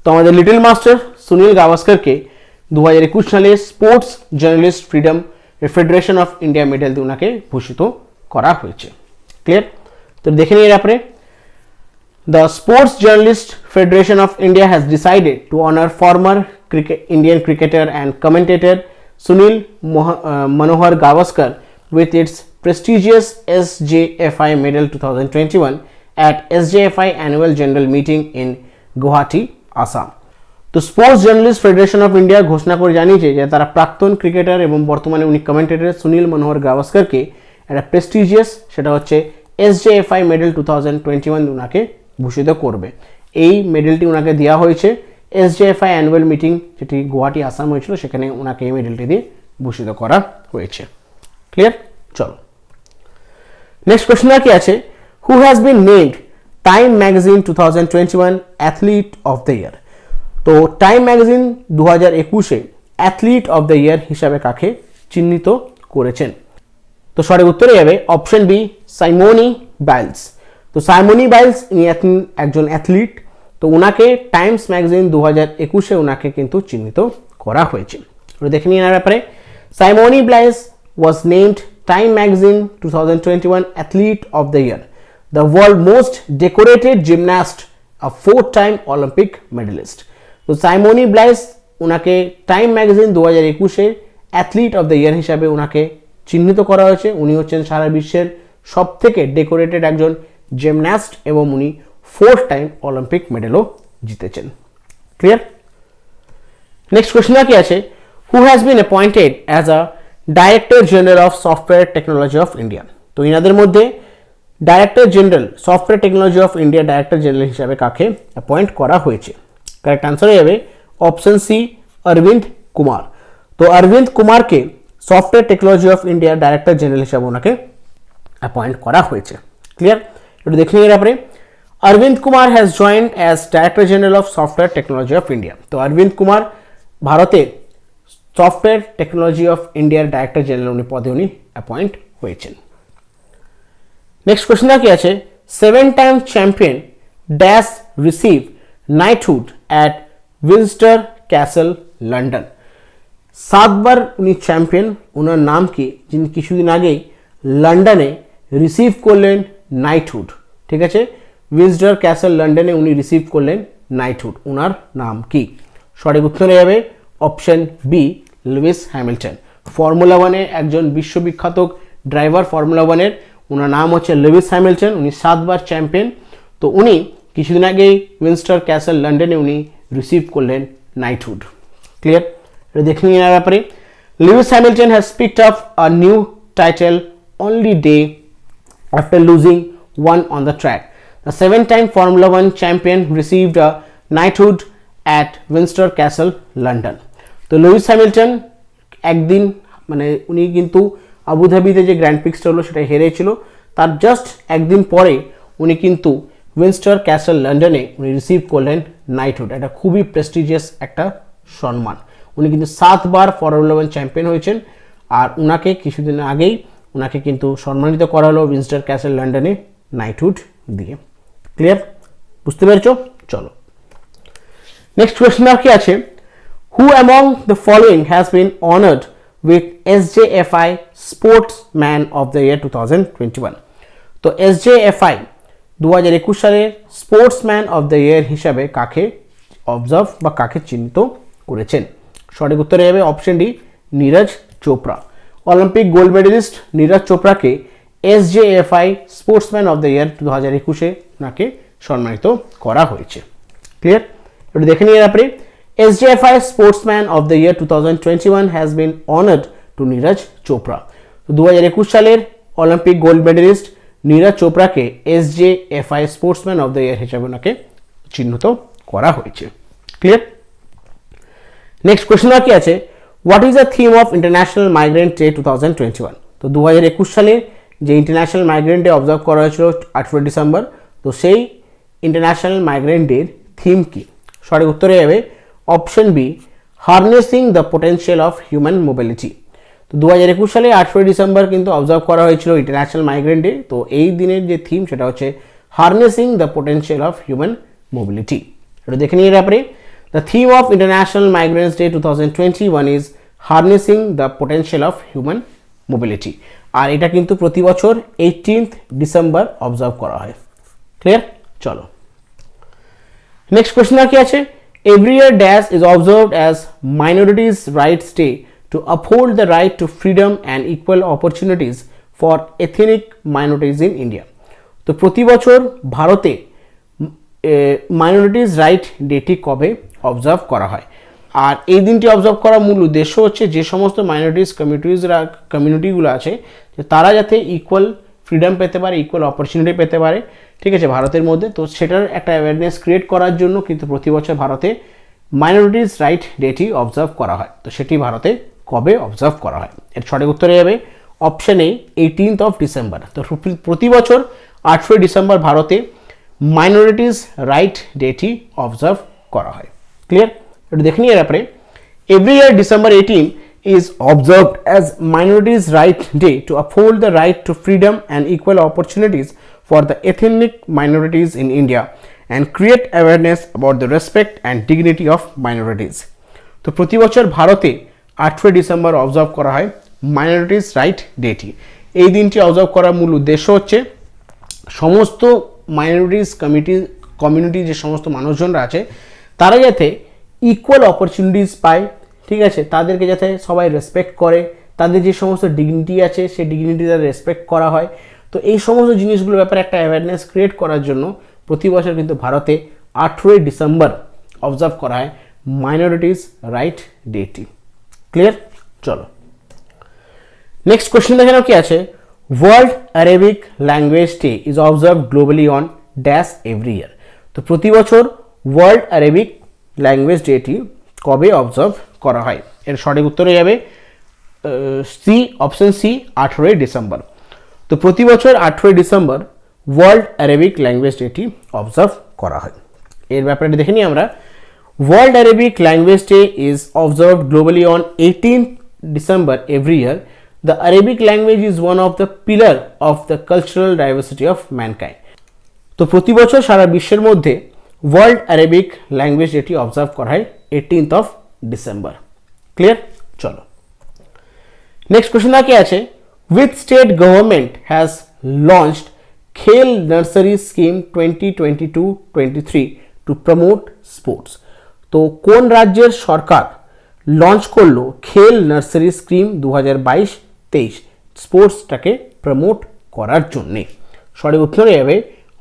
তো আমাদের লিটল মাস্টার সুনীল গাভাস্করকে 2021 সালে sports journalist freedom federation of India medal দিয়ে ওনাকে ভূষিত করা হয়েছে। ক্লিয়ার? তো দেখে নিয়ে আপনি, the Sports Journalist Federation of India has decided to honor former Indian cricketer and commentator Sunil Manohar Gavaskar with its prestigious SJFI Medal 2021 at SJFI Annual General Meeting in Guwahati, Assam. তো sports journalist federation of India ঘোষণা করে জানিয়েছে যে তারা প্রাক্তন cricketer এবং বর্তমানে উনি কমেন্টেটর সুনীল মনোহর গাভাস্করকে একটা প্রেস্টিজিয়াস, সেটা হচ্ছে SJFI মেডেল 2021 ওনাকে ভূষিত করবে। এই মেডেলটি ওনাকে দেওয়া হয়েছে SJFI অ্যানুয়াল মিটিং, যেটি গুয়াহাটি আসাম হয়েছিল, সেখানে ওনাকে এই মেডেলটি দিয়ে ভূষিত করা হয়েছে। ক্লিয়ার? চলো নেক্সট কোশ্চেন কি আছে, who has been named Time magazine 2021 athlete of the year? তো টাইম ম্যাগাজিন 2021-এ অ্যাথলিট অফ দ্য ইয়ার হিসাবে কাকে চিহ্নিত করেছেন? তো সঠিক উত্তরে যাবে অপশন বি সাইমনি বাইলস। তো সাইমনি বাইলস ইনি একজন অ্যাথলিট। তো ওনাকে টাইমস ম্যাগাজিন 2021-এ ওনাকে কিন্তু চিহ্নিত করা হয়েছে। দেখে নিন এর ব্যাপারে, Simone Biles was named Time magazine 2021 athlete of the year, the world most decorated gymnast, a 4-time Olympic medallist. তো সাইমনি বাইলস ওনাকে টাইম ম্যাগাজিন 2021-এ অ্যাথলিট অফ দ্য ইয়ার হিসাবে ওনাকে চিহ্নিত করা হয়েছে। উনি হচ্ছেন সারা বিশ্বের সব থেকে ডেকোরেটেড একজন জিমন্যাস্ট এবং উনি 4-time অলিম্পিক মেডেলও জিতেছেন। ক্লিয়ার? নেক্সট কোশ্চেন কি আছে, who has been appointed as a director general of software technology of India? তো ইনাদের মধ্যে director general software technology of India director general হিসাবে কাকে অ্যাপয়েন্ট করা হয়েছে? কারেক্ট আনসার হয়ে যাবে অপশন সি অরবিন্দ কুমার। তো অরবিন্দ কুমারকে software technology of India director general হিসাবে ওনাকে অ্যাপয়েন্ট করা হয়েছে। ক্লিয়ার? একটু দেখে নিয়ে আপনি, Arvind Kumar has joined as director general of software technology of India. তো অরবিন্দ কুমার ভারতের সফটওয়্যার টেকনোলজি অফ ইন্ডিয়ার ডাইরেক্টর জেনারেল উনি পদে উনি অ্যাপয়েন্ট হয়েছেন। নেক্সট কোশ্চেন কি আছে, 7-time champion dash receive knighthood at Windsor Castle London. 7বার উনি চ্যাম্পিয়ন, ওনার নাম কি, যিনি কিছুদিন আগেই লন্ডনে রিসিভ করলেন নাইটহুড? ঠিক আছে, উইনস্টর ক্যাসেল লন্ডনে উনি রিসিভ করলেন নাইটহুড, ওনার নাম কি? সঠিক উত্তরে যাবে option B Lewis Hamilton. Formula 1-এর একজন বিশ্ববিখ্যাত ড্রাইভার, ফর্মুলা 1-এর, ওনার নাম হচ্ছে লুইস হ্যামিল্টন। উনি 7বার চ্যাম্পিয়ন। তো উনি কিছুদিন আগেই উইনস্টর ক্যাসেল লন্ডনে উনি রিসিভ করলেন নাইটহুড। ক্লিয়ার? এটা দেখে নিয়ে নেওয়ার ব্যাপারে Lewis Hamilton has picked up a new title only day after losing one on the track. The 7-time Formula 1 champion received a knighthood at Windsor Castle, London. তো Lewis Hamilton একদিন মানে উনি কিন্তু আবুধাবিতে যে গ্র্যান্ড পিক্সটা হলো সেটা হেরেছিল, তার জাস্ট একদিন পরে উনি কিন্তু উইনস্টর ক্যাসল লন্ডনে উনি রিসিভ করলেন নাইটহুড। এটা খুবই প্রেস্টিজিয়াস একটা সম্মান। উনি কিন্তু 7 বার ফর্মুলা 1 চ্যাম্পিয়ন হয়েছেন, আর উনাকে কিছুদিন আগেই উনাকে কিন্তু সম্মানিত করা হলো উইনস্টর ক্যাসল লন্ডনে নাইটহুড দিয়ে। ক্লিয়ার? বুঝতে পেরেছো? চলো নেক্সট কোয়েশ্চেন আর কি আছে, who among the following has been honoured with SJFI sportsman of the year 2021। তো SJFI 2021 সালের স্পোর্টসম্যান অফ দ্য ইয়ার হিসাবে কাকে অবজার্ভ বা কাকে চিহ্নিত করেছেন? সঠিক উত্তরে যাবে option D, Neeraj Chopra. Olympic gold medallist Neeraj চোপড়াকে SJFI sportsman of the year 2021-এ ওনাকে সম্মানিত করা হয়েছে। ক্লিয়ার? একটু দেখে নিয়ে ব্যাপারে SJFI sportsman of the year 2021 has been honoured to Neeraj Chopra. তো 2021 সালের অলিম্পিক গোল্ড মেডেলিস্ট নীরজ চোপড়াকে SJFI sportsman of the year হিসাবে ওনাকে চিহ্নিত করা হয়েছে। ক্লিয়ার? নেক্সট কোয়েশ্চেন আর কি আছে, what is the theme of international migrant day 2021? তো 2021 সালে যে ইন্টারন্যাশনাল মাইগ্রেন্ট ডে অবজার্ভ করা হয়েছিল 18 ডিসেম্বর, তো সেই ইন্টারন্যাশনাল মাইগ্রেন্ট ডের থিম কি? সঠিক উত্তরে যাবে option B, harnessing the potential of human mobility. তো 2021 সালে 18 ডিসেম্বর কিন্তু অবজার্ভ করা হয়েছিল ইন্টারন্যাশনাল মাইগ্রেন্ট ডে। তো এই দিনের যে থিম সেটা হচ্ছে harnessing the potential of human mobility. এটা দেখে নিয়ে ব্যাপারে the theme of international migrants day 2021 is harnessing the potential of human mobility. আর এটা কিন্তু প্রতি বছর 18th ডিসেম্বর অবজার্ভ করা হয়। ক্লিয়ার? চলো নেক্সট কোয়েশ্চেন আর কি আছে, every year dash is observed as minorities rights day to uphold the right to freedom and equal opportunities for ethnic minorities in India. তো প্রতি বছর ভারতে মাইনরিটিজ রাইট ডেটি কবে অবজার্ভ করা হয়? আর এই দিনটি অবজার্ভ করার মূল উদ্দেশ্য হচ্ছে যে সমস্ত মাইনরিটিজ কমিউনিটিগুলো আছে যে তারা যাতে ইকুয়াল ফ্রিডম পেতে পারে, ইকুয়াল অপরচুনিটি পেতে পারে, ঠিক আছে, ভারতের মধ্যে। তো সেটার একটা অ্যাওয়ারনেস ক্রিয়েট করার জন্য কিন্তু প্রতি বছর ভারতে মাইনরিটিজ রাইট ডেটি অবজার্ভ করা হয়। তো সেটি ভারতে কবে অবজার্ভ করা হয়? এর সঠিক উত্তরে যাবে option A, 18th of December. তো প্রতি বছর 18 ডিসেম্বর ভারতে মাইনরিটিজ রাইট ডেটি অবজার্ভ করা হয়। ক্লিয়ার? একটু দেখে নিয়ে ব্যাপারে every year December 18 is observed as minorities right day to uphold the right to freedom and equal opportunities for the ethnic minorities in India and create awareness about the respect and dignity of minorities. তো প্রতি বছর ভারতে 18 December observe করা হয় minorities right ডেটি। এই দিনটি observe করার মূল উদ্দেশ্য হচ্ছে সমস্ত মাইনরিটিস কমিউনিটি যে সমস্ত মানুষজনরা আছে তারা যাতে ইকুয়াল অপরচুনিটিস পায়, ঠিক আছে, তাদেরকে যাতে সবাই রেসপেক্ট করে, তাদের যে সমস্ত ডিগনিটি আছে সেই ডিগনিটি তাদের রেসপেক্ট করা হয়। তো এই সমস্ত জিনিসগুলোর ব্যাপারে একটা অ্যাওয়ারনেস ক্রিয়েট করার জন্য প্রতি বছর কিন্তু ভারতে 18 ডিসেম্বর অবজার্ভ করা হয় মাইনরিটিস রাইট ডেটি। ক্লিয়ার? চলো নেক্সট কোয়েশ্চেন দেখে নাও কি আছে, world Arabic language day is observe globally on dash every year. তো প্রতি বছর ওয়ার্ল্ড অ্যারাবিক ল্যাঙ্গুয়েজ ডেটি কবে অবজার্ভ করা হয়? এর সঠিক উত্তরে যাবে সি, অপশন সি, 18 ডিসেম্বর। তো প্রতি বছর 18 ডিসেম্বর ওয়ার্ল্ড অ্যারাবিক ল্যাঙ্গুয়েজ ডেটি অবজার্ভ করা হয়। এর ব্যাপারে দেখে নিই আমরা। World Arabic Language Day is observed globally on 18th December every year. The Arabic language is one of the pillar of the cultural diversity of mankind. তো প্রতি বছর সারা বিশ্বের মধ্যে ওয়ার্ল্ড অ্যারাবিক ল্যাঙ্গুয়েজ ডেটি অবজার্ভ করা হয় 18th অফ ডিসেম্বর। ক্লিয়ার? চলো next question কি আছে, which state government has launched খেল nursery scheme 2022-23 to promote sports? তো কোন রাজ্যের সরকার লঞ্চ করলো খেল নার্সারি স্কিম 2022-23 স্পোর্টসটাকে প্রমোট করার জন্যে? সঠিক উত্তরে যাবে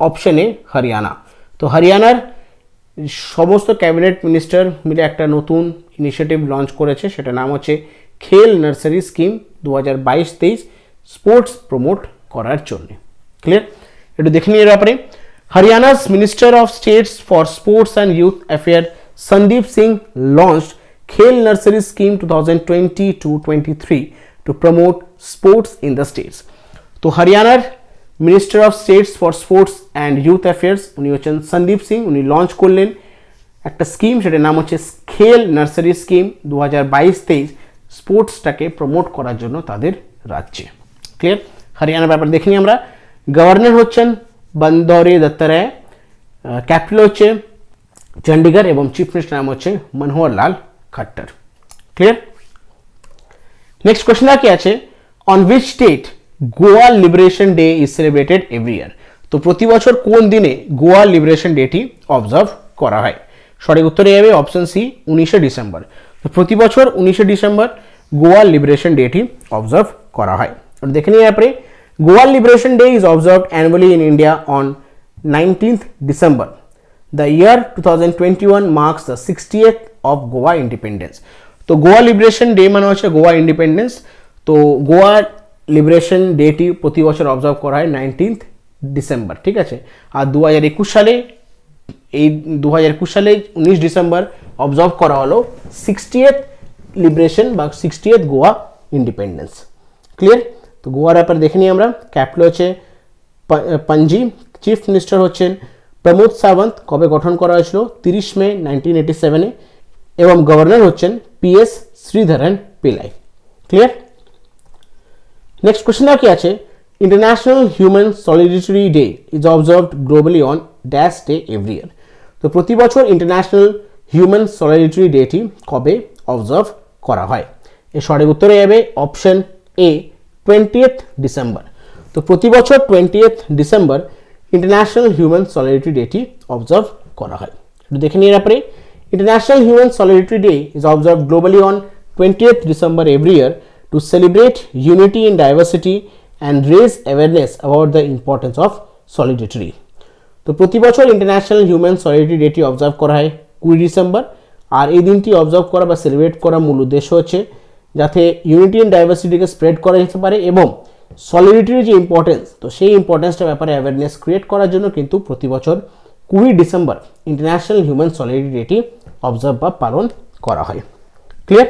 অপশন এ, হরিয়ানা। তো হরিয়ানার সমস্ত ক্যাবিনেট মিনিস্টার মিলে একটা নতুন ইনিশিয়েটিভ লঞ্চ করেছে, সেটা নাম হচ্ছে খেল নার্সারি স্কিম 2022-23 স্পোর্টস প্রমোট করার জন্য। ক্লিয়ার? একটু দেখে নিয়ে এর ব্যাপারে। Haryana's minister of states for sports and youth affair Sandeep Singh launched Khel nursery scheme 2020-23 to promote sports in the states. তো হরিয়ানার minister of states for sports and youth affairs উনি হচ্ছেন সন্দীপ সিং, উনি লঞ্চ করলেন একটা স্কিম, সেটার নাম হচ্ছে খেল নার্সারি স্কিম 2022-23 স্পোর্টসটাকে প্রমোট করার জন্য তাদের রাজ্যে। ক্লিয়ার? হরিয়ানার ব্যাপার দেখে নিই আমরা। গভর্নর হচ্ছেন বন্দরে দত্তারায়, ক্যাপিটাল হচ্ছে চণ্ডীগড় এবং চিফ মিনিস্টার নাম হচ্ছে Manohar Lal Khattar. Clear? Next question কি আছে, on which date Goa liberation day is celebrated every year. তো প্রতি বছর কোন দিনে গোয়া লিবারেশন ডেটি অবজার্ভ করা হয়? সঠিক উত্তরে যাবে অপশন সি 19শে ডিসেম্বর। তো প্রতি বছর 19শে ডিসেম্বর গোয়া লিবারেশন ডেটি অবজার্ভ করা হয়। দেখে নিয়ে আপনি, Goa liberation day is observed annually in India on 19th December. The year 2021 marks the 60th of Goa independence. তো গোয়া লিবারেশন ডে মানে হচ্ছে গোয়া ইন্ডিপেন্ডেন্স। তো গোয়া লিবারেশন ডেটি প্রতি বছর অবজার্ভ করা হয় 19th ডিসেম্বর, ঠিক আছে। আর 2021 সালে 19 ডিসেম্বর অবজার্ভ করা হলো 60th লিবারেশন বা 60th গোয়া ইন্ডিপেন্ডেন্স। ক্লিয়ার? তো গোয়ার ব্যাপার দেখে নিই আমরা। ক্যাপিটাল হচ্ছে পানজি, চিফ মিনিস্টার হচ্ছেন প্রমোদ সাওয়ন্ত, কবে গঠন করা হয়েছিল 30 মে 1987-এ, এবং গভর্নর হচ্ছেন PS Sreedharan Pillai. Clear? Next question কি আছে, international human solidarity day is observed globally on dash day every year. তো প্রতি বছর ইন্টারন্যাশনাল হিউম্যান সলিডারিটি ডেটি কবে অবজার্ভ করা হয়? এর সঠিক উত্তরে যাবে অপশন এ 20th ডিসেম্বর। তো প্রতি বছর 20th December international human solidarity ডেটি অবজার্ভ করা হয়। একটু দেখে নিয়ে আপনি, international human solidarity day is observe globally on 20th December every year to celebrate unity in diversity and raise awareness about the importance of solidarity. তো প্রতি বছর ইন্টারন্যাশনাল হিউম্যান সলিডারিটি ডেটি অবজার্ভ করা হয় 20 ডিসেম্বর। আর এই দিনটি অবজার্ভ করা বা সেলিব্রেট করার মূল উদ্দেশ্য হচ্ছে যাতে ইউনিটি ইন ডাইভার্সিটিকে স্প্রেড করা যেতে পারে এবং সলিডারিটির যে ইম্পর্টেন্স, তো সেই ইম্পর্টেন্সটার ব্যাপারে অ্যাওয়ারনেস ক্রিয়েট করার জন্য কিন্তু প্রতি বছর 20 ডিসেম্বর ইন্টারন্যাশনাল হিউম্যান সলিডারিটি ডেটি অবজার্ভ বা পালন করা হয়। ক্লিয়ার?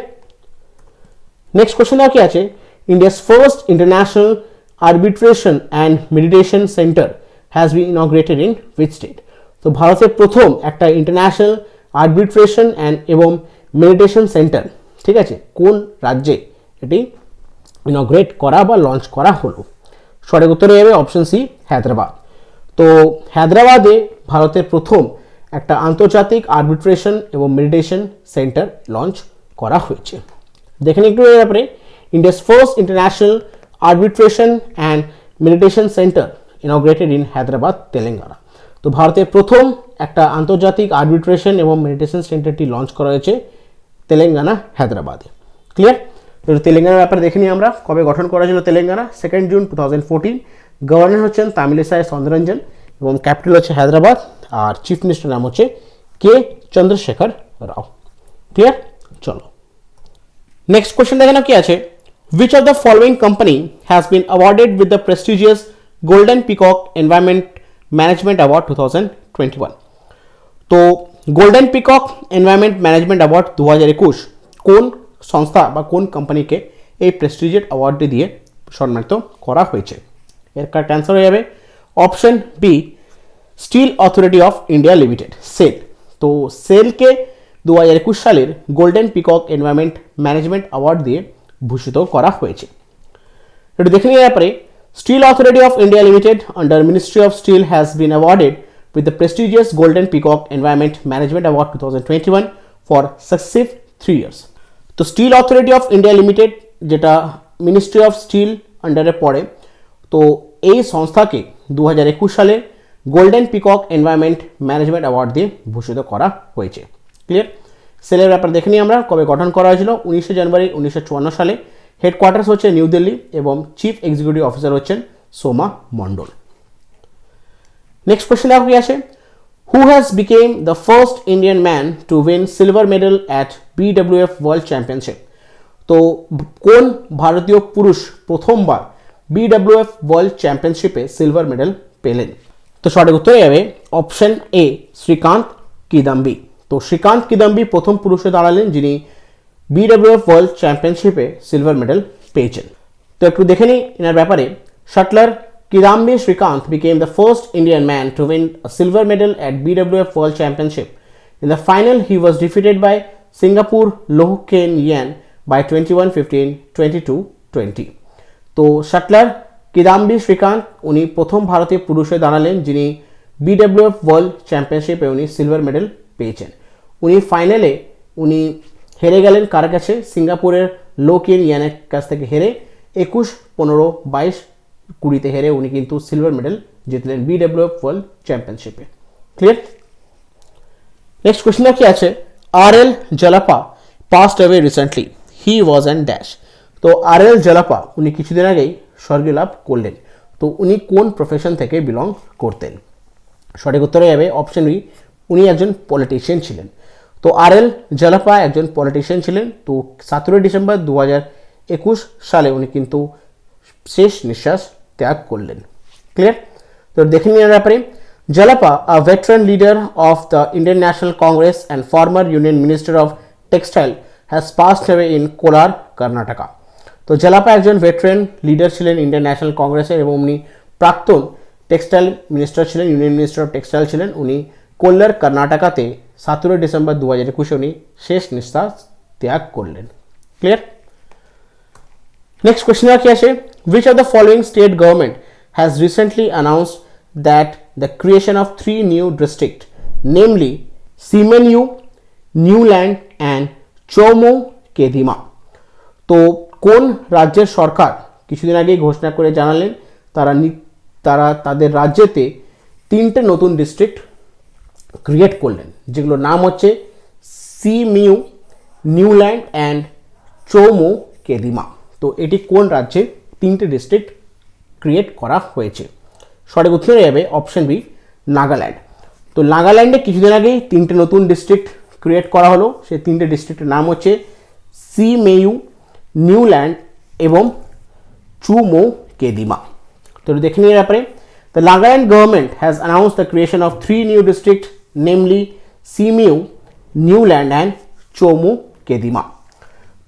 নেক্সট কোয়েশ্চন কি আছে, India's first international arbitration and meditation centre has been inaugurated in which state. তো ভারতের প্রথম একটা ইন্টারন্যাশনাল আরবিট্রেশন অ্যান্ড এবং মেডিটেশন সেন্টার, ঠিক আছে, কোন রাজ্যে এটি ইনগ্রেট করা বা লঞ্চ করা হলো? সঠিক উত্তরে যাবে অপশন সি হায়দ্রাবাদ। তো হায়দ্রাবাদে ভারতের প্রথম একটা আন্তর্জাতিক আরবিট্রেশন এবং মেডিটেশন সেন্টার লঞ্চ করা হয়েছে। দেখেন একটু এর ব্যাপারে, India's first international arbitration and meditation centre ইনগ্রেটেড in Hyderabad, Telangana. তো ভারতের প্রথম একটা আন্তর্জাতিক আরবিট্রেশন এবং মেডিটেশন সেন্টারটি লঞ্চ করা হয়েছে তেলেঙ্গানা, হায়দ্রাবাদে। ক্লিয়ার? তো তেলেঙ্গানার ব্যাপারে দেখে নিই আমরা, কবে গঠন করা হয়েছিল তেলেঙ্গানা 2 জুন 2014। গভর্নর হচ্ছেন তামিলিসাই সৌন্দরঞ্জন এবং ক্যাপিটাল হচ্ছে হায়দ্রাবাদ, আর চিফ মিনিস্টার নাম হচ্ছে কে চন্দ্রশেখর রাও। ক্লিয়ার? চলো নেক্সট কোয়েশ্চেন দেখে নাও কি আছে, which of the following company has been awarded with the prestigious Golden Peacock Environment Management Award 2021? তো golden peacock environment management award 2021 কোন সংস্থা বা কোন কোম্পানিকে এই প্রেস্টিজিয়াস অ্যাওয়ার্ডটি দিয়ে সম্মানিত করা হয়েছে? এর কারেক্ট অ্যান্সার হয়ে যাবে option B steel authority of India limited, SAIL. তো সেলকে 2021 সালের golden peacock environment management award দিয়ে ভূষিত করা হয়েছে। একটু দেখে নিয়ে ব্যাপারে, steel authority of India limited under ministry of steel has been awarded with the prestigious Golden Peacock Environment Management Award 2021 for successive 3 years. তো steel authority of India limited যেটা মিনিস্ট্রি অফ স্টিল আন্ডারে পড়ে, তো এই সংস্থাকে 2021 সালে golden peacock environment management award দিয়ে ভূষিত করা হয়েছে। ক্লিয়ার? সেলের ব্যাপার দেখে নিই আমরা, কবে গঠন করা হয়েছিল 19 জানুয়ারি 1954 সালে। হেডকোয়ার্টার্স হচ্ছে নিউ দিল্লি এবং চিফ এক্সিকিউটিভ অফিসার হচ্ছেন সোমা মন্ডল। নেক্সট কোয়েশ্চেন দেখো কি আছে, Who has became the first Indian man to win silver medal at BWF World Championship? তো কোন ভারতীয় পুরুষ প্রথমবার BWF ওয়ার্ল্ড চ্যাম্পিয়নশিপে সিলভার মেডেল পেলেন? তো সঠিক উত্তর হবে অপশন এ, শ্রীকান্ত কিদাম্বি। তো শ্রীকান্ত কিদাম্বি প্রথম পুরুষে দাঁড়ালেন যিনি BWF ওয়ার্ল্ড চ্যাম্পিয়নশিপে সিলভার মেডেল পেয়েছেন। তো একটু দেখে নিই এনার ব্যাপারে। Shuttler Kidambi Srikanth became the first Indian man to win a silver medal at BWF World Championship. In the final, he was defeated by Singapore Loh Ken Yan by 21-15, 22-20. তো shuttler Kidambi Srikanta উনি প্রথম ভারতীয় পুরুষে দাঁড়ালেন যিনি BWF ওয়ার্ল্ড চ্যাম্পিয়নশিপে উনি silver medal পেয়েছেন। উনি ফাইনালে উনি হেরে গেলেন কার কাছে? সিঙ্গাপুরের লো কেন ইয়ানের কাছ থেকে হেরে 21-15, 22-20 হেরে উনি কিন্তু সিলভার মেডেল জিতলেন BWF ওয়ার্ল্ড চ্যাম্পিয়নশিপে। ক্লিয়ার? নেক্সট কোশ্চেনটা কি আছে? RL Jalapa passed away recently. He was an dash. তো RL Jalapa উনি কিছুদিন আগেই স্বর্গীয় লাভ করলেন। তো উনি কোন প্রফেশন থেকে বিলং করতেন? সঠিক উত্তরে যাবে অপশন বি, উনি একজন পলিটিশিয়ান ছিলেন। তো RL Jalapa একজন পলিটিশিয়ান ছিলেন। তো 17 ডিসেম্বর 2021 সালে উনি কিন্তু শেষ নিঃশ্বাস ত্যাগ করলেন। ক্লিয়ার? তো দেখে নিন ব্যাপারে। Jalapa, a veteran leader of the Indian National Congress and former Union Minister of Textile, has passed away in Kolar, Karnataka. তো Jalapa একজন ভেটারেন লিডার ছিলেন ইন্ডিয়ান ন্যাশনাল কংগ্রেসের এবং উনি প্রাক্তন টেক্সটাইল মিনিস্টার ছিলেন, ইউনিয়ন মিনিস্টার অফ টেক্সটাইল ছিলেন। উনি কোল্লার কর্ণাটকাতে 17 ডিসেম্বর 2021 উনি শেষ নিঃশ্বাস ত্যাগ করলেন। ক্লিয়ার? নেক্সট কোয়েশ্চেন কি আছে? Which of the following state government has recently announced that the creation of 3 new districts, namely Simeonu, Newland and Chomo Kedima? তো কোন রাজ্যের সরকার কিছুদিন আগেই ঘোষণা করে জানালেন তারা তাদের রাজ্যেতে 3টে নতুন ডিস্ট্রিক্ট ক্রিয়েট করলেন, যেগুলোর নাম হচ্ছে সিমিউ, নিউল্যান্ড অ্যান্ড চৌমো কেদিমা। তো এটি কোন রাজ্যে 3টে ডিস্ট্রিক্ট ক্রিয়েট করা হয়েছে? সঠিক উত্তর যাবে অপশন বি, নাগাল্যান্ড। তো নাগাল্যান্ডে কিছুদিন আগেই 3টে নতুন ডিস্ট্রিক্ট ক্রিয়েট করা হলো। সেই 3টে ডিস্ট্রিক্টের নাম হচ্ছে সিমেয়ু, নিউল্যান্ড এবং চুমো কেদিমা। তো দেখে নিয়ে ব্যাপারে। The Nagaland government has announced the creation of 3 new districts, namely Simeu, Newland and Chomo Kedima.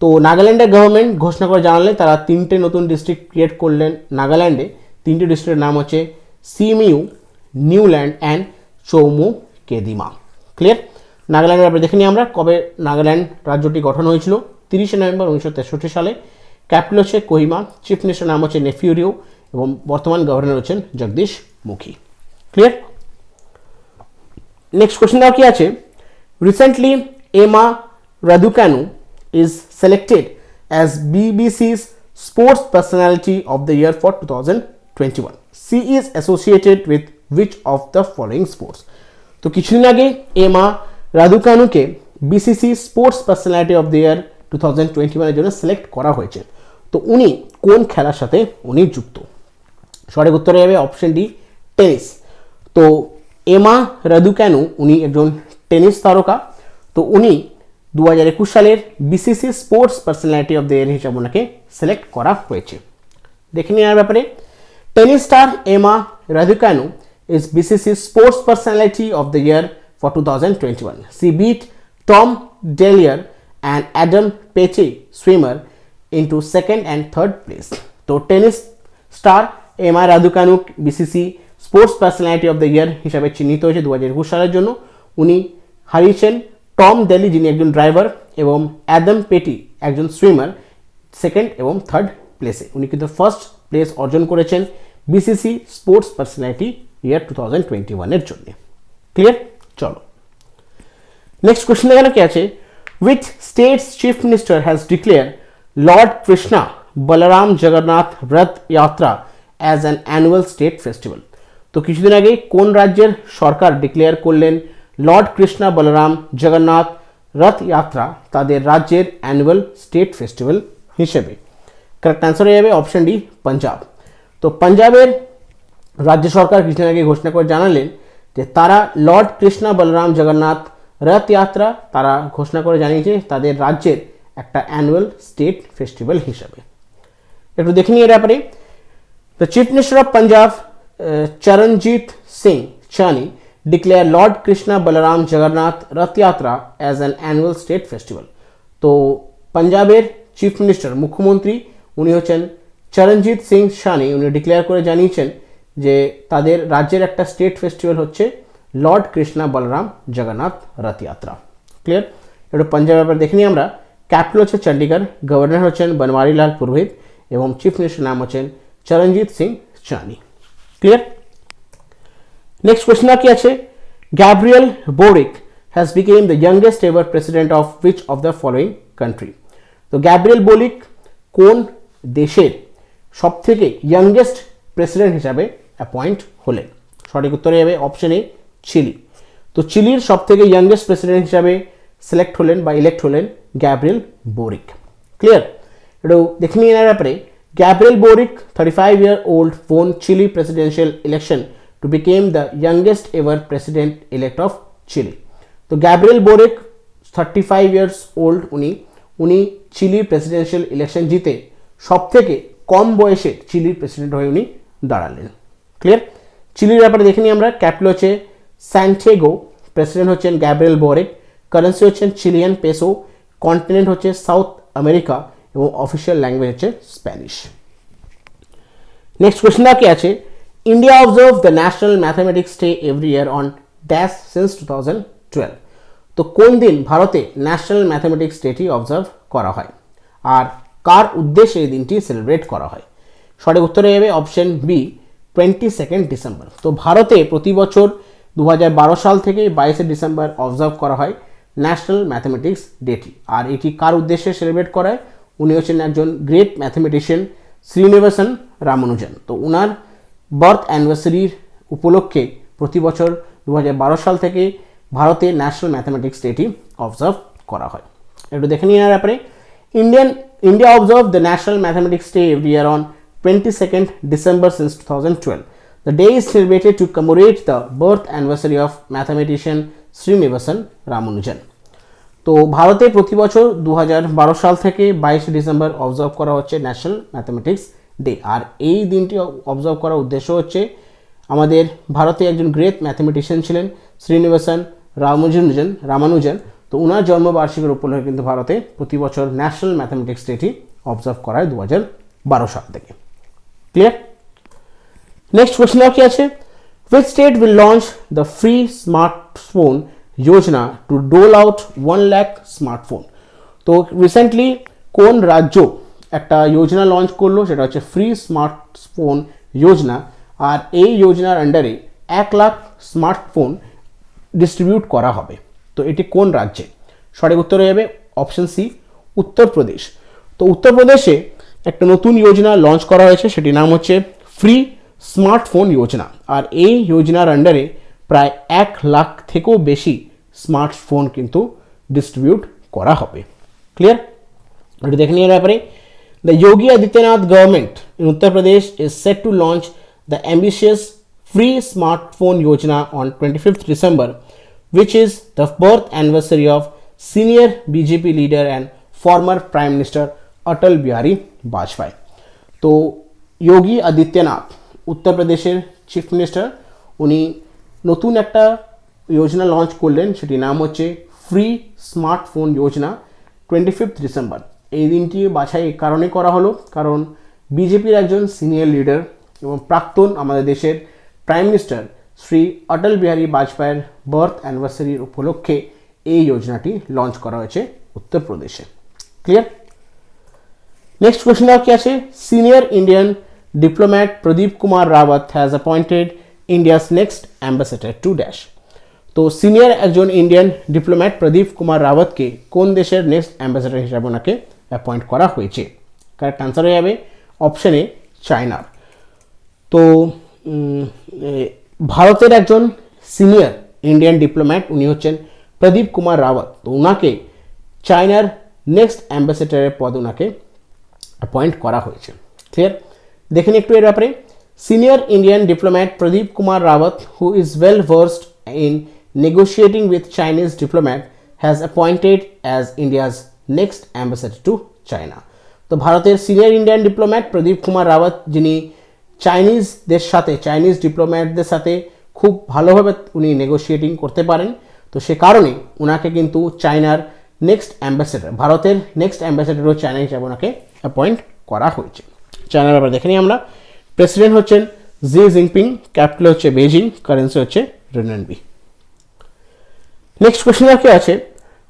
তো নাগাল্যান্ডের গভর্নমেন্ট ঘোষণা করে জানালেন তারা 3টে নতুন ডিস্ট্রিক্ট ক্রিয়েট করলেন নাগাল্যান্ডে। 3টে ডিস্ট্রিক্টের নাম হচ্ছে সিমিউ, নিউল্যান্ড অ্যান্ড চৌমো কেদিমা। ক্লিয়ার? নাগাল্যান্ডের ব্যাপারে দেখে নিই আমরা কবে নাগাল্যান্ড রাজ্যটি গঠন হয়েছিল। 30 নভেম্বর 1963 সালে। ক্যাপিটাল হচ্ছে কোহিমা, চিফ মিনিস্টার নাম হচ্ছে নেফিউরিও এবং বর্তমান গভর্নর হচ্ছেন Jagdish Mukhi. Clear? Next question কি আছে? Recently Emma Raducanu is selected as BBC's Sports Personality of the Year for 2021. She is associated with which of the following sports? তো কিছুদিন আগে এমা রাদুকানুকে BCC sports personality of the year 2021 এর জন্য select করা হয়েছে। তো উনি কোন খেলার সাথে উনি যুক্ত? সঠিক উত্তরে যাবে অপশন ডি, টেনিস। তো এমা রাদুকানু উনি একজন টেনিস তারকা। তো উনি 2021 সালের BCC sports personality of the year হিসাবে ওনাকে সিলেক্ট করা হয়েছে। দেখে নেওয়ার ব্যাপারে। Tennis star Emma Raducanu is BCC Sports Personality of the Year for 2021. She beat Tom Dallier and Adam Peaty swimmer into second and third place. তো tennis star Emma Raducanu BCC sports personality of the year হিসাবে চিহ্নিত হয়েছে 2021 সালের জন্য। উনি হারিয়েছেন Tom daily যিনি একজন ড্রাইভার এবং অ্যাডাম পেটি একজন সুইমার সেকেন্ড এবং থার্ড প্লেসে। উনি কিন্তু ফার্স্ট প্লেস অর্জন করেছেন BCC স্পোর্টস পার্সোনালিটি ইয়ার 2021 এর জন্য। ক্লিয়ার? চলো নেক্সট কোশ্চেন এখানে কি আছে? Which states chief minister has declare Lord Krishna Balram Jagannath Rath Yatra as an annual state festival? তো কিছুদিন আগে কোন রাজ্যের সরকার ডিক্লেয়ার করলেন লর্ড কৃষ্ণা বলরাম জগন্নাথ রথ যাত্রা তাদের রাজ্যের অ্যানুয়াল স্টেট ফেস্টিভ্যাল হিসেবে? কারেক্ট অ্যান্সার হয়ে যাবে অপশন ডি, পাঞ্জাব। তো পাঞ্জাবের রাজ্য সরকার কিছুদিন আগে ঘোষণা করে জানালেন যে তারা লর্ড কৃষ্ণ বলরাম জগন্নাথ রথযাত্রা তারা ঘোষণা করে জানিয়েছে তাদের রাজ্যের একটা অ্যানুয়াল স্টেট ফেস্টিভ্যাল হিসাবে। একটু দেখে নিই এর ব্যাপারে। The chief minister of Punjab Charanjit Singh Channi declare lord Krishna Balram Jagannath Rathyatra as an annual state festival. তো পাঞ্জাবের চিফ মিনিস্টার মুখ্যমন্ত্রী উনি হচ্ছেন চরণজিৎ সিং চানি, উনি ডিক্লেয়ার করে জানিয়েছেন যে তাদের রাজ্যের একটা স্টেট ফেস্টিভ্যাল হচ্ছে লর্ড কৃষ্ণ বলরাম জগন্নাথ রথযাত্রা। ক্লিয়ার? একটু পাঞ্জাব ব্যাপারে দেখে নিই আমরা। ক্যাপিটাল হচ্ছে চণ্ডীগড়, গভর্নর হচ্ছেন বনওয়ারিলাল পুরোহিত এবং চিফ মিনিস্টার নাম হচ্ছেন চরণজিৎ সিং চানি। ক্লিয়ার? নেক্সট কোয়েশ্চন কি আছে? Gabriel boric has became the youngest ever president of which of the following country? তো গ্যাব্রিয়েল বোরিক কোন দেশের সব থেকে ইয়াংগেস্ট প্রেসিডেন্ট হিসাবে অ্যাপয়েন্ট হলেন? সঠিক উত্তরে যাবে অপশন এ চিলি। তো চিলির সব থেকে ইয়াংগেস্ট প্রেসিডেন্ট হিসাবে সিলেক্ট হলেন বা ইলেক্ট হলেন গ্যাব্রিয়েল বোরিক। ক্লিয়ার? একটু দেখে নিয়ে নেওয়ার ব্যাপারে। Gabriel boric 35-year-old won Chile presidential election to become the youngest ever president elect of Chile. তো গ্যাব্রিয়েল বোরিক 35 years old উনি চিলির প্রেসিডেন্সিয়াল ইলেকশন জিতে সব থেকে কম বয়সে চিলির প্রেসিডেন্ট হয়ে উনি দাঁড়ালেন। ক্লিয়ার? চিলির ব্যাপারে দেখে নিই আমরা। ক্যাপিটাল হচ্ছে স্যান্টিয়াগো, প্রেসিডেন্ট হচ্ছেন গ্যাব্রিয়েল বোরিক, কারেন্সি হচ্ছেন চিলিয়ান পেসো, কন্টিনেন্ট হচ্ছে সাউথ আমেরিকা এবং অফিসিয়াল ল্যাঙ্গুয়েজ হচ্ছে স্প্যানিশ। নেক্সট কোয়েশ্চনটা কি আছে? India observe the national mathematics day every year on dash since 2012। তো কোন দিন ভারতে ন্যাশনাল ম্যাথামেটিক্স ডেটি অবজার্ভ করা হয় আর কার উদ্দেশ্যে এই দিনটি সেলিব্রেট করা হয়? সঠিক উত্তরে যাবে অপশন বি 22 ডিসেম্বর। তো ভারতে প্রতি বছর 2012 সাল থেকে 22 ডিসেম্বর অবজার্ভ করা হয় ন্যাশনাল ম্যাথামেটিক্স ডেটি। আর এটি কার উদ্দেশ্যে সেলিব্রেট করা হয়? উনি হচ্ছেন একজন গ্রেট ম্যাথামেটিশিয়ান শ্রীনিবাসন রামানুজন। তো ওনার বার্থ অ্যানিভার্সারির উপলক্ষে প্রতি বছর 2012 সাল থেকে ভারতে ন্যাশনাল ম্যাথামেটিক্স ডেটি অবজার্ভ করা হয়। একটু দেখে নিয়ে নেওয়ার ব্যাপারে। India observe the national mathematics day every year on 22 December since 2012. The day is celebrated to commemorate the birth anniversary of mathematician Srinivasan Ramanujan. তো ভারতে প্রতি বছর 2012 সাল থেকে 22 ডিসেম্বর অবজার্ভ করা হচ্ছে ন্যাশনাল ম্যাথামেটিক্স ডে। আর এই দিনটি অবজার্ভ করার উদ্দেশ্য হচ্ছে আমাদের ভারতে একজন গ্রেট ম্যাথামেটিশিয়ান ছিলেন শ্রীনিবাসন রামানুজন। তো ওনার জন্মবার্ষিকীর উপলক্ষে কিন্তু ভারতে প্রতি বছর ন্যাশনাল ম্যাথামেটিক্স ডেটি অবজার্ভ করা হয় 2012 সাল থেকে। ক্লিয়ার? নেক্সট কোয়েশ্চন কি আছে? Which state will launch the free smartphone योजना to dole out 1 lakh smartphone? তো রিসেন্টলি কোন রাজ্য একটা যোজনা লঞ্চ করলো, সেটা হচ্ছে ফ্রি স্মার্টফোন যোজনা। আর এই যোজনার আন্ডারে 1 লাখ স্মার্টফোন ডিস্ট্রিবিউট করা হবে। তো এটি কোন রাজ্যে? সঠিক উত্তরে যাবে অপশন সি উত্তরপ্রদেশ। তো উত্তরপ্রদেশে একটা নতুন যোজনা লঞ্চ করা হয়েছে, সেটির নাম হচ্ছে ফ্রি স্মার্টফোন যোজনা। আর এই যোজনার আন্ডারে প্রায় 1 লাখ থেকেও বেশি স্মার্টফোন কিন্তু ডিস্ট্রিবিউট করা হবে। ক্লিয়ার? এটা দেখে নিয়ে ব্যাপারে। The Yogi Adityanath government in Uttar Pradesh is set to launch the ambitious free smartphone yojana on 25 December, which is the birth anniversary of senior BJP leader and former Prime Minister Atal Bihari Vajpayee. তো যোগী আদিত্যনাথ উত্তর প্রদেশের চিফ মিনিস্টার, উনি নতুন একটা যোজনা লঞ্চ করলেন, সেটির নাম হচ্ছে ফ্রি স্মার্টফোন যোজনা 25 ডিসেম্বর। এই দিনটি বাছাই কারণে করা হলো কারণ বিজেপির একজন সিনিয়র লিডার এবং প্রাক্তন আমাদের দেশের prime minister Shri Atal Bihari বাজপেয়ীর birth অ্যানিভার্সারির উপলক্ষে এই যোজনাটি লঞ্চ করা হয়েছে উত্তরপ্রদেশে। ক্লিয়ার? নেক্সট কোয়েশ্চন কি আছে? Senior Indian diplomat Pradeep Kumar Rawat has appointed India's next ambassador to dash. তো সিনিয়র একজন ইন্ডিয়ান ডিপ্লোম্যাট প্রদীপ কুমার রাওয়াতকে কোন দেশের নেক্সট অ্যাম্বাসেডর হিসাবে ওনাকে অ্যাপয়েন্ট করা হয়েছে? কারেক্ট আনসার হয়ে যাবে অপশন এ চায়নার। তো ভারতের একজন সিনিয়র ইন্ডিয়ান ডিপ্লোম্যাট উনি হচ্ছেন প্রদীপ কুমার রাওয়াত। তো ওনাকে চায়নার নেক্সট অ্যাম্বাসেডরের পদ ওনাকে অ্যাপয়েন্ট করা হয়েছে। ক্লিয়ার? দেখেন একটু এর ব্যাপারে। Senior Indian diplomat Pradeep Kumar Rawat, who is well versed in negotiating with Chinese diplomat, has appointed as India's next ambassador to China. তো ভারতের senior Indian diplomat Pradeep Kumar Rawat, যিনি চাইনিজ ডিপ্লোম্যাটদের সাথে খুব ভালোভাবে উনি নেগোশিয়েটিং করতে পারেন, তো সে কারণে ওনাকে কিন্তু চায়নার নেক্সট অ্যাম্বাসেডর, ভারতের নেক্সট অ্যাম্বাসেডর ও চায়না হিসাবে ওনাকে অ্যাপয়েন্ট করা হয়েছে। চায়নার ব্যাপারে দেখে নিই আমরা। প্রেসিডেন্ট হচ্ছেন জি জিনপিং, ক্যাপিটাল হচ্ছে বেজিং, কারেন্সি হচ্ছে রেনমিনবি। নেক্সট কোয়েশ্চেন কি আছে,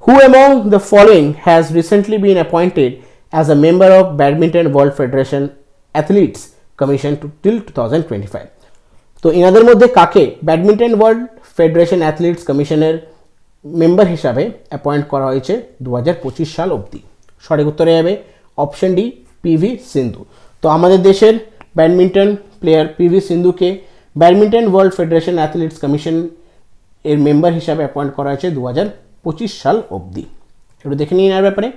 who among the following has recently bin appointed as a member of badminton world federation athletes commission till 2025। তো এনাদের মধ্যে কাকে ব্যাডমিন্টন ওয়ার্ল্ড ফেডারেশন অ্যাথলিটস কমিশনের মেম্বার হিসাবে অ্যাপয়েন্ট করা হয়েছে 2025 সাল অবধি? সঠিক উত্তরে যাবে অপশন ডি, পিভি সিন্ধু। তো আমাদের দেশের ব্যাডমিন্টন প্লেয়ার পিভি সিন্ধুকে badminton world federation athletes commission এর মেম্বার হিসাবে অ্যাপয়েন্ট করা হয়েছে 2025 সাল অবধি। একটু দেখে নিন এর ব্যাপারে।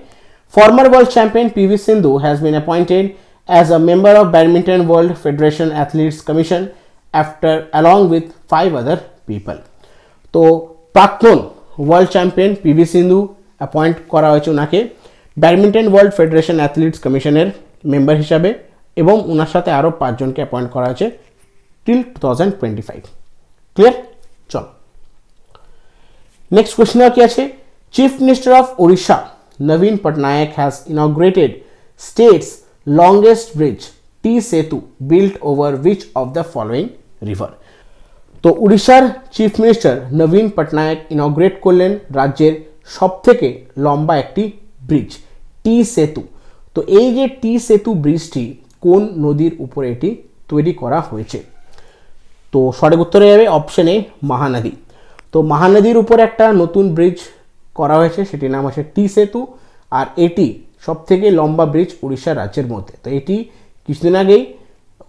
Former world champion PV Sindhu has been appointed as a member of badminton world federation athletes commission after along with 5 other people. তো প্রাক্তন ওয়ার্ল্ড চ্যাম্পিয়ন পিভি সিন্ধু অ্যাপয়েন্ট করা হয়েছে ওনাকে ব্যাডমিন্টন ওয়ার্ল্ড ফেডারেশন অ্যাথলিটস কমিশনের মেম্বার হিসাবে, এবং ওনার সাথে আরও 5 জনকে অ্যাপয়েন্ট করা হয়েছে টিল 2025। ক্লিয়ার? চল নেক্সট কোয়েশ্চেন কি আছে, চিফ মিনিস্টার অফ ওড়িশা নবীন Patnaik has inaugurated states longest bridge টি সেতু built over which of the following river. তো উড়িষ্যার চিফ মিনিস্টার নবীন পটনায়ক ইনগ্রেট করলেন রাজ্যের সবথেকে লম্বা একটি ব্রিজ টি সেতু। তো এই যে টি সেতু ব্রিজটি কোন নদীর উপরে এটি তৈরি করা হয়েছে? তো সঠিক উত্তরে যাবে অপশন এ, মহানদী। তো মহানদীর উপরে একটা নতুন ব্রিজ করা হয়েছে, সেটির নাম হচ্ছে টি সেতু, আর এটি সবথেকে লম্বা ব্রিজ উড়িষ্যা রাজ্যের মধ্যে। তো এটি কিছুদিন আগেই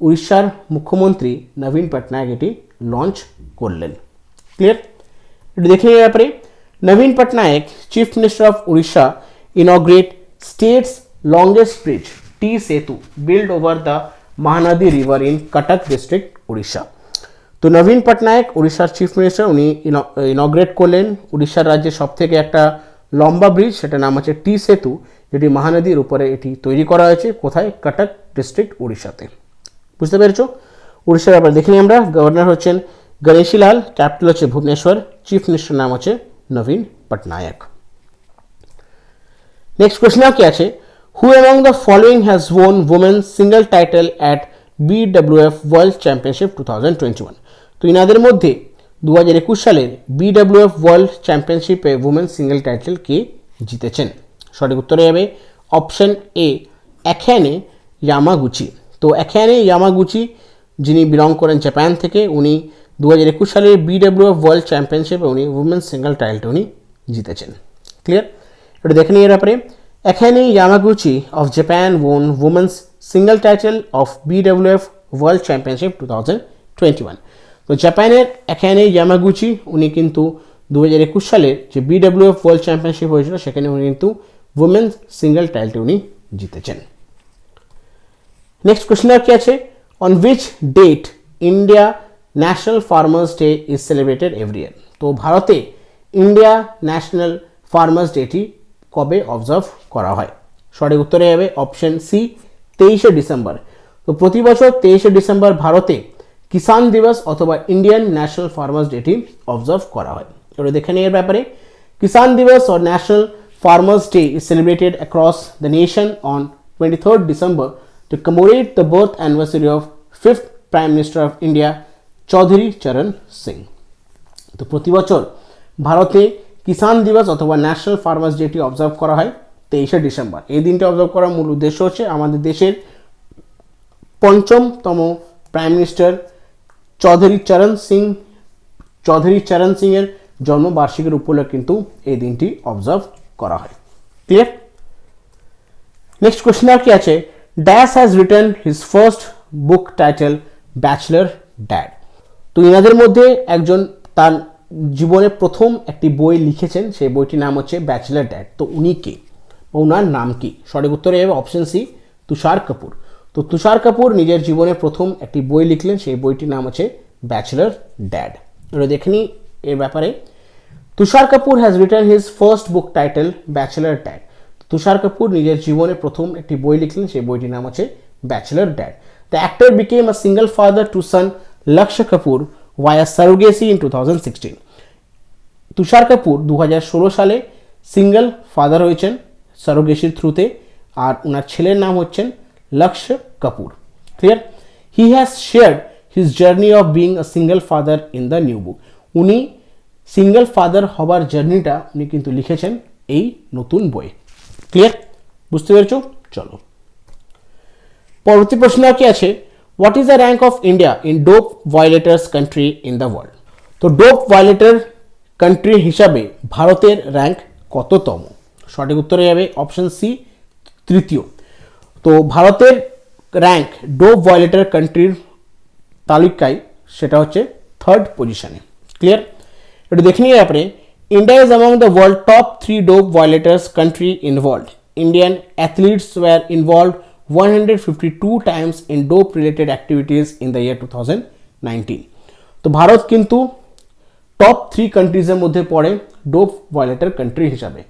উড়িষ্যার মুখ্যমন্ত্রী নবীন পটনায়ক এটি লঞ্চ করলেন। ক্লিয়ার? এটি দেখে নেওয়ার ব্যাপারে, নবীন Patnaik chief minister of Odisha inaugurate states longest bridge টি সেতু build over the Mahanadi river in Cuttack district Odisha. তো নবীন পটনায়ক উড়িষ্যার চিফ মিনিস্টার, উনি ইনগ্রেট করলেন উড়িষ্যার রাজ্যের সবথেকে একটা লম্বা ব্রিজ, সেটার নাম হচ্ছে টি সেতু, যেটি মহানদীর উপরে এটি তৈরি করা হয়েছে। কোথায়? কটক ডিস্ট্রিক্ট উড়িষ্যাতে। বুঝতে পেরেছ? উড়িষ্যার ব্যাপারে দেখে নিই আমরা। গভর্নর হচ্ছেন গণেশী লাল, ক্যাপিটাল হচ্ছে ভুবনেশ্বর, চিফ মিনিস্টার নাম হচ্ছে নবীন পটনায়ক। নেক্সট কোয়েশ্চেন কি আছে, who among the following has won women single title at BWF world championship 2021। তো ইনাদের মধ্যে 2021 সালের BWF ওয়ার্ল্ড চ্যাম্পিয়নশিপে ওমেন সিঙ্গল টাইটেল কে জিতেছেন? সঠিক উত্তরে যাবে অপশন এ, আখানে ইয়ামাগুচি। তো আখানে ইয়ামাগুচি, যিনি বিলং করেন জাপান থেকে, উনি 2021 সালের BWF ওয়ার্ল্ড চ্যাম্পিয়নশিপে উনি ওমেন সিঙ্গল টাইটেলটা উনি জিতেছেন। ক্লিয়ার? এটা দেখে নিই এর ব্যাপারে। Akane Yamaguchi of Japan won women's single title of BWF world championship 2021। তো জাপানের আখানে ইয়ামাগুচি, উনি কিন্তু 2021 সালের যে BWF ওয়ার্ল্ড চ্যাম্পিয়নশিপ হয়েছিল সেখানে উনি কিন্তু ওমেন্স সিঙ্গল টাইটেল উনি জিতেছেন। নেক্সট কোয়েশ্চেন কি আছে, on which date India national farmers day is celebrated every year. তো ভারতে ইন্ডিয়া ন্যাশনাল ফার্মার্স ডেটি কবে অবজার্ভ করা হয়? সঠিক উত্তরে যাবে অপশন সি, 23শে ডিসেম্বর। তো প্রতি বছর 23শে ডিসেম্বর ভারতে কিষান দিবস অথবা ইন্ডিয়ান ন্যাশনাল ফার্মার্স ডেটি অবজার্ভ করা হয়। এবার দেখে নিই এর ব্যাপারে। কিষান দিবস or National Farmers Day is celebrated across the nation on 23rd December to commemorate the birth anniversary of 5th Prime Minister of India, Chaudhary Charan Singh. তো প্রতি বছর ভারতে কিষান দিবস অথবা ন্যাশনাল ফার্মার্স ডেটি অবজার্ভ করা হয় 23শে ডিসেম্বর। এই দিনটা অবজার্ভ করার মূল উদ্দেশ্য হচ্ছে আমাদের দেশের 5ম প্রাইম মিনিস্টার চৌধুরী চরণ সিং এর জন্মবার্ষিকীর উপলক্ষে কিন্তু এই দিনটি অবজার্ভ করা হয়। ক্লিয়ার? নেক্সট কোয়েশ্চেন কি আছে, dash has written his first book title bachelor dad. তো এনাদের মধ্যে একজন তার জীবনে প্রথম একটি বই লিখেছেন, সেই বইটির নাম হচ্ছে ব্যাচেলর ড্যাড। তো উনি কে, ওনার নাম কি? সঠিক উত্তরে যাবে অপশন সি, তুষার কাপুর। তো তুষার কাপুর নিজের জীবনে প্রথম একটি বই লিখলেন, সেই বইটির নাম হচ্ছে ব্যাচেলর ড্যাড। এবার দেখে নিই এর ব্যাপারে। Tusshar Kapoor has written his first book title bachelor dad. Tusshar Kapoor নিজের জীবনে প্রথম একটি বই লিখলেন, সেই বইটির নাম হচ্ছে bachelor dad. The actor became a single father to son Laksshya Kapoor via surrogacy in 2016। Tusshar Kapoor 2016 সালে সিঙ্গল ফাদার হয়েছেন সারোগেসির থ্রুতে, আর ওনার ছেলের নাম হচ্ছেন লক্ষ্য Kapoor. Clear? He has shared his journey of being a single father in the new বুক। উনি সিঙ্গল ফাদার হবার জার্নিটা উনি কিন্তু লিখেছেন এই নতুন বই। ক্লিয়ার? বুঝতে পেরেছো? চলো পরবর্তী প্রশ্ন কি আছে, what is the rank of India in dope violators country in the world. তো ডোপ ভায়োলেটার কান্ট্রি হিসাবে ভারতের র্যাঙ্ক কততম? সঠিক উত্তরে যাবে অপশন সি, তৃতীয়। তো ভারতের র্যাঙ্ক ডোপ ভায়োলেটার কান্ট্রির তালিকায় সেটা হচ্ছে থার্ড পজিশনে। ক্লিয়ার? এটা দেখে নিয়ে ব্যাপারে, India is among the world top 3 dope violators country involved. Indian athletes were involved 152 times in dope related activities in the year 2019। তো ভারত কিন্তু টপ 3 কান্ট্রিজের মধ্যে পড়ে ডোপ ভায়োলেটার কান্ট্রি হিসাবে।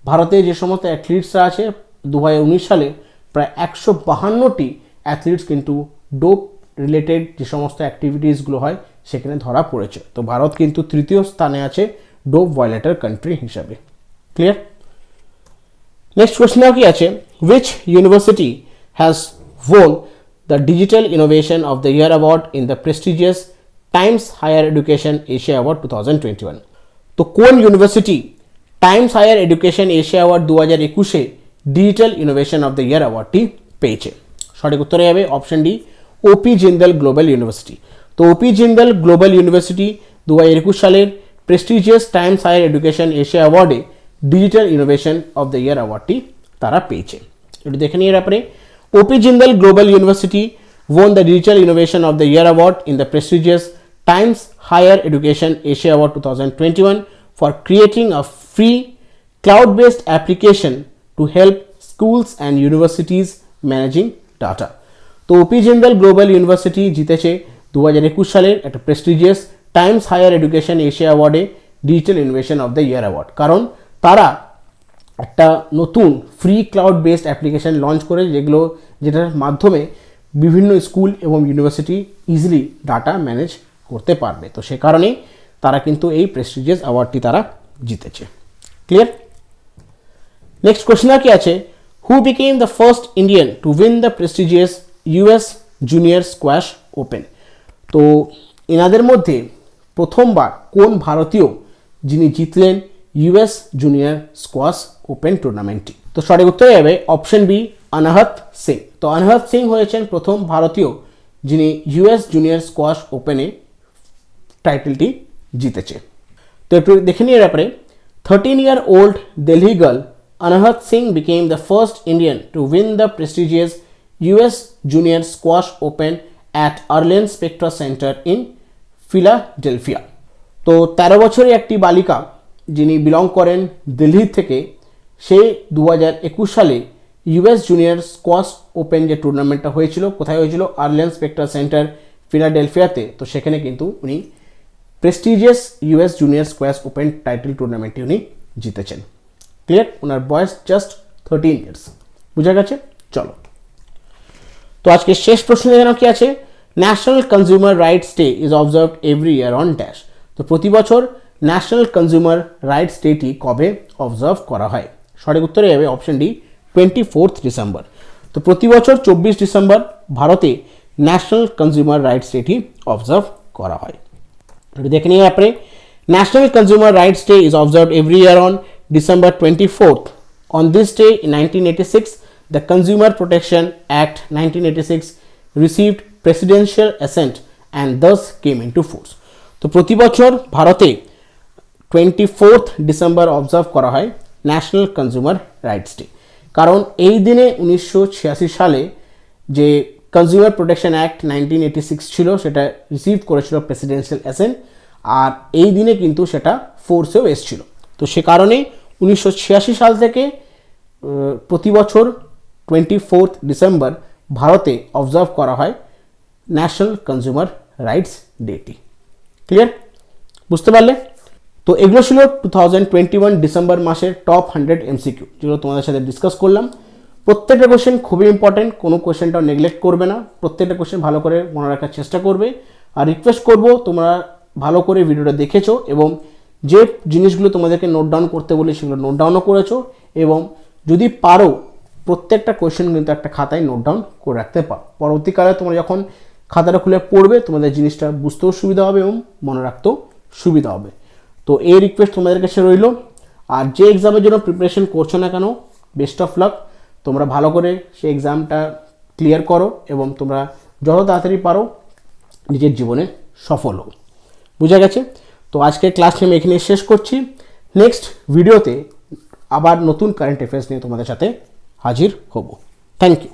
ভারতে যে সমস্ত অ্যাথলিটসরা আছে 2019 সালে প্রায় 152টি অ্যাথলিটস কিন্তু ডোপ রিলেটেড যে সমস্ত অ্যাক্টিভিটিসগুলো হয় সেখানে ধরা পড়েছে। তো ভারত কিন্তু তৃতীয় স্থানে আছে ডোপ ভায়োলেটার কান্ট্রি হিসাবে। ক্লিয়ার? নেক্সট কোয়েশ্চন কি আছে, which university has won the Digital Innovation of the Year Award in the prestigious Times Higher Education Asia Award 2021? তো কোন university Times Higher Education Asia award 2021-এ digital innovation of the year অ্যাওয়ার্ডটি পেয়েছে? সঠিক উত্তরে যাবে option D, OP Jindal global university. তো OP Jindal global university 2021 সালের prestigious Times Higher Education Asia অ্যাওয়ার্ডে digital innovation of the year অ্যাওয়ার্ডটি তারা পেয়েছে। একটু দেখে নিয়ে ব্যাপারে, OP Jindal global university won the Digital Innovation of the Year Award in the prestigious Times Higher Education Asia Award 2021 for creating a free cloud-based application to help schools and universities managing data. তো OP Jindal global university জিতেছে 2021 সালের একটা prestigious Times Higher Education Asia অ্যাওয়ার্ডে digital innovation of the year award, কারণ তারা একটা নতুন free cloud based application launch করে যেটার মাধ্যমে বিভিন্ন স্কুল এবং ইউনিভার্সিটি ইজিলি ডাটা ম্যানেজ করতে পারবে। তো সে কারণেই তারা কিন্তু এই প্রেস্টিজিয়াস অ্যাওয়ার্ডটি তারা জিতেছে। ক্লিয়ার? নেক্সট কোয়েশ্চন কি আছে, who became the first Indian to win the prestigious US junior squash open. তো এনাদের মধ্যে প্রথমবার কোন ভারতীয় যিনি জিতলেন ইউএস জুনিয়র স্কোয়াশ ওপেন টুর্নামেন্টটি? তো সঠিক উত্তরে যাবে অপশন বি, অনাহত সিং। তো অনাহত সিং হয়েছেন প্রথম ভারতীয় যিনি ইউএস জুনিয়র স্কোয়াশ ওপেনে টাইটেলটি জিতেছে। তো একটু দেখে নিয়ে ব্যাপারে, 13-year-old Delhi girl Anahat Singh became the first Indian to win the prestigious US Junior Squash Open at Arlen Spectra Center in Philadelphia. তো 13 বছরের একটি বালিকা যিনি বিলং করেন দিল্লি থেকে, সে 2021 সালে ইউএস জুনিয়র স্কোয়াশ ওপেন যে টুর্নামেন্টটা হয়েছিল, কোথায় হয়েছিল? আর্লেন স্পেক্ট্রা সেন্টার ফিলাডেলফিয়াতে। তো সেখানে কিন্তু উনি prestigious US junior squash open title টুর্নামেন্টটি উনি জিতেছেন। ক্লিয়ার? ওনার বয়স জাস্ট 13 ইয়ার্স। বুঝা গেছে? চলো তো আজকে শেষ প্রশ্ন যেন কি আছে, national consumer rights day is observed every year on dash. তো প্রতি বছর ন্যাশনাল কনজিউমার রাইটস ডেটি কবে অবজার্ভ করা হয়? সঠিক উত্তরে যাবে অপশন ডি, 24 ডিসেম্বর। তো প্রতি বছর 24 ডিসেম্বর ভারতে ন্যাশনাল কনজিউমার রাইটস ডেটি অবজার্ভ করা হয়। দেখে নিয়ে আপনি, national consumer rights day is observed every year on December 24th. On this day in 1986, the Consumer Protection Act 1986 received presidential assent and thus came into force. তো প্রতি বছর ভারতে 24th December observe করা হয় ন্যাশনাল কনজিউমার রাইটস ডে, কারণ এই দিনে 1986 সালে যে কনজিউমার প্রোটেকশন অ্যাক্ট 1986 ছিল সেটা রিসিভ করেছিল প্রেসিডেন্সিয়াল অ্যাসেন্ট, আর এই দিনে কিন্তু সেটা ফোর্সেও এসেছিল। তো সে কারণে 1986 সাল থেকে প্রতি বছর 24 ডিসেম্বর ভারতে অবজার্ভ করা হয় ন্যাশনাল কনজিউমার রাইটস ডেটি। ক্লিয়ার? বুঝতে পারলে? তো এগুলো ছিল 2021 ডিসেম্বর মাসের টপ 100 এমসিকিউ, যেগুলো তোমাদের সাথে ডিসকাস করলাম। প্রত্যেকটা কোশ্চেন খুবই ইম্পর্টেন্ট, কোনো কোশ্চেনটাও নেগলেক্ট করবে না, প্রত্যেকটা কোশ্চেন ভালো করে মনে রাখার চেষ্টা করবে। আর রিকোয়েস্ট করব তোমরা ভালো করে ভিডিওটা দেখেছো এবং যে জিনিসগুলো তোমাদেরকে নোট ডাউন করতে বলি সেগুলো নোট ডাউনও করেছো, এবং যদি পারো প্রত্যেকটা কোশ্চেন কিন্তু একটা খাতায় নোট ডাউন করে রাখতে পারো। পরবর্তীকালে তোমরা যখন খাতাটা খুলে পড়বে তোমাদের জিনিসটা বুঝতেও সুবিধা হবে এবং মনে রাখতেও সুবিধা হবে। তো এই রিকোয়েস্ট তোমাদের কাছে রইল। আর যে এক্সামের জন্য প্রিপারেশন করছো না কেন, বেস্ট অফ লাক। তোমরা ভালো করে সেই এক্সামটা ক্লিয়ার করো এবং তোমরা যত তাড়াতাড়ি পারো নিজের জীবনে সফল হও। বুঝা গেছে? তো আজকে ক্লাস আমি এখানে শেষ করছি। নেক্সট ভিডিওতে আবার নতুন কারেন্ট অ্যাফেয়ার্স নিয়ে তোমাদের সাথে হাজির হব। Thank you.